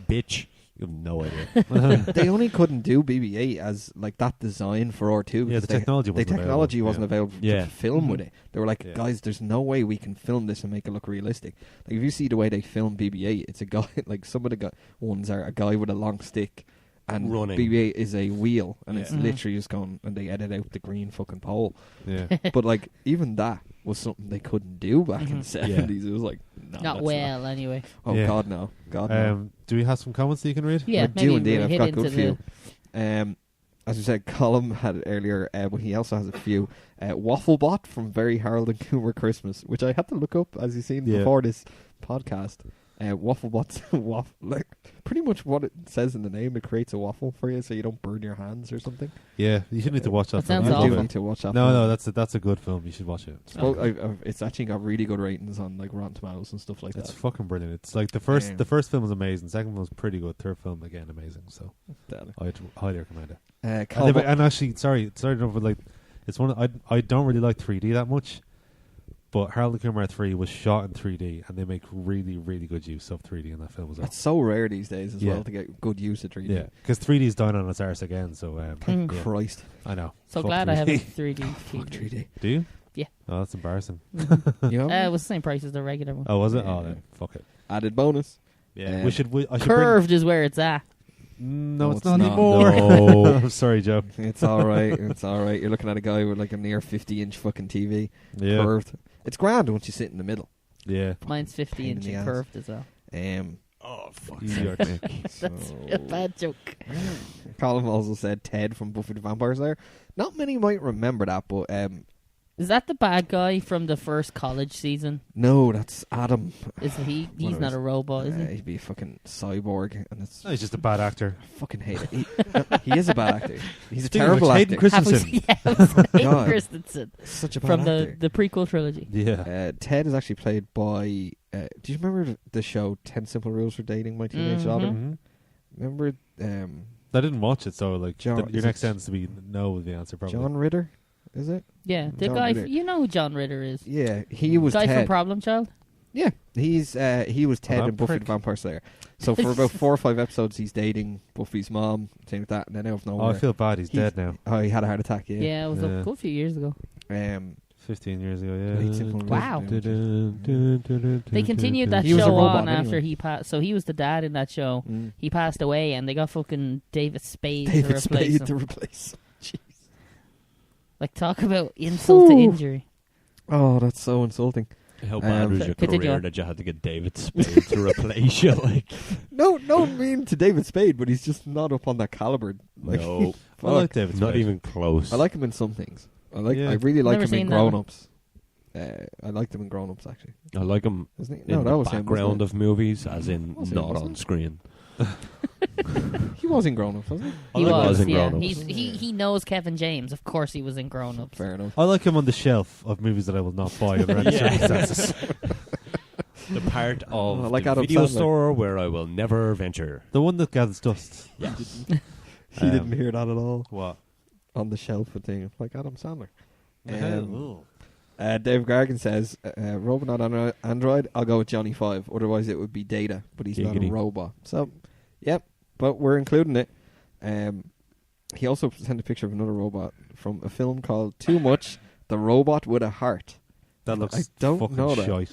H: bitch, you have no idea.
A: They only couldn't do BB-8 as like that design for R2.
D: Yeah,
A: because
D: the technology wasn't
A: the technology
D: available.
A: wasn't
D: Yeah.
A: available
H: Yeah.
A: to film with it. They were like,
D: Yeah.
A: guys, there's no way we can film this and make it look realistic. Like if you see the way they film BB-8, it's a guy like some of the ones are a guy with a long stick. And
H: Running.
A: BB-8 is a wheel, and it's
H: Yeah.
A: literally just going, and they edit out the green fucking pole.
D: Yeah.
A: But like, even that was something they couldn't do back in the
B: Mhm.
A: 70s. It was like, no,
B: Not
A: that's
B: well, anyway.
A: Oh
D: Yeah.
A: God, no, God, no.
D: Do we have some comments that you can read?
B: Yeah,
A: I
B: maybe
A: do indeed.
B: we'll
A: I've
B: hit
A: got a
B: into
A: good few. As we said, Colin had it earlier, but he also has a few. Wafflebot from Very Harold and Kumar Christmas, which I had to look up, as you've seen
D: Yeah.
A: before this podcast. Wafflebot's like pretty much what it says in the name. It creates a waffle for you, so you don't burn your hands or something.
D: Yeah, you should need to watch that.
B: That
D: film.
B: sounds
D: I
A: I
D: love
A: do
B: awful.
A: need to watch that.
D: No,
A: film.
D: no, that's a good film. You should watch it.
A: It's actually got really good ratings on like Rotten Tomatoes and stuff like
D: It's
A: that.
D: fucking brilliant. It's like the
A: Yeah.
D: first film was amazing. Second film was pretty good. Third film again amazing. So
A: Definitely.
D: I'd highly recommend it.
A: Colin-
D: And actually, sorry, no, but like it's one. I don't really like 3D that much, but Harold and Kumar 3 was shot in 3D, and they make really, really good use of 3D in that film as well.
A: It's so rare these days as
D: Yeah.
A: well to get good use of 3D.
D: Yeah, because 3D is down on its arse again. So
A: Thank
D: yeah.
A: Christ.
D: I know.
B: So
D: Fuck
B: glad I
D: 3D.
B: have a 3D
A: Fuck
B: TV.
A: 3D.
D: Do you?
B: Yeah.
D: Oh, that's embarrassing.
A: You know?
B: It was the same price as the regular one.
D: Oh, was it?
A: Yeah.
D: Oh, then fuck it.
A: Added bonus.
D: Yeah, I should
B: Curved is where it's at.
D: bring.
A: No,
D: No, it's
A: it's
D: not
A: not.
D: anymore.
H: No.
D: I'm sorry, Joe.
A: It's all right. It's all right. You're looking at a guy with like a near 50-inch fucking TV,
D: Yeah,
A: curved. It's grand once you sit in the middle.
D: yeah.
B: Mine's 50
A: Pain in
B: inch
A: the
B: and
A: ass.
B: curved as well.
H: Oh, fuck.
D: Easy work, Nick.
B: That's a bad joke.
A: Colin also said Ted from Buffy the Vampire Slayer. Not many might remember that, but
B: Is that the bad guy from the first college season?
A: no, that's Adam.
B: Is he? He's
A: What
B: not
A: is-
B: a robot, is he?
A: He'd be a fucking cyborg, and it's
D: No, he's just a bad actor.
A: I fucking hate it. He is a bad actor. He's a
D: Speaking of
A: terrible
D: which, Hayden
A: actor.
D: Christensen.
B: Yeah, it was Hayden
A: God.
B: Christensen
A: Such a bad
B: from
A: actor.
B: the prequel trilogy.
D: Yeah.
A: Ted is actually played by. Do you remember the show 10 Simple Rules for Dating My Teenage Daughter?
B: Mhm.
D: Mhm.
A: Remember
D: I didn't watch it, so like
A: John-
D: your
A: is
D: next
A: it
D: sentence to be no with the answer probably.
A: John Ritter? Is it?
B: Yeah, the
A: John
B: guy.
A: Ritter.
B: You know who John Ritter is?
A: Yeah, he was
B: Guy from
A: Ted.
B: Problem Child.
A: Yeah, he was Ted
D: that
A: in Buffy
D: prick.
A: the Vampire Slayer. So for about 4 or 5 episodes, he's dating Buffy's mom, thing like that, and then out of
D: Oh,
A: nowhere,
D: I feel bad. He's dead now.
A: oh, he had a heart attack.
B: Yeah,
A: Yeah.
B: it was
D: Yeah.
B: a good few years ago.
D: 15 years ago,
A: Eight
D: yeah.
A: Simple Rules.
B: Wow.
D: They
B: They continued that
A: He was a
B: show
A: robot
B: on after
A: anyway.
B: he passed. So he was the dad in that show.
A: Mm.
B: He passed away, and they got fucking David Spade to
A: David
B: replace
A: Spade
B: him.
A: to replace. Jeez.
B: Like, talk about insult to
A: Ooh.
B: injury.
A: Oh, that's so insulting.
H: How bad was your
B: Continue
H: career
B: on.
H: that you had to get David Spade to replace you? Like,
A: No mean to David Spade, but he's just not up on that caliber. Like,
H: no,
D: I like David
H: not
D: Spade.
H: even close.
A: I like him in some things.
D: Yeah.
A: I really like
B: Never
A: him in
B: seen that
A: Grown
B: one.
A: Ups. I liked him in Grown Ups actually.
H: I like him
A: Isn't he?
H: in
A: No, that
H: the
A: was him.
H: background
A: wasn't
H: of movies, as in
A: Was it,
H: not
A: wasn't
H: on
A: it?
H: screen.
A: it? He was in Grown Ups, wasn't he?
B: He
H: I like
B: was,
H: him in
B: yeah.
H: Grown Ups.
B: He knows Kevin James. Of course, he was in Grown Ups.
A: Fair enough.
D: I like him on the shelf of movies that I will not buy under any
H: Yeah.
D: circumstances.
H: The part of
A: I like
H: the
A: Adam
H: video
A: Sandler.
H: store where I will never venture.
D: The one that gathers dust.
H: Yes.
A: He didn't hear that at all
D: What?
A: on the shelf of thing, like Adam Sandler.
D: Ooh.
A: Dave Gargan says, robot not Android, I'll go with Johnny 5. Otherwise it would be Data, but he's not a
H: Giggity.
A: robot. So, yep, but we're including it. He also sent a picture of another robot from a film called Too Much: The Robot with a Heart.
D: That looks
A: I don't
D: fucking
A: know that.
D: shite.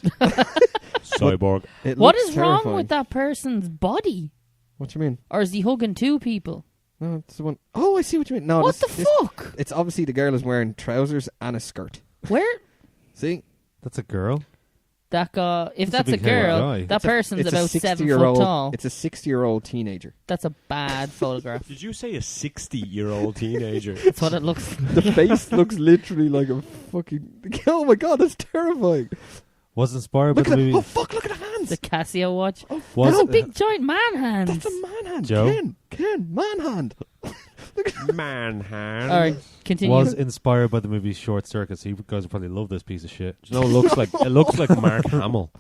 H: Cyborg.
A: It
B: What
A: looks
B: is wrong
A: terrifying.
B: with that person's body?
A: What do you mean?
B: Or is he hugging two people?
A: No, it's the one. Oh, I see what you mean. No,
B: What
A: this,
B: the
A: this-
B: fuck?
A: It's obviously the girl is wearing trousers and a skirt.
B: Where
A: See,
D: That's a girl.
B: that guy? If
D: That's a
B: that's a
D: big hairy
B: girl,
D: guy.
B: that person's
A: it's a
B: about 7 foot
A: 60-year-old.
B: tall.
A: It's a 60-year-old teenager.
B: That's a bad photograph.
H: Did you say a 60-year-old teenager?
B: That's what it looks.
A: The face looks literally like a fucking. Oh my god, that's terrifying.
D: Was inspired by
A: Look
D: the
A: at that.
D: movie.
A: Oh fuck! Look at the hands.
B: The Casio watch.
A: Oh,
D: Was
B: That's a
D: it-
B: big giant man hand.
A: that's a man hand.
D: Joe?
A: Ken, man hand.
H: Man hand.
B: All right, continue.
D: Was inspired by the movie Short Circuit. So you guys would probably love this piece of shit.
H: No, it looks like Mark Hamill.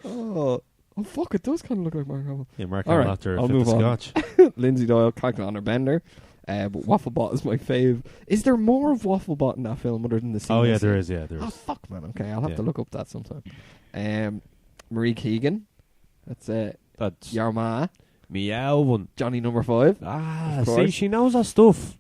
A: Oh fuck! It does kind of look like Mark Hamill.
D: Yeah, Mark
A: All
D: Hamill
A: right,
D: after
A: I'll
D: a fifth
A: move
D: of
A: on.
D: scotch.
A: Lindsay Doyle, Calculon on her bender. But Wafflebot is my fave. Is there more of Wafflebot in that film other than the scene?
D: Oh yeah,
A: I
D: there
A: see?
D: is. Yeah, there
A: Oh
D: is.
A: fuck, man. Okay, I'll have
D: Yeah.
A: to look up that sometime. Marie Keegan. That's
H: That's
A: your ma.
H: meow one.
A: Johnny number 5.
H: Ah,
A: Of
H: see,
A: course.
H: she knows her stuff.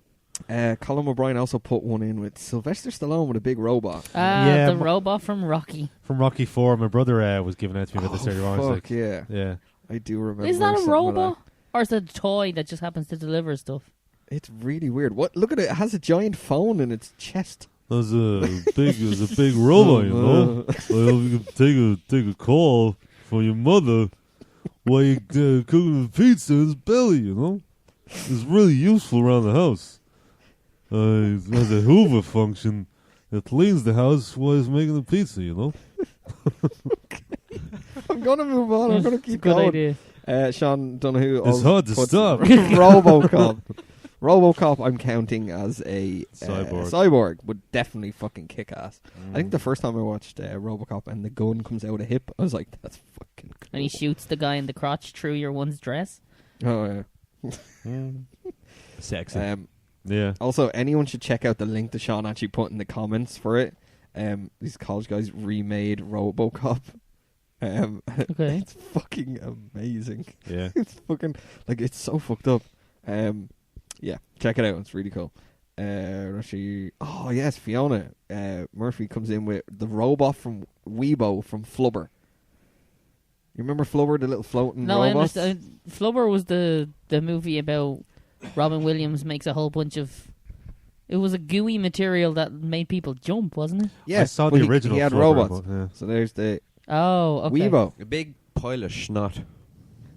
A: Colin O'Brien also put one in with Sylvester Stallone with a big robot.
D: Yeah,
B: The robot from Rocky.
D: From Rocky 4, my brother was giving out to me about this earlier on. He's
A: fuck
D: like,
A: yeah.
D: yeah.
A: I do remember.
B: Is that a
A: something like
B: robot? Or is it a toy that just happens to deliver stuff?
A: that. It's really weird. What? Look at it. It has a giant phone in its chest.
D: There's a big robot, you know. Well, you can take a call from your mother while you cooking the pizza in his belly, you know. It's really useful around the house. It has a Hoover function. It cleans the house while he's making the pizza, you know.
A: I'm gonna move on. I'm gonna keep
B: Good
A: going.
B: idea.
A: Sean Donahue.
D: It's
A: also
D: hard to
A: puts
D: stop.
A: RoboCop. RoboCop, I'm counting as a
D: Cyborg.
A: cyborg. Would definitely fucking kick ass. I think the first time I watched RoboCop and the gun comes out of hip, I was like, "That's fucking cool."
B: And he shoots the guy in the crotch through your one's dress.
A: Oh
H: Sexy.
A: yeah.
D: Yeah.
A: Also, anyone should check out the link that Sean actually put in the comments for it. These college guys remade RoboCop.
B: Okay.
A: It's fucking amazing.
D: Yeah.
A: It's fucking like it's so fucked up. Yeah, check it out. It's really cool. Oh yes, Fiona Murphy comes in with the robot from Weibo from Flubber. You remember Flubber, the little floating
B: No, I
A: robots?
B: understand. Flubber was the movie about Robin Williams makes a whole bunch of. It was a gooey material that made people jump, wasn't it?
A: Yeah,
D: I saw
A: but
D: the original.
A: He had
D: Flubber,
A: robots.
D: but, yeah.
A: So there's the
B: Oh, okay.
A: Weibo.
C: A big pile of schnot.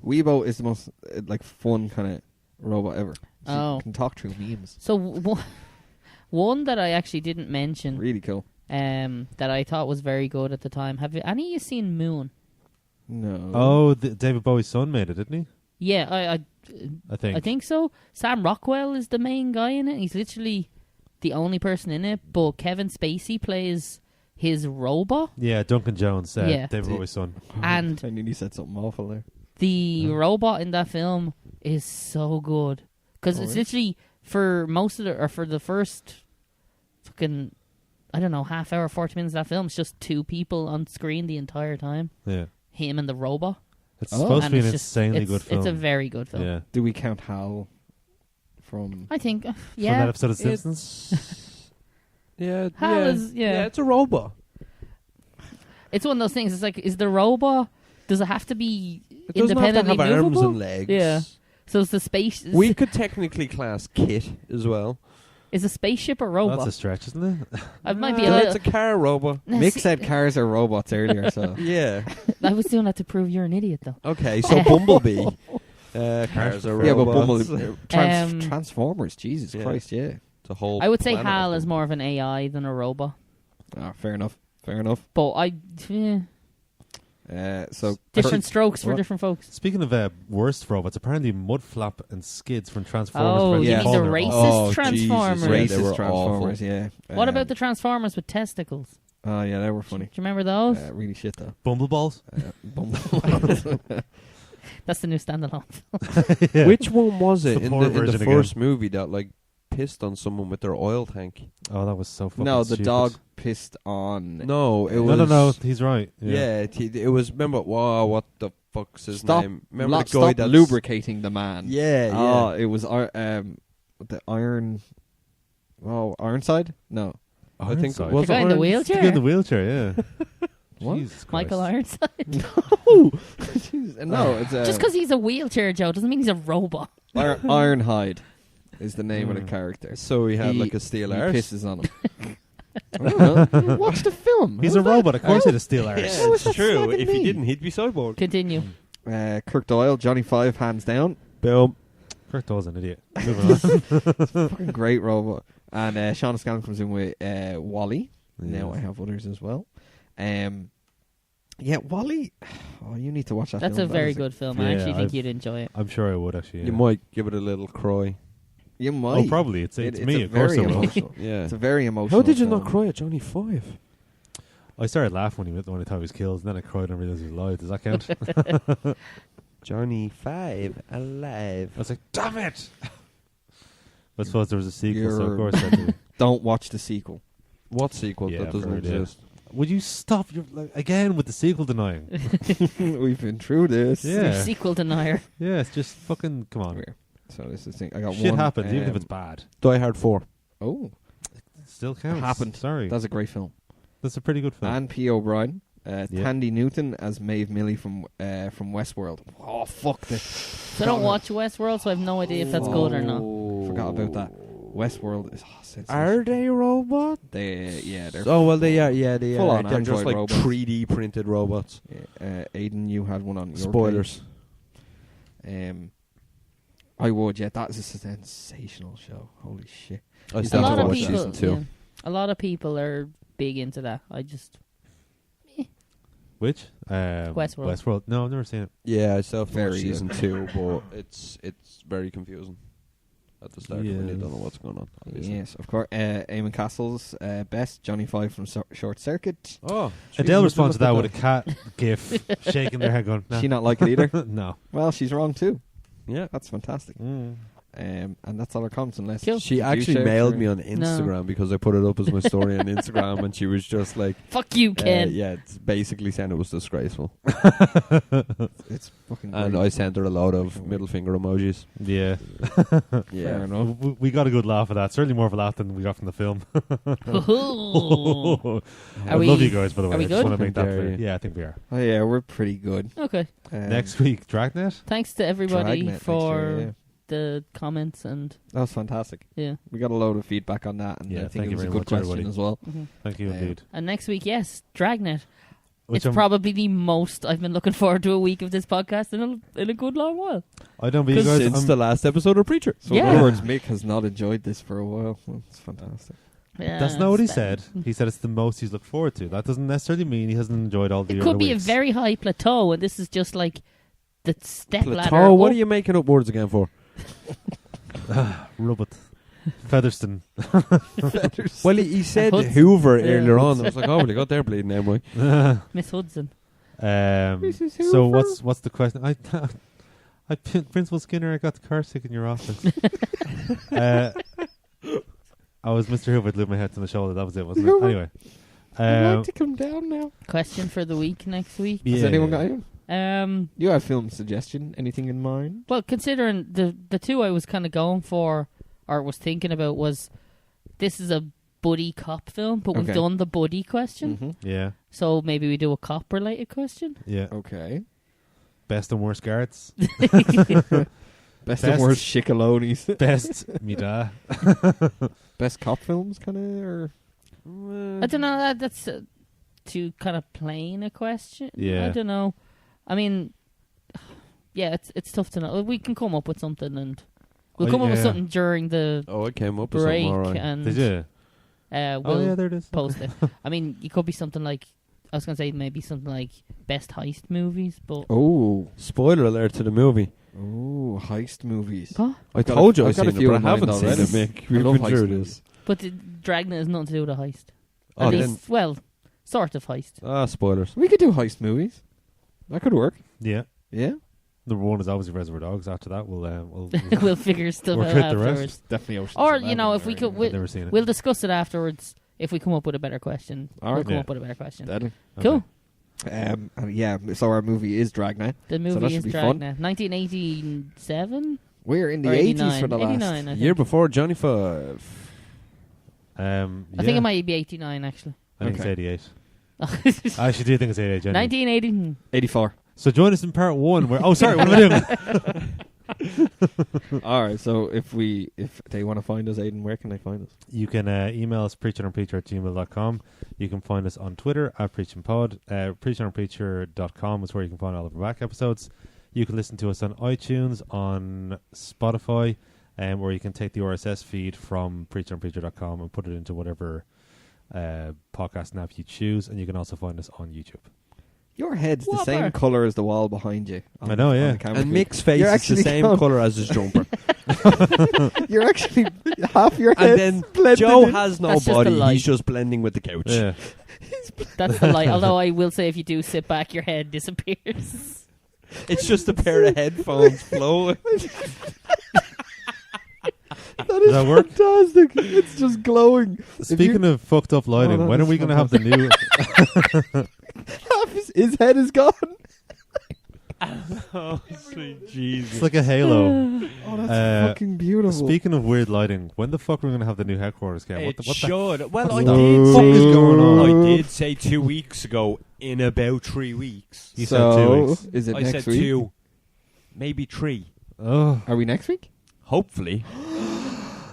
A: Weibo is the most like fun kind of robot ever. So
B: Oh.
A: you can talk through memes.
B: So one that I actually didn't mention,
A: Really cool.
B: that I thought was very good at the time. Have any of you seen Moon?
A: No.
D: Oh, David Bowie's son made it, didn't he?
B: Yeah,
D: I think.
B: I think so. Sam Rockwell is the main guy in it. He's literally the only person in it. But Kevin Spacey plays his robot,
D: Yeah, Duncan Jones,
B: Yeah.
D: David Bowie's son.
B: and
A: I nearly said something awful there.
B: the robot in that film is so good because it's
A: really?
B: literally for most of for the first fucking I don't know half hour, 40 minutes of that film. It's just two people on screen the entire time.
D: Yeah.
B: Him and the robot.
D: It's
A: Oh.
D: supposed to
B: And
D: be an
B: it's just-
D: insanely
B: it's-
D: good film.
B: It's a very good film.
D: Yeah.
A: Do we count Hal from?
B: I think,
D: From
B: yeah.
D: that episode of Simpsons?
H: Yeah,
B: Hal
H: yeah.
B: is- yeah.
H: It's a robot.
B: It's one of those things. It's like, is the robot? Does it have to be
C: It doesn't have to
B: independently
C: have arms
B: movable?
C: and legs.
B: Yeah. So it's the space.
C: We could technically class Kit as well.
B: Is a spaceship a robot?
D: That's a stretch, isn't it?
B: It might be a
C: No,
B: little.
C: it's a car robot.
B: No,
A: Mick
B: see-
A: said cars are robots earlier, so
C: Yeah.
B: I was doing that to prove you're an idiot, though.
C: Okay, so Bumblebee. Cars are
A: yeah, but
C: robots.
A: Bumble Transformers. Jesus
C: Yeah.
A: Christ, yeah.
C: It's a whole
B: I would say
C: planet
B: Hal
C: of
B: is
C: them.
B: more of an AI than a robot.
A: Fair enough. Fair enough.
B: But
A: So
B: different strokes for
A: What?
B: different folks.
D: Speaking of worst robots, apparently Mudflap and Skids from Transformers.
B: Oh,
D: Versus
A: you mean the
D: Fallen are
B: racist
D: awful.
C: Oh,
B: Transformers?
C: Jesus, yeah, they
A: racist
C: were
A: Transformers,
C: awful.
A: yeah.
B: What about the Transformers with testicles?
A: Oh yeah, they were
B: Do
A: funny.
B: you remember those?
A: Really shit though.
D: Bumbleballs?
A: Bumble.
B: That's the new standalone.
D: Yeah.
C: Which one was it
D: It's the
C: in
D: poor
C: the
D: version
C: first movie that like pissed on someone with their oil tank?
D: Oh, that was so fucking
A: No, the
D: stupid.
A: dog pissed on.
C: No, it
D: No,
C: was
D: no, he's right.
C: Yeah, it was. Remember, wow, what the fuck's his
A: Stop.
C: name? Remember the guy
A: Stop
C: that's
A: lubricating the man.
C: Yeah,
A: Oh,
C: yeah.
A: it was the iron. Oh, Ironside? No.
C: I think
D: Ironside.
C: it was
B: The guy in the
C: Iron-
B: wheelchair?
D: The guy in the wheelchair, yeah.
A: What?
D: Jesus Christ.
B: Michael Ironside.
A: No, no, it's
B: Just because he's a wheelchair, Joe, doesn't mean he's a robot.
A: Ironhide is the name of the character.
C: So he had like a steel
A: he
C: arse.
A: pisses on him. I don't know. Watch the film.
D: He's a robot, of course he'd a steel arse.
C: Yeah,
A: How is
C: it's
A: that
C: true.
A: slagging
C: If he
A: me?
C: didn't, he'd be cyborg.
B: Continue.
A: Kirk Doyle, Johnny Five, hands down.
C: Boom.
D: Kurt Doyle's an idiot. Moving on.
A: Fucking great robot. And Sean O'Scallon comes in with Wally. Now I have others as well. Yeah, Wally. Oh, you need to watch that.
B: That's
A: film.
B: a very
A: That is
B: good film.
D: Yeah,
B: I actually think
D: I've-
B: you'd enjoy it.
D: I'm sure I would, actually. Yeah.
C: You might give it a little cry.
A: You might.
D: Oh, probably. It's
A: It's
D: me,
A: a
D: of course I
A: very
D: will.
A: emotional.
C: Yeah.
A: It's a very emotional.
C: How did you not
A: film.
C: cry at Johnny Five?
D: I started laughing when I thought he was killed, and then I cried and realised he was alive. Does that count?
C: Johnny Five alive.
D: I was like, damn it! I suppose there was a sequel, so of
A: You're-
D: course I did.
A: Don't watch the sequel.
C: What sequel
D: Yeah,
C: that doesn't
D: I've heard, yeah.
C: exist?
D: Would you stop again with the sequel denying?
A: We've been through this.
D: Yeah.
B: Sequel denier.
D: Yeah, it's just fucking, come on.
A: Here. So this is the thing. I got
D: Shit
A: one.
D: happens, even if it's bad.
C: Die Hard 4.
A: Oh,
D: It still counts.
A: happened.
D: Sorry.
A: that's a great film.
D: That's a pretty good film.
A: And P. O'Brien,
D: Yeah.
A: Tandy Newton as Maeve Milley from Westworld. Oh fuck this!
B: So I don't watch Westworld, so I have no idea if that's good or not.
A: Forgot about that. Westworld is sensational.
C: Are they robots?
A: They're
C: Oh well, they are. Yeah, they
A: Full
C: are.
A: on
C: They're just
A: android
C: like
A: robots.
C: 3D printed robots.
A: Aiden, you had one on your
C: Spoilers.
A: page. I would. Yeah, that is a sensational show. Holy shit!
C: I
A: A
C: still
B: A
A: have
B: lot
A: to
B: of
A: watch
B: people,
C: season 2.
B: yeah. A lot of people are big into that. I just
D: Which?
B: Westworld.
D: Westworld. No, I've never seen it.
C: Yeah, I still have to watch
A: Very
C: season 2, but it's very confusing at the start when you
D: Yeah.
C: don't know what's going on. Obviously.
A: Yes, of course. Eamon Castle's best. Johnny Five from Short Circuit.
C: Oh,
D: Adele responds to that with a cat gif, shaking their head, going, "Nah."
A: She not like it either.
D: No.
A: Well, she's wrong too.
C: Yeah.
A: That's fantastic.
D: Mm.
A: And that's all our comments. Unless
B: Cool.
C: She
A: you
C: actually
A: share
C: mailed
A: it.
C: me on Instagram because I put it up as my story on Instagram, and she was just like,
B: fuck you, Ken.
C: yeah, it's basically saying it was disgraceful.
A: It's fucking.
C: And
A: great.
C: I sent her a load of middle finger emojis.
D: Yeah.
A: Fair
C: Yeah.
A: enough.
D: We got a good laugh at that. Certainly more of a laugh than we got from the film.
B: Ooh.
D: I
B: we-
D: love you guys, by the way.
B: are we
D: I just
B: good?
D: want to make that
C: Yeah,
D: clear.
C: yeah.
D: Yeah, I think we are.
A: Oh yeah, we're pretty good.
B: Okay.
D: Next week, Dragnet.
B: Thanks to everybody
A: Dragnet next
B: for
A: year, yeah.
B: the comments and
A: That was fantastic.
B: yeah.
A: We got a load of feedback on that, and
D: Yeah,
A: I think
D: thank
A: it
D: you
A: was a
D: very
A: good
D: much,
A: question
D: everybody.
A: as well.
B: Mhm.
D: Thank you indeed.
B: And next week, yes, Dragnet.
D: Which
B: It's
D: I'm-
B: probably the most I've been looking forward to a week of this podcast in a good long while.
D: I don't, but you guys,
C: Since
D: I'm-
C: the last episode of Preacher.
A: So
B: Yeah.
A: in other words, Mick has not enjoyed this for a while. Well, it's fantastic.
B: Yeah,
D: that's not what he
B: it's
D: said. He said it's the most he's looked forward to. That doesn't necessarily mean he hasn't enjoyed all the
B: It
D: other
B: could be
D: weeks.
B: a very high plateau, and this is just like the step ladder.
C: Plateau, what
B: up.
C: are you making up words again for?
D: Rub it. Featherston.
C: Well, he said
B: Hudson.
C: Hoover
B: Yeah.
C: earlier on. I was like, oh, well, he got their bleeding name right.
B: Miss Hudson.
D: So what's the question? I Principal Skinner, I got the car sick in your office. I was Mr. Hoover. I'd leave my head to my shoulder. That was it, wasn't it?
A: Hoover.
D: Anyway.
A: I'd like to come down now.
B: Question for the week next week.
A: Has
D: yeah,
A: anyone
D: yeah.
A: got you? You have film suggestion? Anything in mind?
B: Well, considering the two I was kind of going for or was thinking about was this is a buddy cop film, but we've
A: Okay.
B: done the buddy question,
A: Mm-hmm.
D: Yeah.
B: so maybe we do a cop related question.
D: Yeah.
A: Okay.
D: Best and worst guards.
A: Best and worst shikalonis.
D: Best Mida.
A: Best cop films, kind of, or
B: I don't know. That's too kind of plain a question.
D: Yeah.
B: I don't know. I mean, yeah, it's tough to know. We can come up with something, and we'll
D: Oh,
B: come up with
D: yeah.
B: something during the
C: Oh, I came up with
B: break,
C: something, all right.
B: and
D: Did you?
B: we'll
D: Oh, yeah, there it is.
B: post it. I mean, it could be something like I was gonna say maybe something like best heist movies, but
C: Spoiler alert to the movie.
A: heist movies.
B: Huh?
C: I
A: got
C: told
A: a-
C: you
A: I've
C: I've
A: got a
C: seen it,
A: few
C: but I
A: in mind
C: haven't seen
A: already.
C: it, Mick.
A: I
C: We've
A: love
C: been
A: heist
C: through
A: movies.
C: this.
B: but the Dragnet has nothing to do with a heist.
C: Oh,
B: At
C: then,
B: least, well, sort of heist.
C: spoilers.
A: We could do heist movies. That could work.
D: Yeah.
A: Yeah,
D: Number one is obviously Reservoir Dogs. After that, we'll
B: We'll figure stuff
D: Work
B: out
D: out the rest.
B: afterwards.
A: definitely Ocean's
B: Or
A: 11
B: you know, if we
A: or
B: could,
A: anything.
D: I've never seen it.
B: we'll discuss it afterwards. If we come up with a better question,
A: All
B: we'll
A: right.
B: come
D: Yeah.
B: up with a better question.
A: Deadly.
B: Cool.
A: And yeah, so our movie is Dragnet.
B: The
A: that
B: movie
A: should
B: is
A: be fun.
B: Dragnet, 1987.
A: We're in the
B: Or
A: 80s
B: 89.
A: for the
B: 89,
A: last.
B: I think.
C: Year before Johnny Five.
B: I think it might be 89 actually.
D: I think
A: Okay.
D: it's 88. I actually do think it's 88. Genuinely.
B: 1980.
A: 84.
D: So join us in part 1. Where sorry, what am I doing?
A: All right. So if they want to find us, Aidan, where can they find us?
D: You can email us preachinonpreacher@gmail.com. You can find us on Twitter @preachinpod. Preachinonpreacher.com is where you can find all of our back episodes. You can listen to us on iTunes, on Spotify, where you can take the RSS feed from preachinonpreacher.com and put it into whatever podcast app you choose. And you can also find us on YouTube.
A: Your head's the
B: Whopper.
A: same color as the wall behind you.
D: I know, yeah.
A: on the camera
C: And
A: feed.
C: Mick's face
A: You're
C: is the
A: actually
C: same
A: gone.
C: colour as his jumper.
A: You're actually half your head.
C: And then Joe has no
B: That's just
C: body.
B: the light.
C: He's just blending with the couch.
D: Yeah.
B: That's the light. Although I will say, if you do sit back, your head disappears.
C: It's just a pair of headphones flowing.
A: That
D: Does
A: is
D: that work?
A: fantastic. It's just glowing.
D: Speaking of fucked up lighting,
A: that
D: when are
A: is
D: we going to have the new...
A: Half his head is gone.
H: Oh, sweet Jesus.
D: It's like a halo.
A: Oh, that's fucking beautiful.
D: Speaking of weird lighting, when the fuck are we going to have the new headquarters, Ken?
H: It
D: What the
H: should. Well, I
D: what the
H: did
D: fuck
H: say
D: is going on?
H: I did say 2 weeks ago. In about 3 weeks.
D: You said 2 weeks.
A: Is it
H: I
A: next
H: said
A: week?
H: 2, maybe 3.
D: Oh.
A: Are we next week?
H: Hopefully.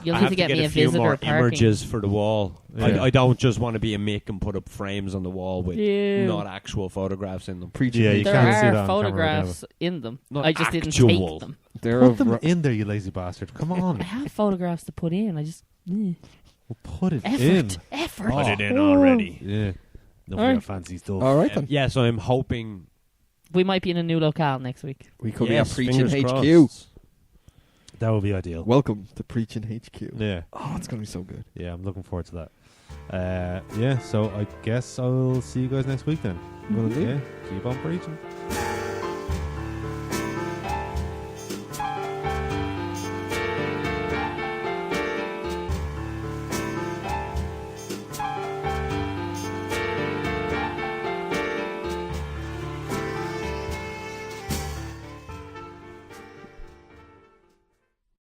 B: You'll
H: I
B: need
H: have
B: to get me
H: a
B: a
H: few
B: visitor
H: more
B: parking.
H: images for the wall.
D: Yeah.
H: I don't just want to be a Mick and put up frames on the wall with
B: Ew.
H: not actual photographs in them.
A: Preaching.
D: Yeah, you
B: There
D: can't see that
B: are
D: on camera
B: photographs in them.
H: Not
B: I just didn't
H: actual.
B: take them.
A: They're
D: Put
A: of
D: them in there, you lazy bastard. Come on.
B: I have photographs to put in. I just
D: We'll put it
B: effort,
D: in.
B: effort.
H: Put it in already.
D: Yeah. Nobody
B: Alright.
D: got fancy stuff.
A: All right then.
H: Yeah, so I'm hoping.
B: We might be in a new locale next week.
A: We could
H: Yes,
A: be at Preachin
H: fingers
A: HQ.
H: crossed.
D: That would be ideal.
A: Welcome to Preachin HQ.
D: Yeah.
A: Oh, it's gonna be so good.
D: Yeah, I'm looking forward to that. Yeah, so I guess I'll see you guys next week then.
A: Will do.
D: Yeah, keep on preaching.